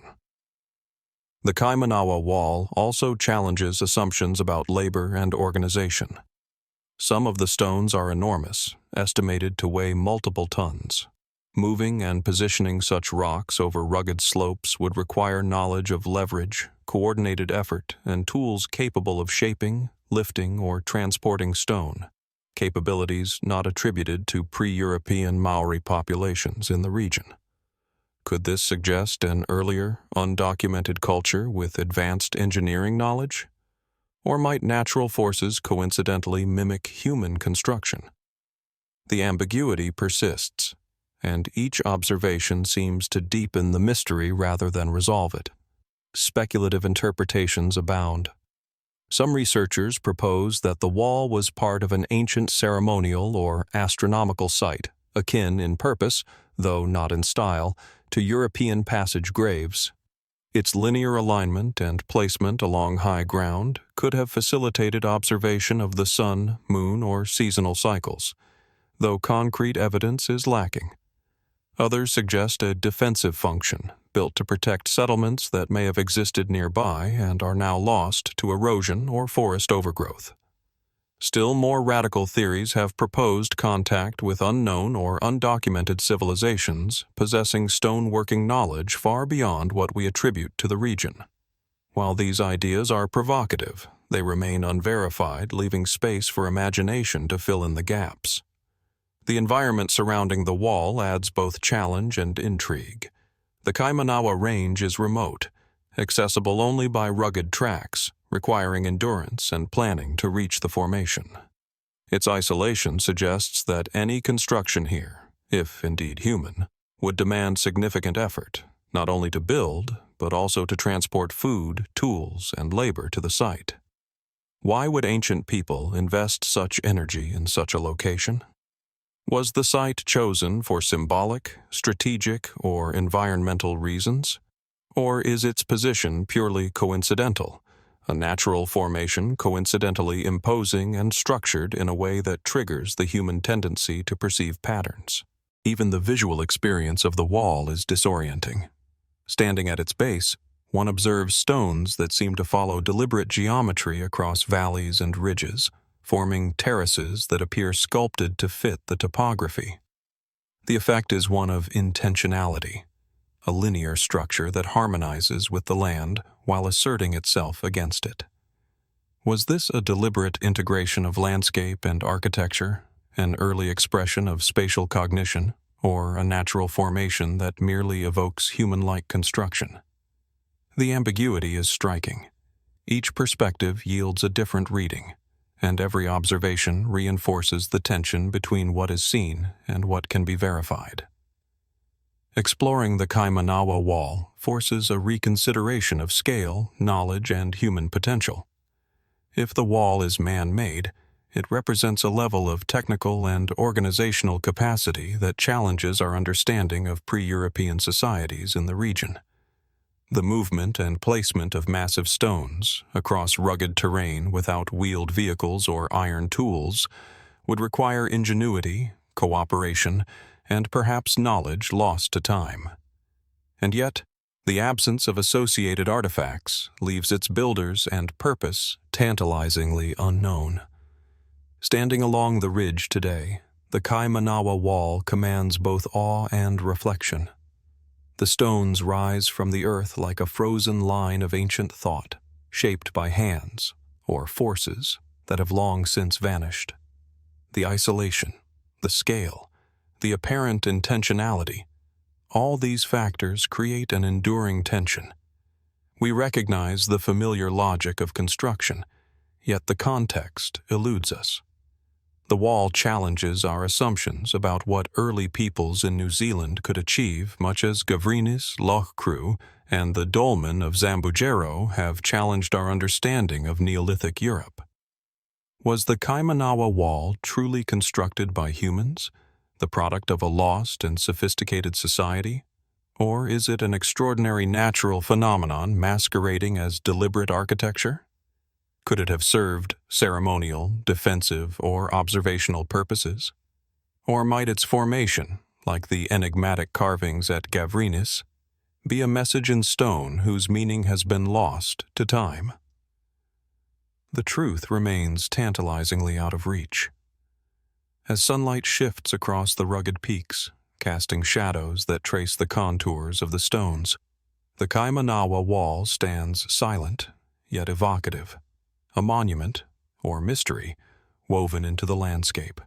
The Kaimanawa Wall also challenges assumptions about labor and organization. Some of the stones are enormous, estimated to weigh multiple tons. Moving and positioning such rocks over rugged slopes would require knowledge of leverage, coordinated effort, and tools capable of shaping, lifting, or transporting stone, capabilities not attributed to pre-European Maori populations in the region. Could this suggest an earlier, undocumented culture with advanced engineering knowledge? Or might natural forces coincidentally mimic human construction? The ambiguity persists, and each observation seems to deepen the mystery rather than resolve it. Speculative interpretations abound. Some researchers propose that the wall was part of an ancient ceremonial or astronomical site, akin in purpose, though not in style, to European passage graves. Its linear alignment and placement along high ground could have facilitated observation of the sun, moon, or seasonal cycles, though concrete evidence is lacking. Others suggest a defensive function, built to protect settlements that may have existed nearby and are now lost to erosion or forest overgrowth. Still more radical theories have proposed contact with unknown or undocumented civilizations possessing stoneworking knowledge far beyond what we attribute to the region. While these ideas are provocative, they remain unverified, leaving space for imagination to fill in the gaps. The environment surrounding the wall adds both challenge and intrigue. The Kaimanawa Range is remote, accessible only by rugged tracks, requiring endurance and planning to reach the formation. Its isolation suggests that any construction here, if indeed human, would demand significant effort, not only to build, but also to transport food, tools, and labor to the site. Why would ancient people invest such energy in such a location? Was the site chosen for symbolic, strategic, or environmental reasons? Or is its position purely coincidental, a natural formation coincidentally imposing and structured in a way that triggers the human tendency to perceive patterns? Even the visual experience of the wall is disorienting. Standing at its base, one observes stones that seem to follow deliberate geometry across valleys and ridges, forming terraces that appear sculpted to fit the topography. The effect is one of intentionality, a linear structure that harmonizes with the land while asserting itself against it. Was this a deliberate integration of landscape and architecture, an early expression of spatial cognition, or a natural formation that merely evokes human-like construction? The ambiguity is striking. Each perspective yields a different reading, and every observation reinforces the tension between what is seen and what can be verified. Exploring the Kaimanawa Wall forces a reconsideration of scale, knowledge, and human potential. If the wall is man-made, it represents a level of technical and organizational capacity that challenges our understanding of pre-European societies in the region. The movement and placement of massive stones across rugged terrain without wheeled vehicles or iron tools would require ingenuity, cooperation, and perhaps knowledge lost to time. And yet, the absence of associated artifacts leaves its builders and purpose tantalizingly unknown. Standing along the ridge today, the Kaimanawa Wall commands both awe and reflection. The stones rise from the earth like a frozen line of ancient thought, shaped by hands or forces that have long since vanished. The isolation, the scale, the apparent intentionality, all these factors create an enduring tension. We recognize the familiar logic of construction, yet the context eludes us. The wall challenges our assumptions about what early peoples in New Zealand could achieve, much as Gavrinis, Loughcrew, and the Dolmen of Zambujeiro have challenged our understanding of Neolithic Europe. Was the Kaimanawa Wall truly constructed by humans, the product of a lost and sophisticated society? Or is it an extraordinary natural phenomenon masquerading as deliberate architecture? Could it have served ceremonial, defensive, or observational purposes? Or might its formation, like the enigmatic carvings at Gavrinis, be a message in stone whose meaning has been lost to time? The truth remains tantalizingly out of reach. As sunlight shifts across the rugged peaks, casting shadows that trace the contours of the stones, the Kaimanawa Wall stands silent, yet evocative, a monument, or mystery, woven into the landscape.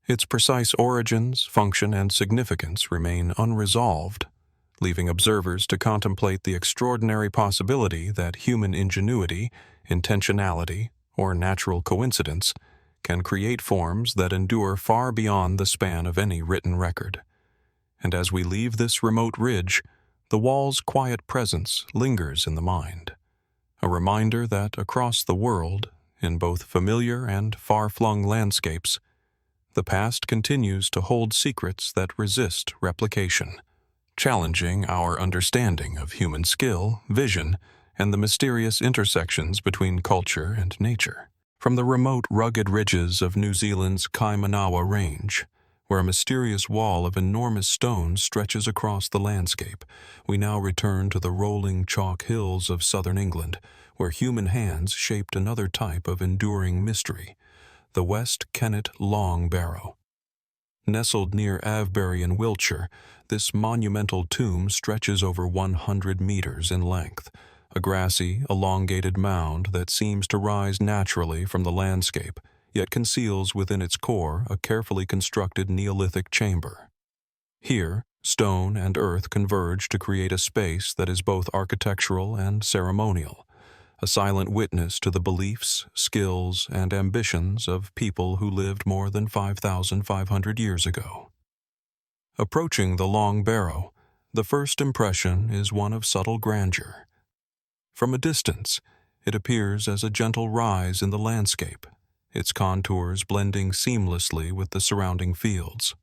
Its precise origins, function, and significance remain unresolved, leaving observers to contemplate the extraordinary possibility that human ingenuity, intentionality, or natural coincidence can create forms that endure far beyond the span of any written record. And as we leave this remote ridge, the wall's quiet presence lingers in the mind, a reminder that across the world, in both familiar and far-flung landscapes, the past continues to hold secrets that resist replication, challenging our understanding of human skill, vision, and the mysterious intersections between culture and nature. From the remote, rugged ridges of New Zealand's Kaimanawa Range, where a mysterious wall of enormous stone stretches across the landscape, we now return to the rolling chalk hills of southern England, where human hands shaped another type of enduring mystery, the West Kennet Long Barrow. Nestled near Avebury in Wiltshire, this monumental tomb stretches over 100 meters in length, a grassy, elongated mound that seems to rise naturally from the landscape, yet conceals within its core a carefully constructed Neolithic chamber. Here, stone and earth converge to create a space that is both architectural and ceremonial, a silent witness to the beliefs, skills, and ambitions of people who lived more than 5,500 years ago. Approaching the Long Barrow, the first impression is one of subtle grandeur. From a distance, it appears as a gentle rise in the landscape, its contours blending seamlessly with the surrounding fields.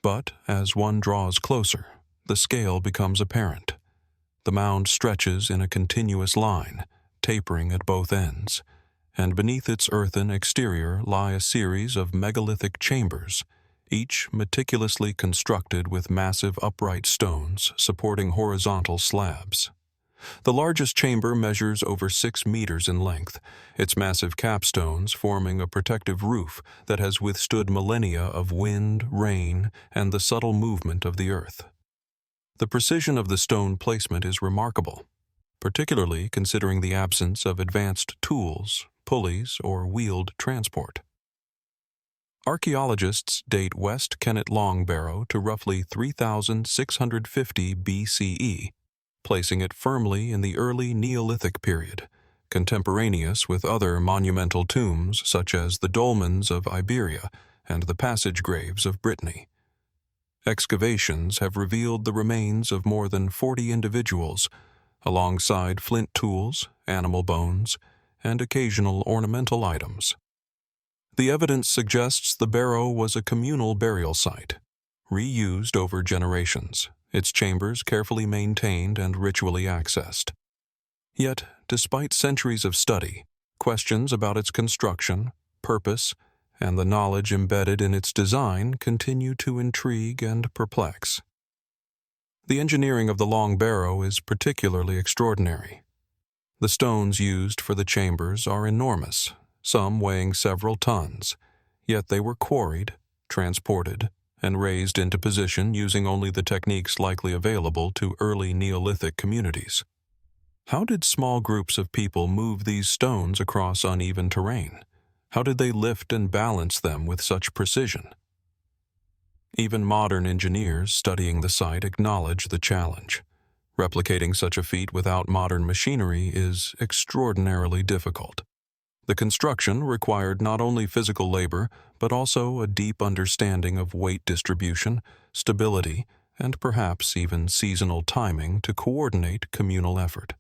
But as one draws closer, the scale becomes apparent. The mound stretches in a continuous line, tapering at both ends, and beneath its earthen exterior lie a series of megalithic chambers, each meticulously constructed with massive upright stones supporting horizontal slabs. The largest chamber measures over 6 meters in length, its massive capstones forming a protective roof that has withstood millennia of wind, rain, and the subtle movement of the earth. The precision of the stone placement is remarkable, particularly considering the absence of advanced tools, pulleys, or wheeled transport. Archaeologists date West Kennet Long Barrow to roughly 3,650 BCE, placing it firmly in the early Neolithic period, contemporaneous with other monumental tombs such as the Dolmens of Iberia and the passage graves of Brittany. Excavations have revealed the remains of more than 40 individuals, alongside flint tools, animal bones, and occasional ornamental items. The evidence suggests the barrow was a communal burial site, reused over generations, its chambers carefully maintained and ritually accessed. Yet, despite centuries of study, questions about its construction, purpose, and the knowledge embedded in its design continue to intrigue and perplex. The engineering of the Long Barrow is particularly extraordinary. The stones used for the chambers are enormous, some weighing several tons, yet they were quarried, transported, and raised into position using only the techniques likely available to early Neolithic communities. How did small groups of people move these stones across uneven terrain? How did they lift and balance them with such precision? Even modern engineers studying the site acknowledge the challenge. Replicating such a feat without modern machinery is extraordinarily difficult. The construction required not only physical labor, but also a deep understanding of weight distribution, stability, and perhaps even seasonal timing to coordinate communal effort.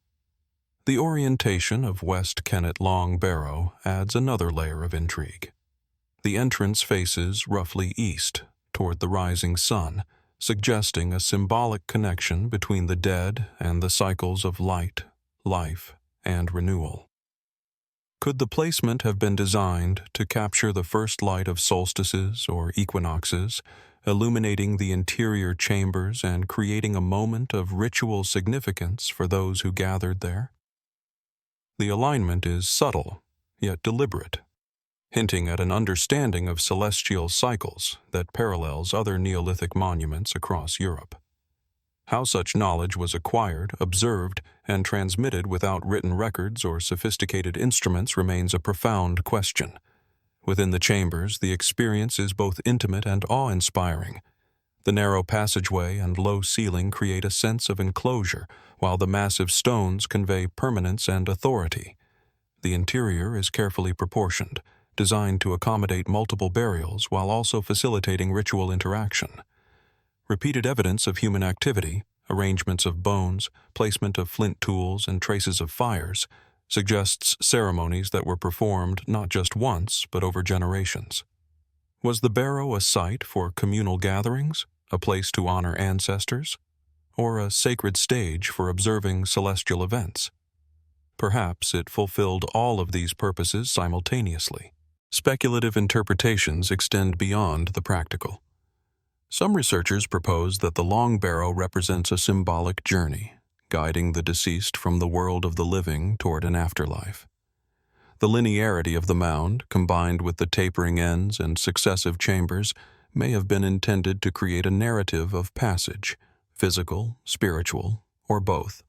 The orientation of West Kennet Long Barrow adds another layer of intrigue. The entrance faces roughly east, toward the rising sun, suggesting a symbolic connection between the dead and the cycles of light, life, and renewal. Could the placement have been designed to capture the first light of solstices or equinoxes, illuminating the interior chambers and creating a moment of ritual significance for those who gathered there? The alignment is subtle, yet deliberate, hinting at an understanding of celestial cycles that parallels other Neolithic monuments across Europe. How such knowledge was acquired, observed, and transmitted without written records or sophisticated instruments remains a profound question. Within the chambers, the experience is both intimate and awe-inspiring. The narrow passageway and low ceiling create a sense of enclosure, while the massive stones convey permanence and authority. The interior is carefully proportioned, designed to accommodate multiple burials while also facilitating ritual interaction. Repeated evidence of human activity, arrangements of bones, placement of flint tools, and traces of fires suggests ceremonies that were performed not just once, but over generations. Was the barrow a site for communal gatherings, a place to honor ancestors, or a sacred stage for observing celestial events? Perhaps it fulfilled all of these purposes simultaneously. Speculative interpretations extend beyond the practical. Some researchers propose that the Long Barrow represents a symbolic journey, guiding the deceased from the world of the living toward an afterlife. The linearity of the mound, combined with the tapering ends and successive chambers, may have been intended to create a narrative of passage, physical, spiritual, or both.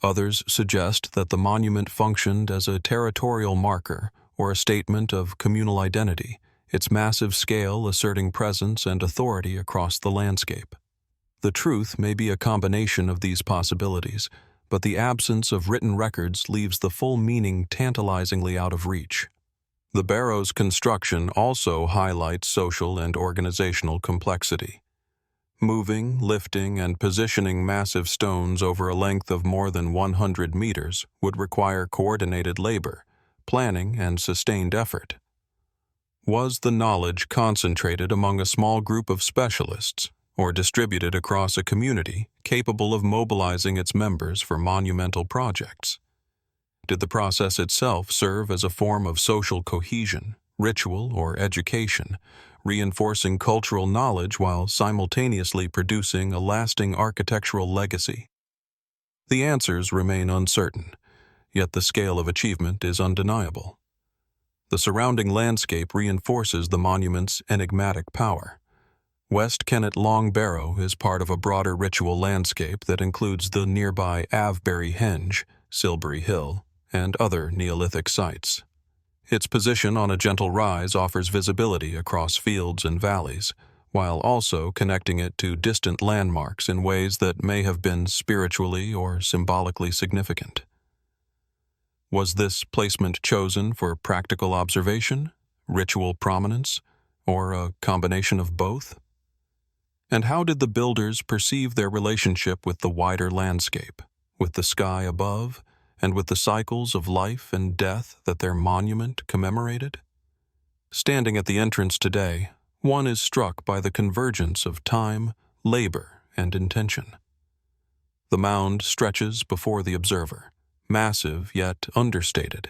Others suggest that the monument functioned as a territorial marker or a statement of communal identity, its massive scale asserting presence and authority across the landscape. The truth may be a combination of these possibilities, but the absence of written records leaves the full meaning tantalizingly out of reach. The barrow's construction also highlights social and organizational complexity. Moving, lifting, and positioning massive stones over a length of more than 100 meters would require coordinated labor, planning, and sustained effort. Was the knowledge concentrated among a small group of specialists, or distributed across a community capable of mobilizing its members for monumental projects? Did the process itself serve as a form of social cohesion, ritual, or education, reinforcing cultural knowledge while simultaneously producing a lasting architectural legacy? The answers remain uncertain, yet the scale of achievement is undeniable. The surrounding landscape reinforces the monument's enigmatic power. West Kennet Long Barrow is part of a broader ritual landscape that includes the nearby Avebury Henge, Silbury Hill, and other Neolithic sites. Its position on a gentle rise offers visibility across fields and valleys, while also connecting it to distant landmarks in ways that may have been spiritually or symbolically significant. Was this placement chosen for practical observation, ritual prominence, or a combination of both? And how did the builders perceive their relationship with the wider landscape, with the sky above, and with the cycles of life and death that their monument commemorated? Standing at the entrance today, one is struck by the convergence of time, labor, and intention. The mound stretches before the observer, massive yet understated,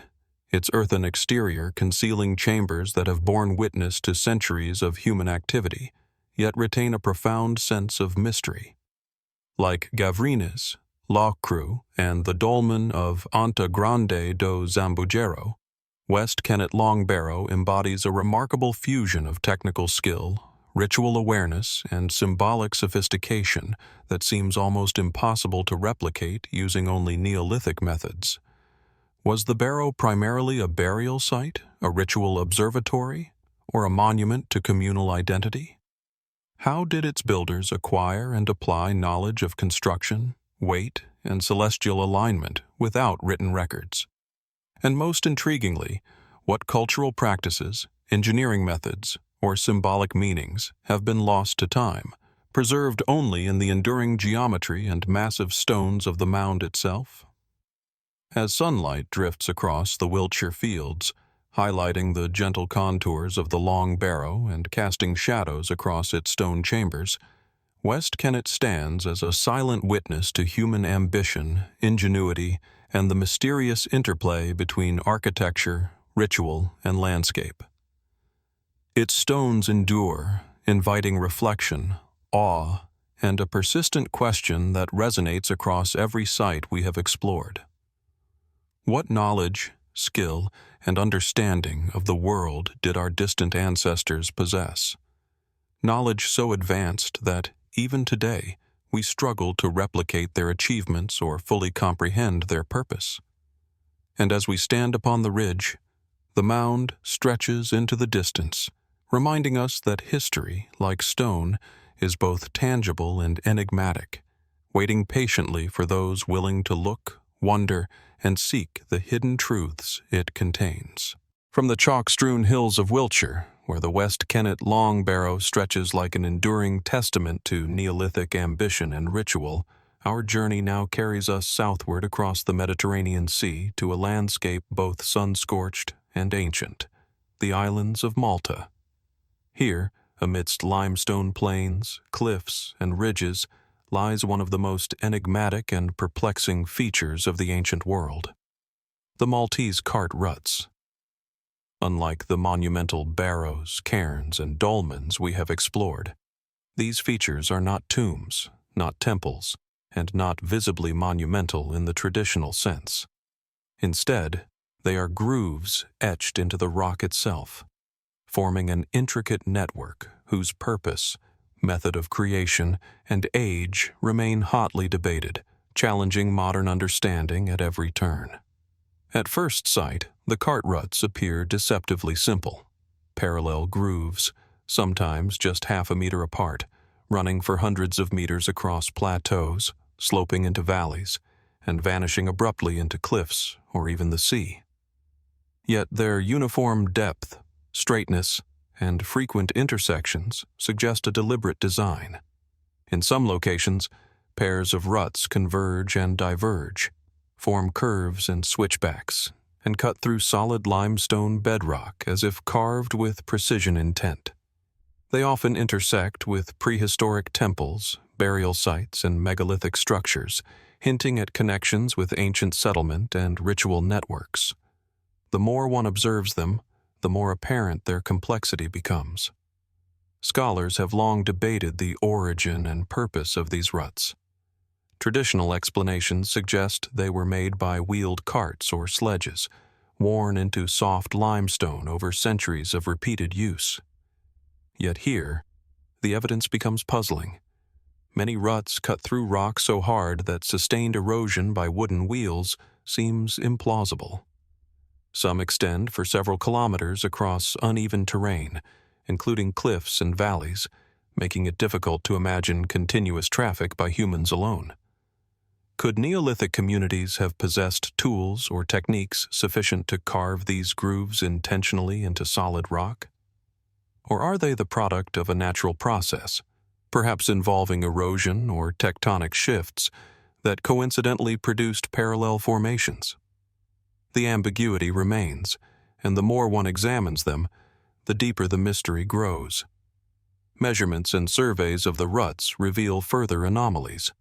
its earthen exterior concealing chambers that have borne witness to centuries of human activity, yet retain a profound sense of mystery. Like Gavrinis, Loughcrew, and the dolmen of Anta Grande do Zambujeiro, West Kennet Long Barrow embodies a remarkable fusion of technical skill, ritual awareness, and symbolic sophistication that seems almost impossible to replicate using only Neolithic methods. Was the barrow primarily a burial site, a ritual observatory, or a monument to communal identity? How did its builders acquire and apply knowledge of construction, weight, and celestial alignment without written records? And most intriguingly, what cultural practices, engineering methods, or symbolic meanings have been lost to time, preserved only in the enduring geometry and massive stones of the mound itself? As sunlight drifts across the Wiltshire fields, highlighting the gentle contours of the Long Barrow and casting shadows across its stone chambers, West Kennet stands as a silent witness to human ambition, ingenuity, and the mysterious interplay between architecture, ritual, and landscape. Its stones endure, inviting reflection, awe, and a persistent question that resonates across every site we have explored. What knowledge, skill, and understanding of the world did our distant ancestors possess? Knowledge so advanced that, even today, we struggle to replicate their achievements or fully comprehend their purpose. And as we stand upon the ridge, the mound stretches into the distance, reminding us that history, like stone, is both tangible and enigmatic, waiting patiently for those willing to look, wonder, and seek the hidden truths it contains. From the chalk-strewn hills of Wiltshire, where the West Kennet Long Barrow stretches like an enduring testament to Neolithic ambition and ritual, our journey now carries us southward across the Mediterranean Sea to a landscape both sun-scorched and ancient, the islands of Malta. Here, amidst limestone plains, cliffs, and ridges, lies one of the most enigmatic and perplexing features of the ancient world: the Maltese cart ruts. Unlike the monumental Barrows, Cairns, and Dolmens we have explored, these features are not tombs, not temples, and not visibly monumental in the traditional sense. Instead, they are grooves etched into the rock itself, forming an intricate network whose purpose, method of creation, and age remain hotly debated, challenging modern understanding at every turn. At first sight, the cart ruts appear deceptively simple: parallel grooves, sometimes just half a meter apart, running for hundreds of meters across plateaus, sloping into valleys, and vanishing abruptly into cliffs or even the sea. Yet their uniform depth, straightness, and frequent intersections suggest a deliberate design. In some locations, pairs of ruts converge and diverge, form curves and switchbacks, and cut through solid limestone bedrock as if carved with precision intent. They often intersect with prehistoric temples, burial sites, and megalithic structures, hinting at connections with ancient settlement and ritual networks. The more one observes them, the more apparent their complexity becomes. Scholars have long debated the origin and purpose of these ruts. Traditional explanations suggest they were made by wheeled carts or sledges, worn into soft limestone over centuries of repeated use. Yet here, the evidence becomes puzzling. Many ruts cut through rock so hard that sustained erosion by wooden wheels seems implausible. Some extend for several kilometers across uneven terrain, including cliffs and valleys, making it difficult to imagine continuous traffic by humans alone. Could Neolithic communities have possessed tools or techniques sufficient to carve these grooves intentionally into solid rock? Or are they the product of a natural process, perhaps involving erosion or tectonic shifts, that coincidentally produced parallel formations? The ambiguity remains, and the more one examines them, the deeper the mystery grows. Measurements and surveys of the ruts reveal further anomalies.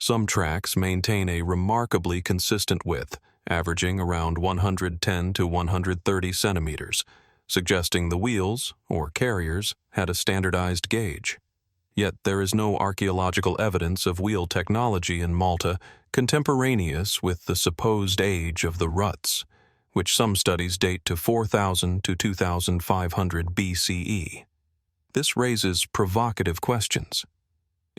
Some tracks maintain a remarkably consistent width averaging around 110 to 130 centimeters, suggesting the wheels, or carriers, had a standardized gauge. Yet there is no archaeological evidence of wheel technology in Malta contemporaneous with the supposed age of the Ruts, which some studies date to 4000 to 2500 BCE. This raises provocative questions.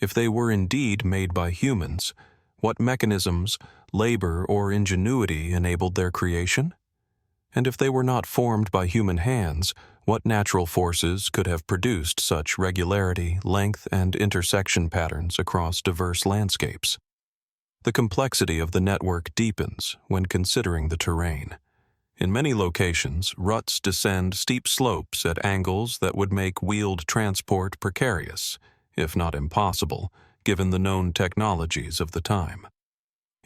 If they were indeed made by humans, what mechanisms, labor, or ingenuity enabled their creation? And if they were not formed by human hands, what natural forces could have produced such regularity, length, and intersection patterns across diverse landscapes? The complexity of the network deepens when considering the terrain. In many locations, ruts descend steep slopes at angles that would make wheeled transport precarious, if not impossible, given the known technologies of the time.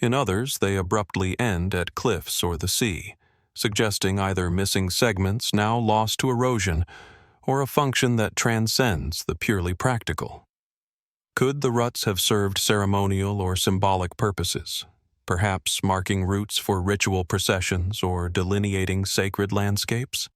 In others, they abruptly end at cliffs or the sea, suggesting either missing segments now lost to erosion or a function that transcends the purely practical. Could the ruts have served ceremonial or symbolic purposes, perhaps marking routes for ritual processions or delineating sacred landscapes?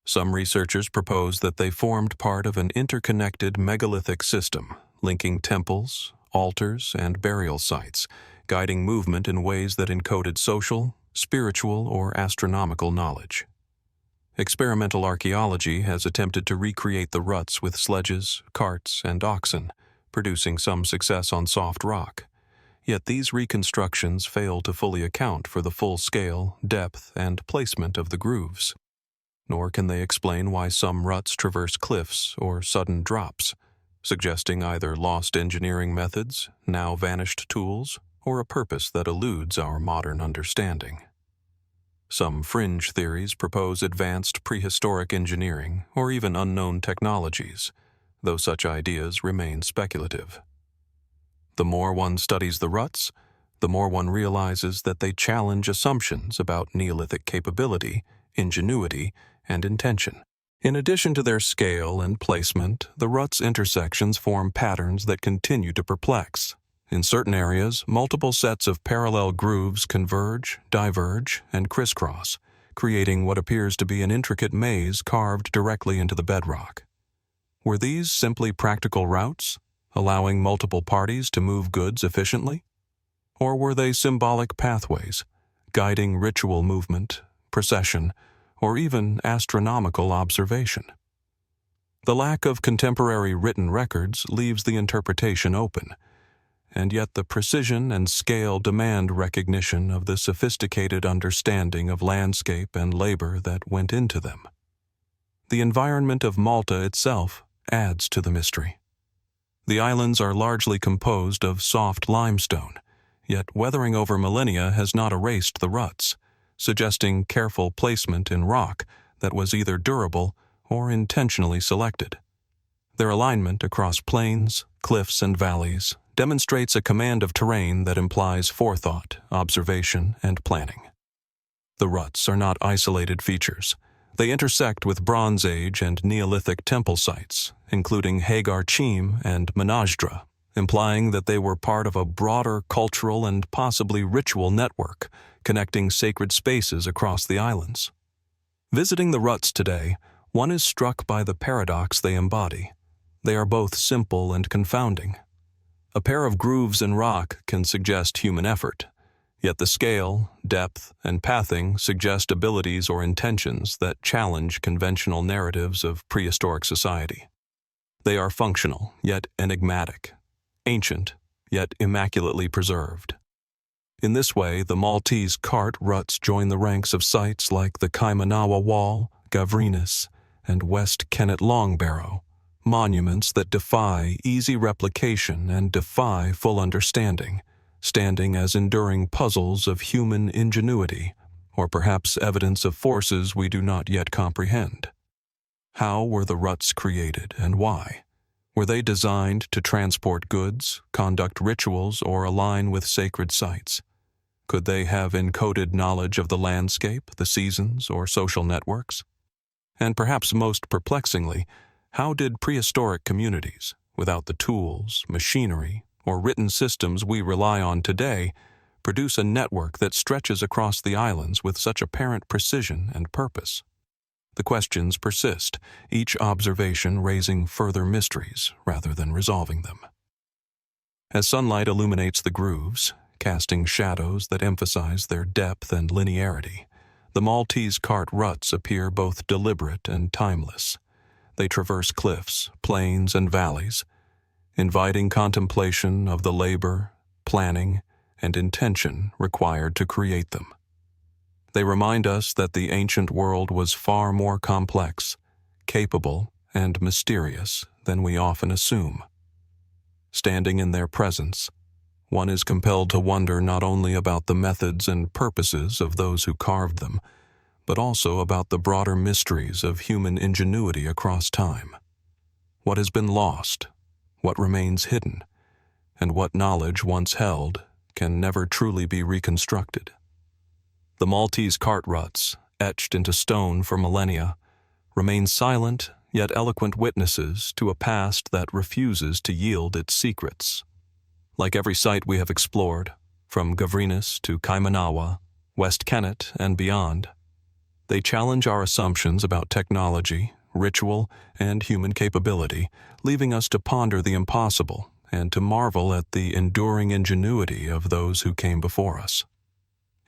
Some researchers propose that they formed part of an interconnected megalithic system, linking temples, altars, and burial sites, guiding movement in ways that encoded social, spiritual, or astronomical knowledge. Experimental archaeology has attempted to recreate the ruts with sledges, carts, and oxen, producing some success on soft rock. Yet these reconstructions fail to fully account for the full scale, depth, and placement of the grooves. Nor can they explain why some ruts traverse cliffs or sudden drops, suggesting either lost engineering methods, now vanished tools, or a purpose that eludes our modern understanding. Some fringe theories propose advanced prehistoric engineering or even unknown technologies, though such ideas remain speculative. The more one studies the ruts, the more one realizes that they challenge assumptions about Neolithic capability, ingenuity, and intention. In addition to their scale and placement, the ruts' intersections form patterns that continue to perplex. In certain areas, multiple sets of parallel grooves converge, diverge, and crisscross, creating what appears to be an intricate maze carved directly into the bedrock. Were these simply practical routes, allowing multiple parties to move goods efficiently? Or were they symbolic pathways, guiding ritual movement, procession, or even astronomical observation? The lack of contemporary written records leaves the interpretation open, and yet the precision and scale demand recognition of the sophisticated understanding of landscape and labor that went into them. The environment of Malta itself adds to the mystery. The islands are largely composed of soft limestone, yet weathering over millennia has not erased the ruts, suggesting careful placement in rock that was either durable or intentionally selected. Their alignment across plains, cliffs, and valleys demonstrates a command of terrain that implies forethought, observation, and planning. The ruts are not isolated features. They intersect with Bronze Age and Neolithic temple sites, including Hagar Cheam and Menajdra, implying that they were part of a broader cultural and possibly ritual network connecting sacred spaces across the islands. Visiting the ruts today, one is struck by the paradox they embody. They are both simple and confounding. A pair of grooves in rock can suggest human effort, yet the scale, depth, and pathing suggest abilities or intentions that challenge conventional narratives of prehistoric society. They are functional, yet enigmatic, ancient, yet immaculately preserved. In this way, the Maltese cart ruts join the ranks of sites like the Kaimanawa Wall, Gavrinis, and West Kennet Long Barrow, monuments that defy easy replication and defy full understanding, standing as enduring puzzles of human ingenuity, or perhaps evidence of forces we do not yet comprehend. How were the ruts created and why? Were they designed to transport goods, conduct rituals, or align with sacred sites? Could they have encoded knowledge of the landscape, the seasons, or social networks? And perhaps most perplexingly, how did prehistoric communities, without the tools, machinery, or written systems we rely on today, produce a network that stretches across the islands with such apparent precision and purpose? The questions persist, each observation raising further mysteries rather than resolving them. As sunlight illuminates the grooves, casting shadows that emphasize their depth and linearity, the Maltese cart ruts appear both deliberate and timeless. They traverse cliffs, plains, and valleys, inviting contemplation of the labor, planning, and intention required to create them. They remind us that the ancient world was far more complex, capable, and mysterious than we often assume. Standing in their presence, one is compelled to wonder not only about the methods and purposes of those who carved them, but also about the broader mysteries of human ingenuity across time. What has been lost, what remains hidden, and what knowledge once held can never truly be reconstructed. The Maltese cart ruts, etched into stone for millennia, remain silent yet eloquent witnesses to a past that refuses to yield its secrets. Like every site we have explored, from Gavrinis to Kaimanawa, West Kennet, and beyond, they challenge our assumptions about technology, ritual, and human capability, leaving us to ponder the impossible and to marvel at the enduring ingenuity of those who came before us.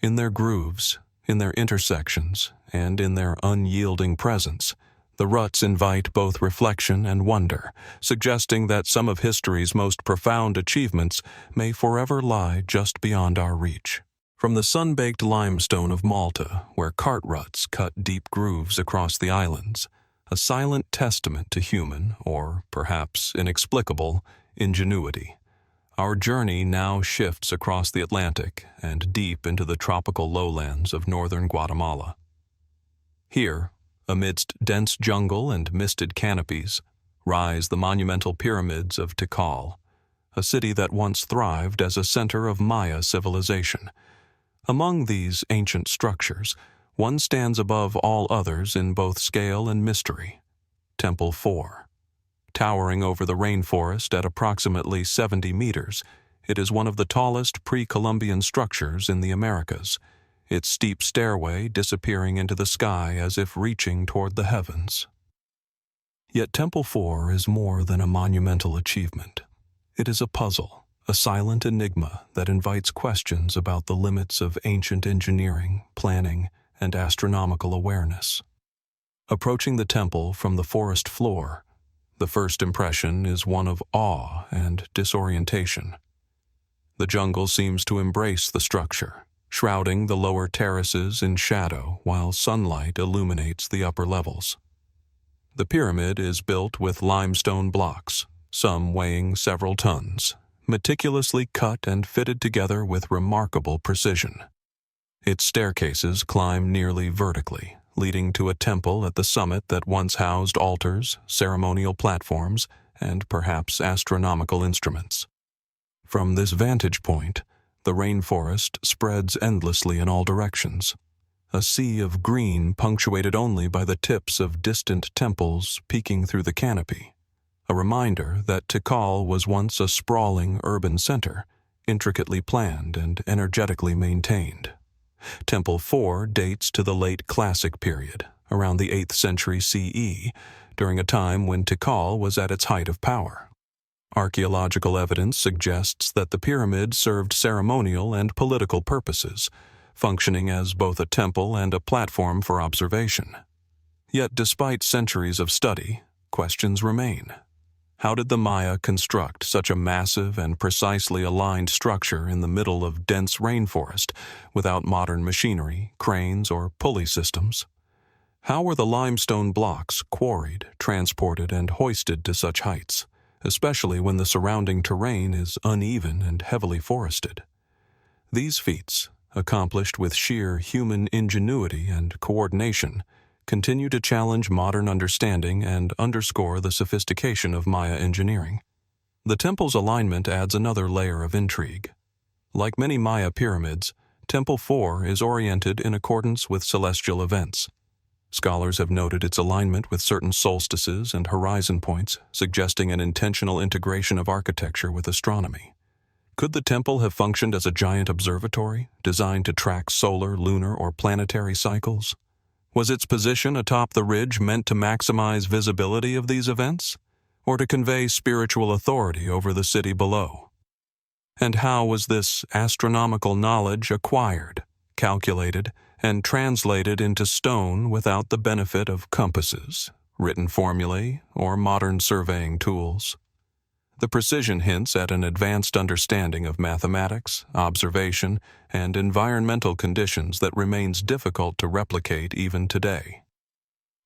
In their grooves, in their intersections, and in their unyielding presence, the ruts invite both reflection and wonder, suggesting that some of history's most profound achievements may forever lie just beyond our reach. From the sun-baked limestone of Malta, where cart ruts cut deep grooves across the islands, a silent testament to human, or perhaps inexplicable, ingenuity, our journey now shifts across the Atlantic and deep into the tropical lowlands of northern Guatemala. Here, amidst dense jungle and misted canopies, rise the monumental pyramids of Tikal, a city that once thrived as a center of Maya civilization. Among these ancient structures, one stands above all others in both scale and mystery: Temple IV. Towering over the rainforest at approximately 70 meters, it is one of the tallest pre-Columbian structures in the Americas, its steep stairway disappearing into the sky as if reaching toward the heavens. Yet Temple IV is more than a monumental achievement. It is a puzzle, a silent enigma that invites questions about the limits of ancient engineering, planning, and astronomical awareness. Approaching the temple from the forest floor, the first impression is one of awe and disorientation. The jungle seems to embrace the structure, shrouding the lower terraces in shadow while sunlight illuminates the upper levels. The pyramid is built with limestone blocks, some weighing several tons, meticulously cut and fitted together with remarkable precision. Its staircases climb nearly vertically, leading to a temple at the summit that once housed altars, ceremonial platforms, and perhaps astronomical instruments. From this vantage point, the rainforest spreads endlessly in all directions, a sea of green punctuated only by the tips of distant temples peeking through the canopy, a reminder that Tikal was once a sprawling urban center, intricately planned and energetically maintained. Temple IV dates to the late Classic period, around the 8th century CE, during a time when Tikal was at its height of power. Archaeological evidence suggests that the pyramid served ceremonial and political purposes, functioning as both a temple and a platform for observation. Yet despite centuries of study, questions remain. How did the Maya construct such a massive and precisely aligned structure in the middle of dense rainforest without modern machinery, cranes, or pulley systems? How were the limestone blocks quarried, transported, and hoisted to such heights, especially when the surrounding terrain is uneven and heavily forested? These feats, accomplished with sheer human ingenuity and coordination, continue to challenge modern understanding and underscore the sophistication of Maya engineering. The temple's alignment adds another layer of intrigue. Like many Maya pyramids, Temple IV is oriented in accordance with celestial events. Scholars have noted its alignment with certain solstices and horizon points, suggesting an intentional integration of architecture with astronomy. Could the temple have functioned as a giant observatory, designed to track solar, lunar, or planetary cycles? Was its position atop the ridge meant to maximize visibility of these events, or to convey spiritual authority over the city below? And how was this astronomical knowledge acquired, calculated, and translated into stone without the benefit of compasses, written formulae, or modern surveying tools? The precision hints at an advanced understanding of mathematics, observation, and environmental conditions that remains difficult to replicate even today.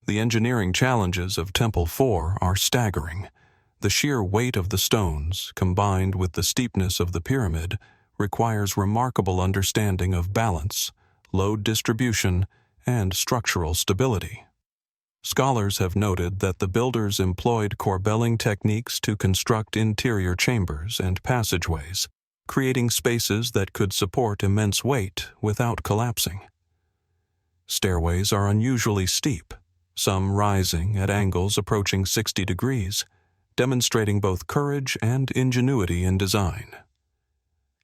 The engineering challenges of Temple IV are staggering. The sheer weight of the stones, combined with the steepness of the pyramid, requires remarkable understanding of balance, load distribution, and structural stability. Scholars have noted that the builders employed corbelling techniques to construct interior chambers and passageways, creating spaces that could support immense weight without collapsing. Stairways are unusually steep, some rising at angles approaching 60 degrees, demonstrating both courage and ingenuity in design.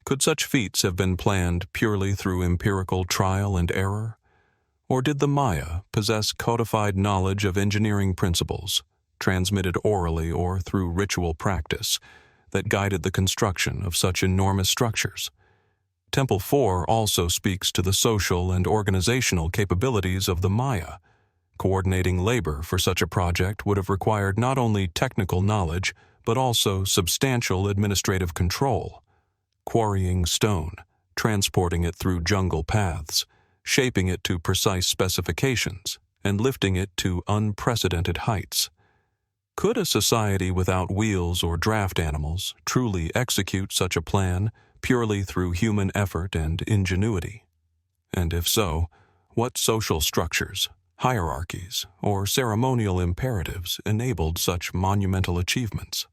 Could such feats have been planned purely through empirical trial and error? Or did the Maya possess codified knowledge of engineering principles, transmitted orally or through ritual practice, that guided the construction of such enormous structures? Temple IV also speaks to the social and organizational capabilities of the Maya. Coordinating labor for such a project would have required not only technical knowledge, but also substantial administrative control. Quarrying stone, transporting it through jungle paths, shaping it to precise specifications, and lifting it to unprecedented heights. Could a society without wheels or draft animals truly execute such a plan purely through human effort and ingenuity? And if so, what social structures, hierarchies, or ceremonial imperatives enabled such monumental achievements?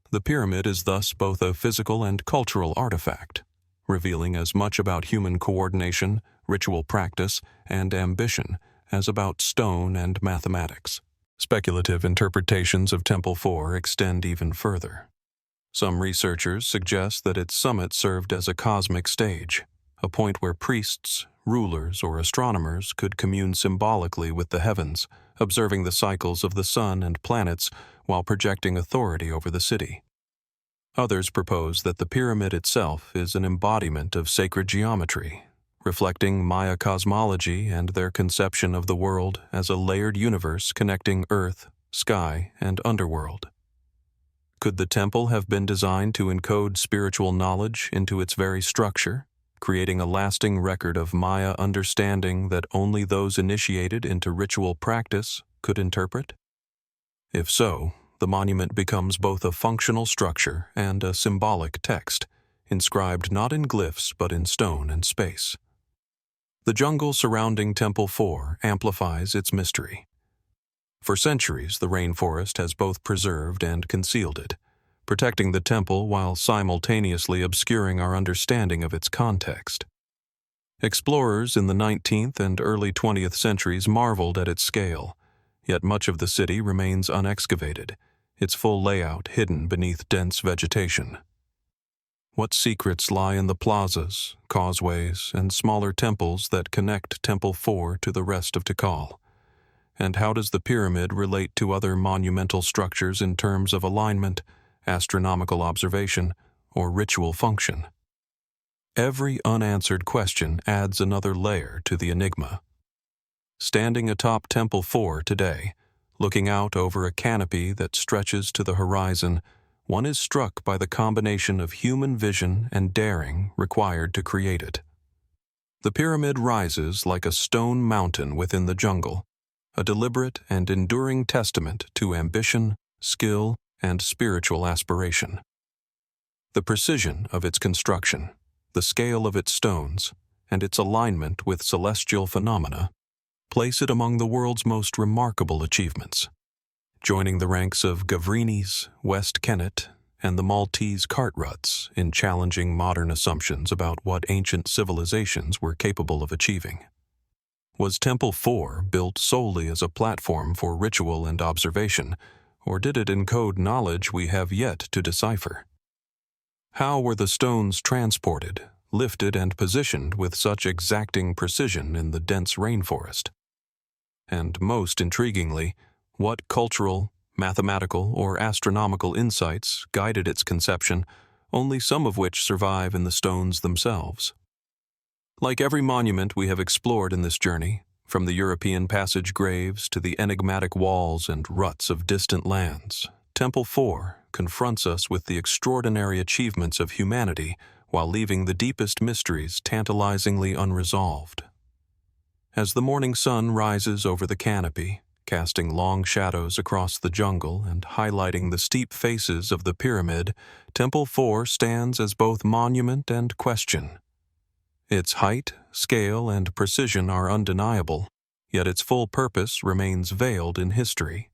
The pyramid is thus both a physical and cultural artifact, revealing as much about human coordination, ritual practice, and ambition as about stone and mathematics. Speculative interpretations of Temple IV extend even further. Some researchers suggest that its summit served as a cosmic stage, a point where priests, rulers, or astronomers could commune symbolically with the heavens, observing the cycles of the sun and planets while projecting authority over the city. Others propose that the pyramid itself is an embodiment of sacred geometry, reflecting Maya cosmology and their conception of the world as a layered universe connecting earth, sky, and underworld. Could the temple have been designed to encode spiritual knowledge into its very structure, creating a lasting record of Maya understanding that only those initiated into ritual practice could interpret? If so, the monument becomes both a functional structure and a symbolic text, inscribed not in glyphs but in stone and space. The jungle surrounding Temple IV amplifies its mystery. For centuries, the rainforest has both preserved and concealed it, protecting the temple while simultaneously obscuring our understanding of its context. Explorers in the 19th and early 20th centuries marveled at its scale, yet much of the city remains unexcavated, its full layout hidden beneath dense vegetation. What secrets lie in the plazas, causeways, and smaller temples that connect Temple IV to the rest of Tikal? And how does the pyramid relate to other monumental structures in terms of alignment, astronomical observation, or ritual function? Every unanswered question adds another layer to the enigma. Standing atop Temple IV today, looking out over a canopy that stretches to the horizon, one is struck by the combination of human vision and daring required to create it. The pyramid rises like a stone mountain within the jungle, a deliberate and enduring testament to ambition, skill, and spiritual aspiration. The precision of its construction, the scale of its stones, and its alignment with celestial phenomena place it among the world's most remarkable achievements. Joining the ranks of Gavrinis, West Kennet, and the Maltese cart ruts in challenging modern assumptions about what ancient civilizations were capable of achieving. Was Temple IV built solely as a platform for ritual and observation, or did it encode knowledge we have yet to decipher? How were the stones transported, lifted, and positioned with such exacting precision in the dense rainforest? And most intriguingly, what cultural, mathematical, or astronomical insights guided its conception, only some of which survive in the stones themselves? Like every monument we have explored in this journey, from the European passage graves to the enigmatic walls and ruts of distant lands, Temple IV confronts us with the extraordinary achievements of humanity while leaving the deepest mysteries tantalizingly unresolved. As the morning sun rises over the canopy, casting long shadows across the jungle and highlighting the steep faces of the pyramid, Temple IV stands as both monument and question. Its height, scale, and precision are undeniable, yet its full purpose remains veiled in history.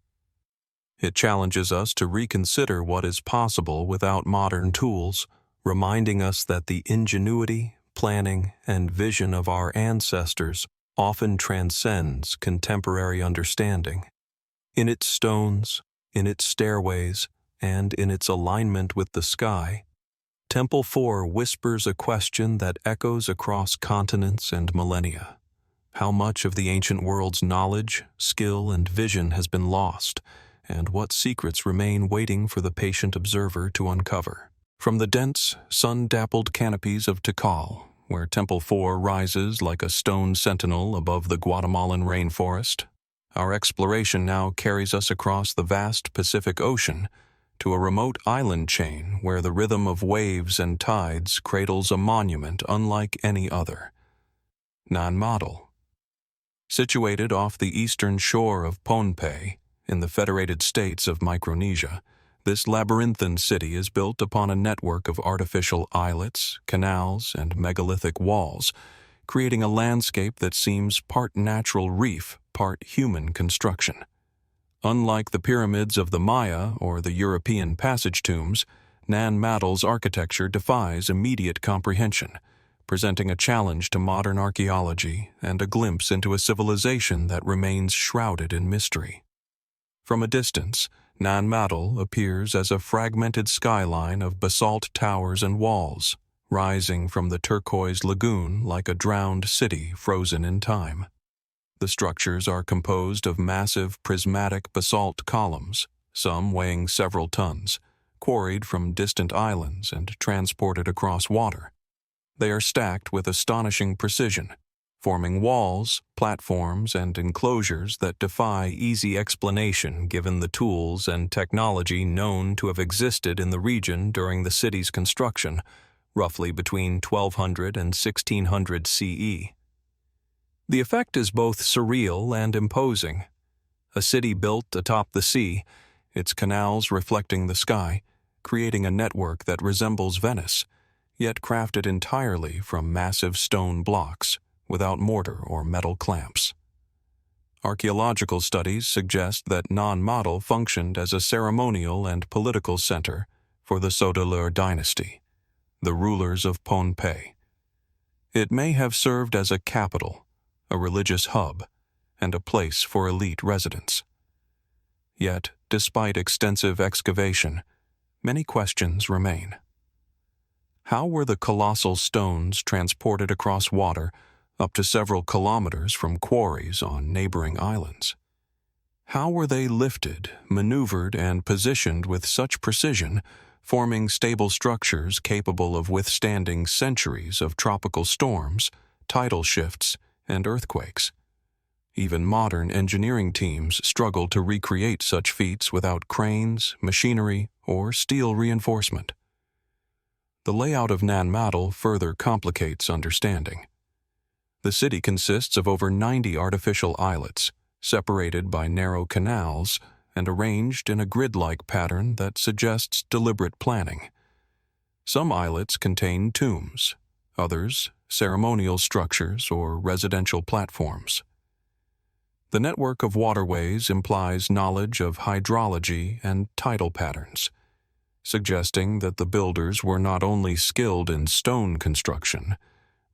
It challenges us to reconsider what is possible without modern tools, reminding us that the ingenuity, planning, and vision of our ancestors often transcends contemporary understanding. In its stones, in its stairways, and in its alignment with the sky, Temple IV whispers a question that echoes across continents and millennia. How much of the ancient world's knowledge, skill, and vision has been lost, and what secrets remain waiting for the patient observer to uncover? From the dense, sun-dappled canopies of Tikal, where Temple IV rises like a stone sentinel above the Guatemalan rainforest, our exploration now carries us across the vast Pacific Ocean to a remote island chain where the rhythm of waves and tides cradles a monument unlike any other. Nan Madol. Situated off the eastern shore of Pohnpei, in the Federated States of Micronesia, this labyrinthine city is built upon a network of artificial islets, canals, and megalithic walls, creating a landscape that seems part natural reef, part human construction. Unlike the pyramids of the Maya or the European passage tombs, Nan Madol's architecture defies immediate comprehension, presenting a challenge to modern archaeology and a glimpse into a civilization that remains shrouded in mystery. From a distance, Nan Madol appears as a fragmented skyline of basalt towers and walls, rising from the turquoise lagoon like a drowned city frozen in time. The structures are composed of massive prismatic basalt columns, some weighing several tons, quarried from distant islands and transported across water. They are stacked with astonishing precision, forming walls, platforms, and enclosures that defy easy explanation given the tools and technology known to have existed in the region during the city's construction, roughly between 1200 and 1600 CE. The effect is both surreal and imposing. A city built atop the sea, its canals reflecting the sky, creating a network that resembles Venice, yet crafted entirely from massive stone blocks, without mortar or metal clamps. Archaeological studies suggest that Nan Madol functioned as a ceremonial and political center for the Sodelur dynasty, the rulers of Pohnpei. It may have served as a capital, a religious hub, and a place for elite residents. Yet, despite extensive excavation, many questions remain. How were the colossal stones transported across water up to several kilometers from quarries on neighboring islands? How were they lifted, maneuvered, and positioned with such precision, forming stable structures capable of withstanding centuries of tropical storms, tidal shifts, and earthquakes? Even modern engineering teams struggle to recreate such feats without cranes, machinery, or steel reinforcement. The layout of Nan Madol further complicates understanding. The city consists of over 90 artificial islets, separated by narrow canals and arranged in a grid-like pattern that suggests deliberate planning. Some islets contain tombs, others ceremonial structures or residential platforms. The network of waterways implies knowledge of hydrology and tidal patterns, suggesting that the builders were not only skilled in stone construction,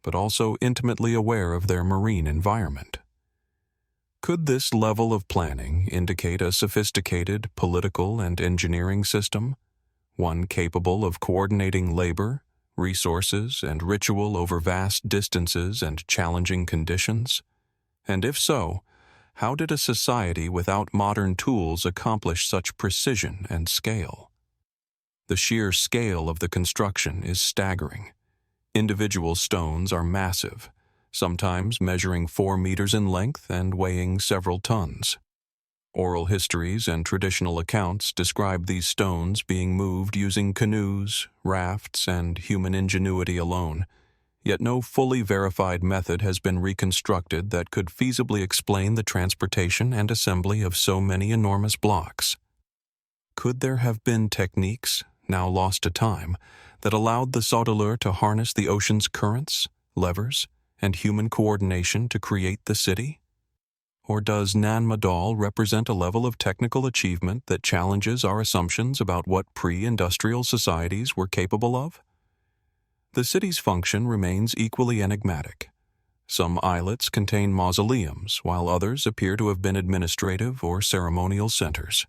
but also intimately aware of their marine environment. Could this level of planning indicate a sophisticated political and engineering system, one capable of coordinating labor, resources, and ritual over vast distances and challenging conditions? And if so, how did a society without modern tools accomplish such precision and scale? The sheer scale of the construction is staggering. Individual stones are massive, sometimes measuring 4 meters in length and weighing several tons. Oral histories and traditional accounts describe these stones being moved using canoes, rafts, and human ingenuity alone, yet no fully verified method has been reconstructed that could feasibly explain the transportation and assembly of so many enormous blocks. Could there have been techniques, now lost to time, that allowed the Sauteleur to harness the ocean's currents, levers, and human coordination to create the city? Or does Nan Madol represent a level of technical achievement that challenges our assumptions about what pre-industrial societies were capable of? The city's function remains equally enigmatic. Some islets contain mausoleums, while others appear to have been administrative or ceremonial centers.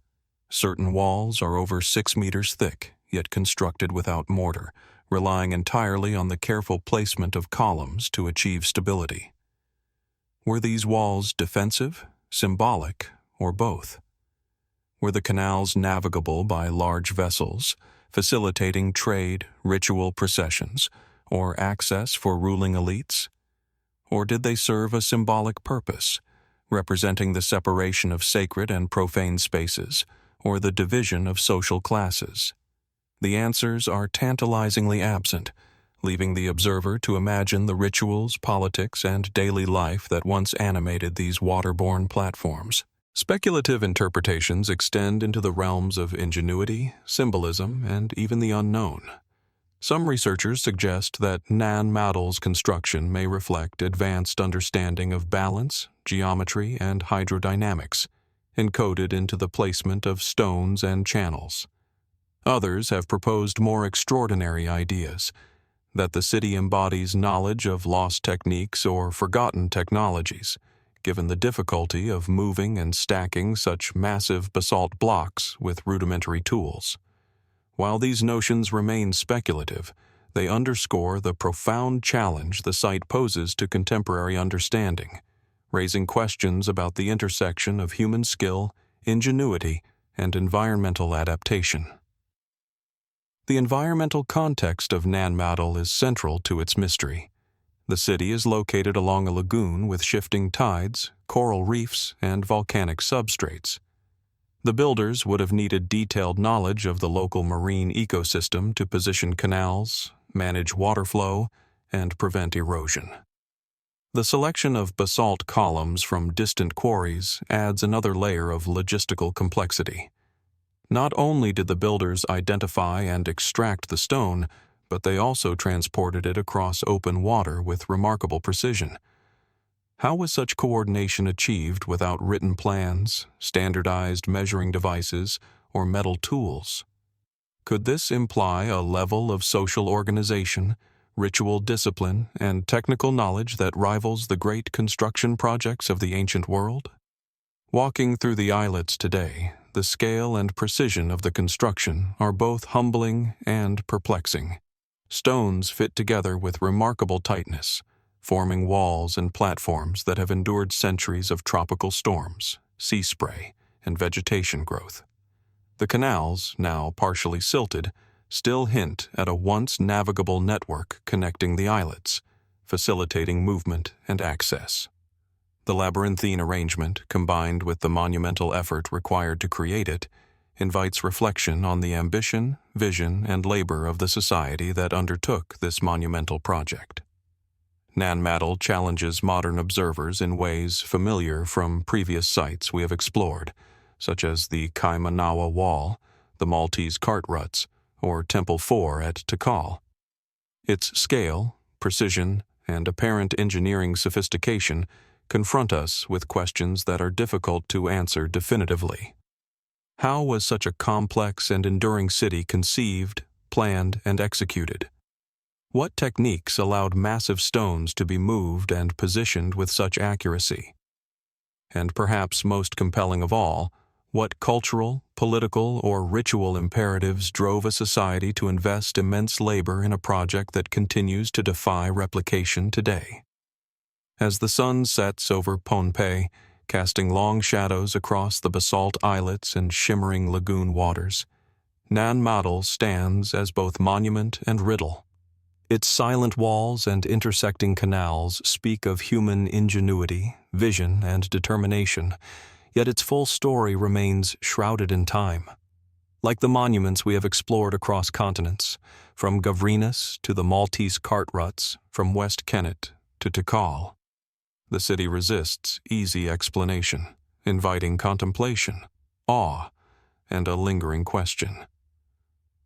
Certain walls are over 6 meters thick, yet constructed without mortar, relying entirely on the careful placement of columns to achieve stability. Were these walls defensive, symbolic, or both? Were the canals navigable by large vessels, facilitating trade, ritual processions, or access for ruling elites? Or did they serve a symbolic purpose, representing the separation of sacred and profane spaces, or the division of social classes? The answers are tantalizingly absent, leaving the observer to imagine the rituals, politics, and daily life that once animated these waterborne platforms. Speculative interpretations extend into the realms of ingenuity, symbolism, and even the unknown. Some researchers suggest that Nan Madol's construction may reflect advanced understanding of balance, geometry, and hydrodynamics, encoded into the placement of stones and channels. Others have proposed more extraordinary ideas, that the city embodies knowledge of lost techniques or forgotten technologies, given the difficulty of moving and stacking such massive basalt blocks with rudimentary tools. While these notions remain speculative, they underscore the profound challenge the site poses to contemporary understanding, raising questions about the intersection of human skill, ingenuity, and environmental adaptation. The environmental context of Nan Madol is central to its mystery. The city is located along a lagoon with shifting tides, coral reefs, and volcanic substrates. The builders would have needed detailed knowledge of the local marine ecosystem to position canals, manage water flow, and prevent erosion. The selection of basalt columns from distant quarries adds another layer of logistical complexity. Not only did the builders identify and extract the stone, but they also transported it across open water with remarkable precision. How was such coordination achieved without written plans, standardized measuring devices, or metal tools? Could this imply a level of social organization, ritual discipline, and technical knowledge that rivals the great construction projects of the ancient world? Walking through the islets today, the scale and precision of the construction are both humbling and perplexing. Stones fit together with remarkable tightness, forming walls and platforms that have endured centuries of tropical storms, sea spray, and vegetation growth. The canals, now partially silted, still hint at a once navigable network connecting the islets, facilitating movement and access. The labyrinthine arrangement, combined with the monumental effort required to create it, invites reflection on the ambition, vision, and labor of the society that undertook this monumental project. Nan Madol challenges modern observers in ways familiar from previous sites we have explored, such as the Kaimanawa Wall, the Maltese cart ruts, or Temple IV at Tikal. Its scale, precision, and apparent engineering sophistication confront us with questions that are difficult to answer definitively. How was such a complex and enduring city conceived, planned, and executed? What techniques allowed massive stones to be moved and positioned with such accuracy? And perhaps most compelling of all, What cultural, political, or ritual imperatives drove a society to invest immense labor in a project that continues to defy replication today? As the sun sets over Pohnpei, casting long shadows across the basalt islets and shimmering lagoon waters, Nan Madol stands as both monument and riddle. Its silent walls and intersecting canals speak of human ingenuity, vision, and determination, yet its full story remains shrouded in time. Like the monuments we have explored across continents, from Gavrinis to the Maltese cart ruts, from West Kennet to Tikal, the city resists easy explanation, inviting contemplation, awe, and a lingering question.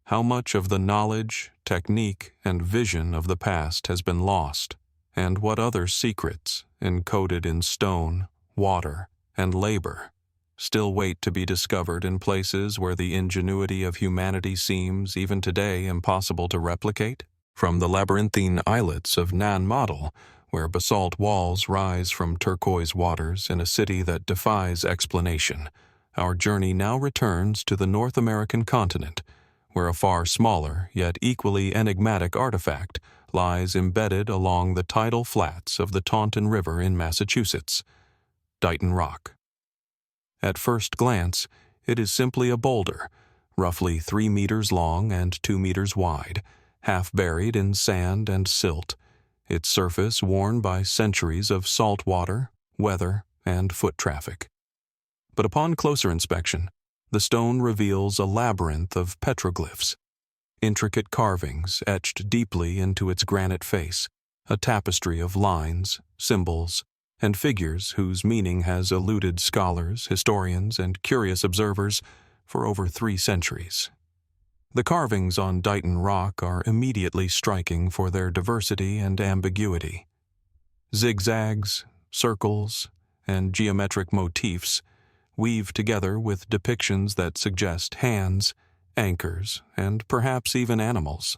How much of the knowledge, technique, and vision of the past has been lost, and what other secrets, encoded in stone, water, and labor, still wait to be discovered in places where the ingenuity of humanity seems, even today, impossible to replicate? From the labyrinthine islets of Nan Madol, where basalt walls rise from turquoise waters in a city that defies explanation, our journey now returns to the North American continent, where a far smaller, yet equally enigmatic artifact lies embedded along the tidal flats of the Taunton River in Massachusetts, Dighton Rock. At first glance, it is simply a boulder, roughly 3 meters long and 2 meters wide, half buried in sand and silt, its surface worn by centuries of salt water, weather, and foot traffic. But upon closer inspection, the stone reveals a labyrinth of petroglyphs, intricate carvings etched deeply into its granite face, a tapestry of lines, symbols, and figures whose meaning has eluded scholars, historians, and curious observers for over 3 centuries. The carvings on Dighton Rock are immediately striking for their diversity and ambiguity. Zigzags, circles, and geometric motifs weave together with depictions that suggest hands, anchors, and perhaps even animals.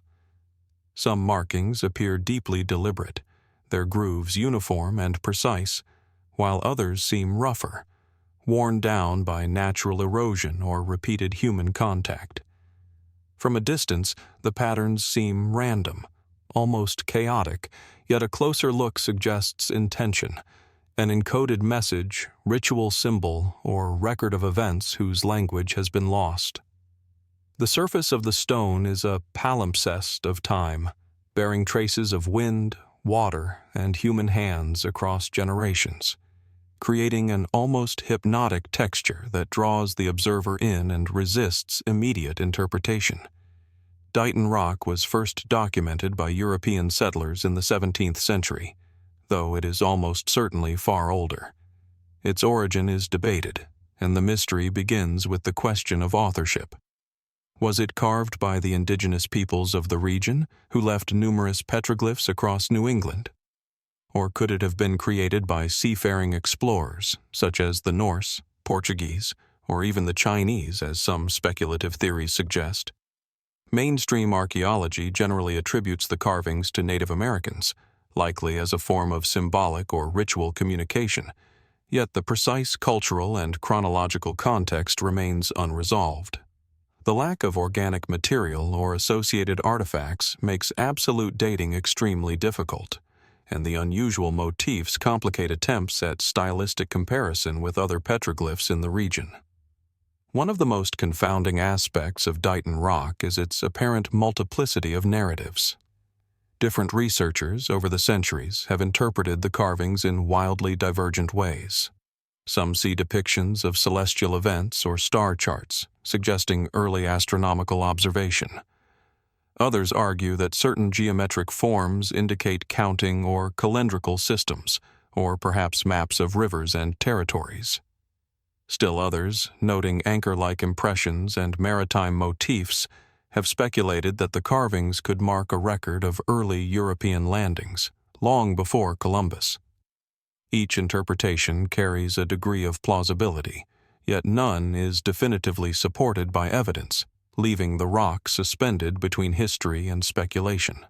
Some markings appear deeply deliberate, their grooves uniform and precise, while others seem rougher, worn down by natural erosion or repeated human contact. From a distance, the patterns seem random, almost chaotic, yet a closer look suggests intention, an encoded message, ritual symbol, or record of events whose language has been lost. The surface of the stone is a palimpsest of time, bearing traces of wind, water, and human hands across generations, creating an almost hypnotic texture that draws the observer in and resists immediate interpretation. Dighton Rock was first documented by European settlers in the 17th century, though it is almost certainly far older. Its origin is debated, and the mystery begins with the question of authorship. Was it carved by the indigenous peoples of the region, who left numerous petroglyphs across New England? Or could it have been created by seafaring explorers, such as the Norse, Portuguese, or even the Chinese, as some speculative theories suggest? Mainstream archaeology generally attributes the carvings to Native Americans, likely as a form of symbolic or ritual communication, yet the precise cultural and chronological context remains unresolved. The lack of organic material or associated artifacts makes absolute dating extremely difficult, and the unusual motifs complicate attempts at stylistic comparison with other petroglyphs in the region. One of the most confounding aspects of Dighton Rock is its apparent multiplicity of narratives. Different researchers over the centuries have interpreted the carvings in wildly divergent ways. Some see depictions of celestial events or star charts, suggesting early astronomical observation. Others argue that certain geometric forms indicate counting or calendrical systems, or perhaps maps of rivers and territories. Still others, noting anchor-like impressions and maritime motifs, have speculated that the carvings could mark a record of early European landings, long before Columbus. Each interpretation carries a degree of plausibility, yet none is definitively supported by evidence, leaving the rock suspended between history and speculation.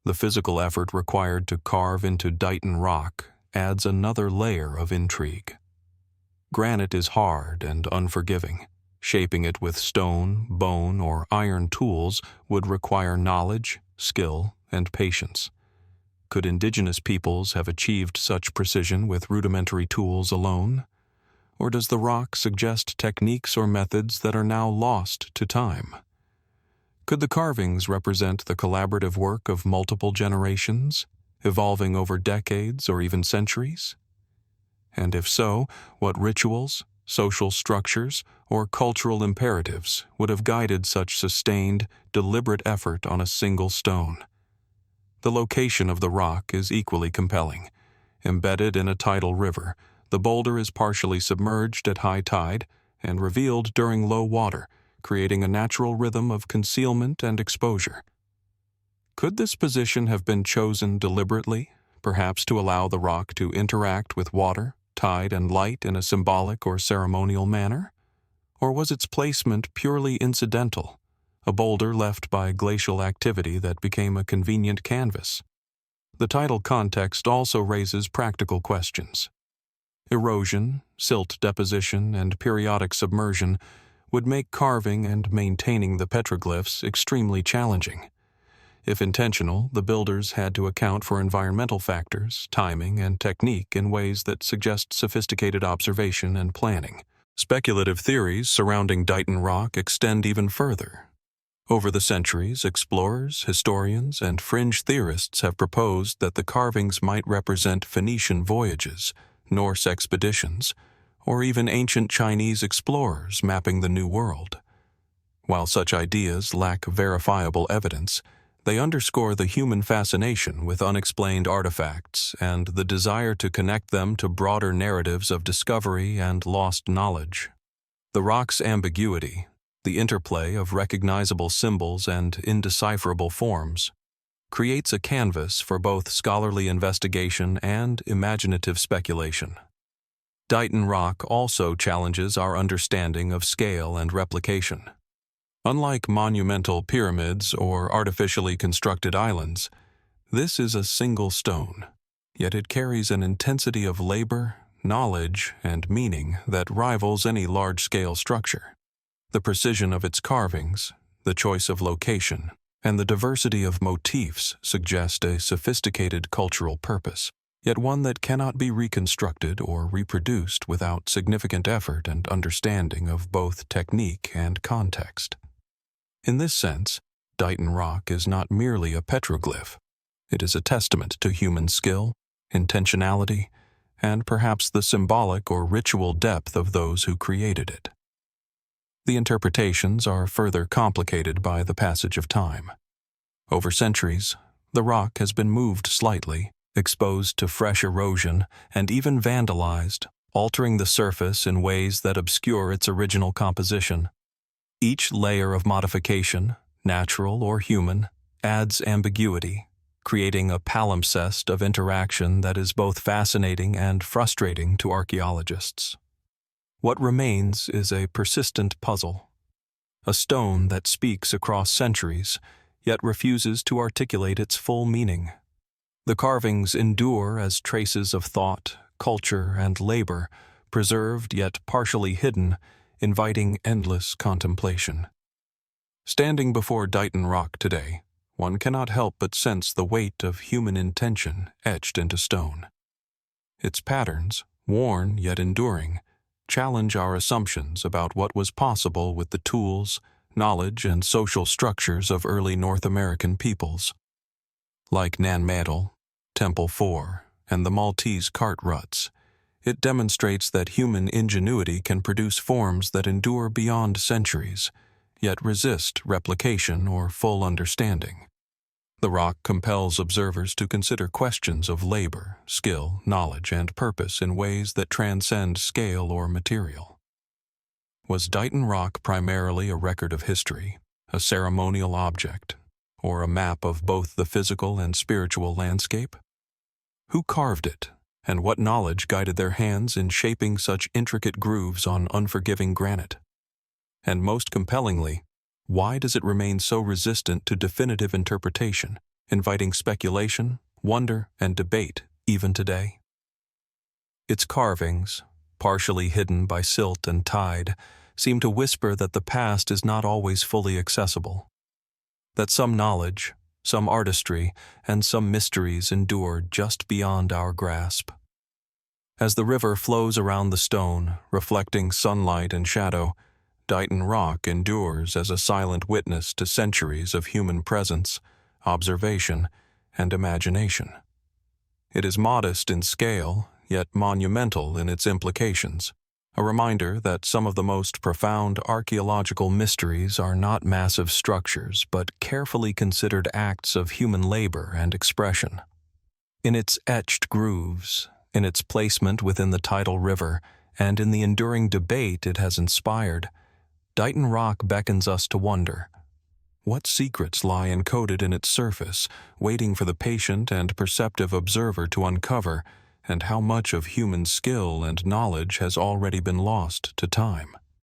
The physical effort required to carve into Dighton Rock adds another layer of intrigue. Granite is hard and unforgiving. Shaping it with stone, bone, or iron tools would require knowledge, skill, and patience. Could indigenous peoples have achieved such precision with rudimentary tools alone? Or does the rock suggest techniques or methods that are now lost to time? Could the carvings represent the collaborative work of multiple generations, evolving over decades or even centuries? And if so, what rituals, social structures, or cultural imperatives would have guided such sustained, deliberate effort on a single stone? The location of the rock is equally compelling. Embedded in a tidal river, the boulder is partially submerged at high tide and revealed during low water, creating a natural rhythm of concealment and exposure. Could this position have been chosen deliberately, perhaps to allow the rock to interact with water, tide, and light in a symbolic or ceremonial manner? Or was its placement purely incidental, a boulder left by glacial activity that became a convenient canvas? The tidal context also raises practical questions. Erosion, silt deposition, and periodic submersion would make carving and maintaining the petroglyphs extremely challenging. If intentional, the builders had to account for environmental factors, timing, and technique in ways that suggest sophisticated observation and planning. Speculative theories surrounding Dighton Rock extend even further. Over the centuries, explorers, historians, and fringe theorists have proposed that the carvings might represent Phoenician voyages, Norse expeditions, or even ancient Chinese explorers mapping the New World. While such ideas lack verifiable evidence, they underscore the human fascination with unexplained artifacts and the desire to connect them to broader narratives of discovery and lost knowledge. The rock's ambiguity, the interplay of recognizable symbols and indecipherable forms, creates a canvas for both scholarly investigation and imaginative speculation. Dighton Rock also challenges our understanding of scale and replication. Unlike monumental pyramids or artificially constructed islands, this is a single stone, yet it carries an intensity of labor, knowledge, and meaning that rivals any large-scale structure. The precision of its carvings, the choice of location, and the diversity of motifs suggest a sophisticated cultural purpose, yet one that cannot be reconstructed or reproduced without significant effort and understanding of both technique and context. In this sense, Dighton Rock is not merely a petroglyph. It is a testament to human skill, intentionality, and perhaps the symbolic or ritual depth of those who created it. The interpretations are further complicated by the passage of time. Over centuries, the rock has been moved slightly, exposed to fresh erosion, and even vandalized, altering the surface in ways that obscure its original composition. Each layer of modification, natural or human, adds ambiguity, creating a palimpsest of interaction that is both fascinating and frustrating to archaeologists. What remains is a persistent puzzle, a stone that speaks across centuries, yet refuses to articulate its full meaning. The carvings endure as traces of thought, culture, and labor, preserved yet partially hidden, inviting endless contemplation. Standing before Dighton Rock today, one cannot help but sense the weight of human intention etched into stone. Its patterns, worn yet enduring, challenge our assumptions about what was possible with the tools, knowledge, and social structures of early North American peoples. Like Nan Madol, Temple IV, and the Maltese cart ruts, it demonstrates that human ingenuity can produce forms that endure beyond centuries, yet resist replication or full understanding. The rock compels observers to consider questions of labor, skill, knowledge, and purpose in ways that transcend scale or material. Was Dighton Rock primarily a record of history, a ceremonial object, or a map of both the physical and spiritual landscape? Who carved it, and what knowledge guided their hands in shaping such intricate grooves on unforgiving granite? And most compellingly, why does it remain so resistant to definitive interpretation, inviting speculation, wonder, and debate even today? Its carvings, partially hidden by silt and tide, seem to whisper that the past is not always fully accessible, that some knowledge, some artistry, and some mysteries endure just beyond our grasp. As the river flows around the stone, reflecting sunlight and shadow, Dighton Rock endures as a silent witness to centuries of human presence, observation, and imagination. It is modest in scale, yet monumental in its implications, a reminder that some of the most profound archaeological mysteries are not massive structures but carefully considered acts of human labor and expression. In its etched grooves, in its placement within the tidal river, and in the enduring debate it has inspired, Dighton Rock beckons us to wonder. What secrets lie encoded in its surface, waiting for the patient and perceptive observer to uncover, and how much of human skill and knowledge has already been lost to time?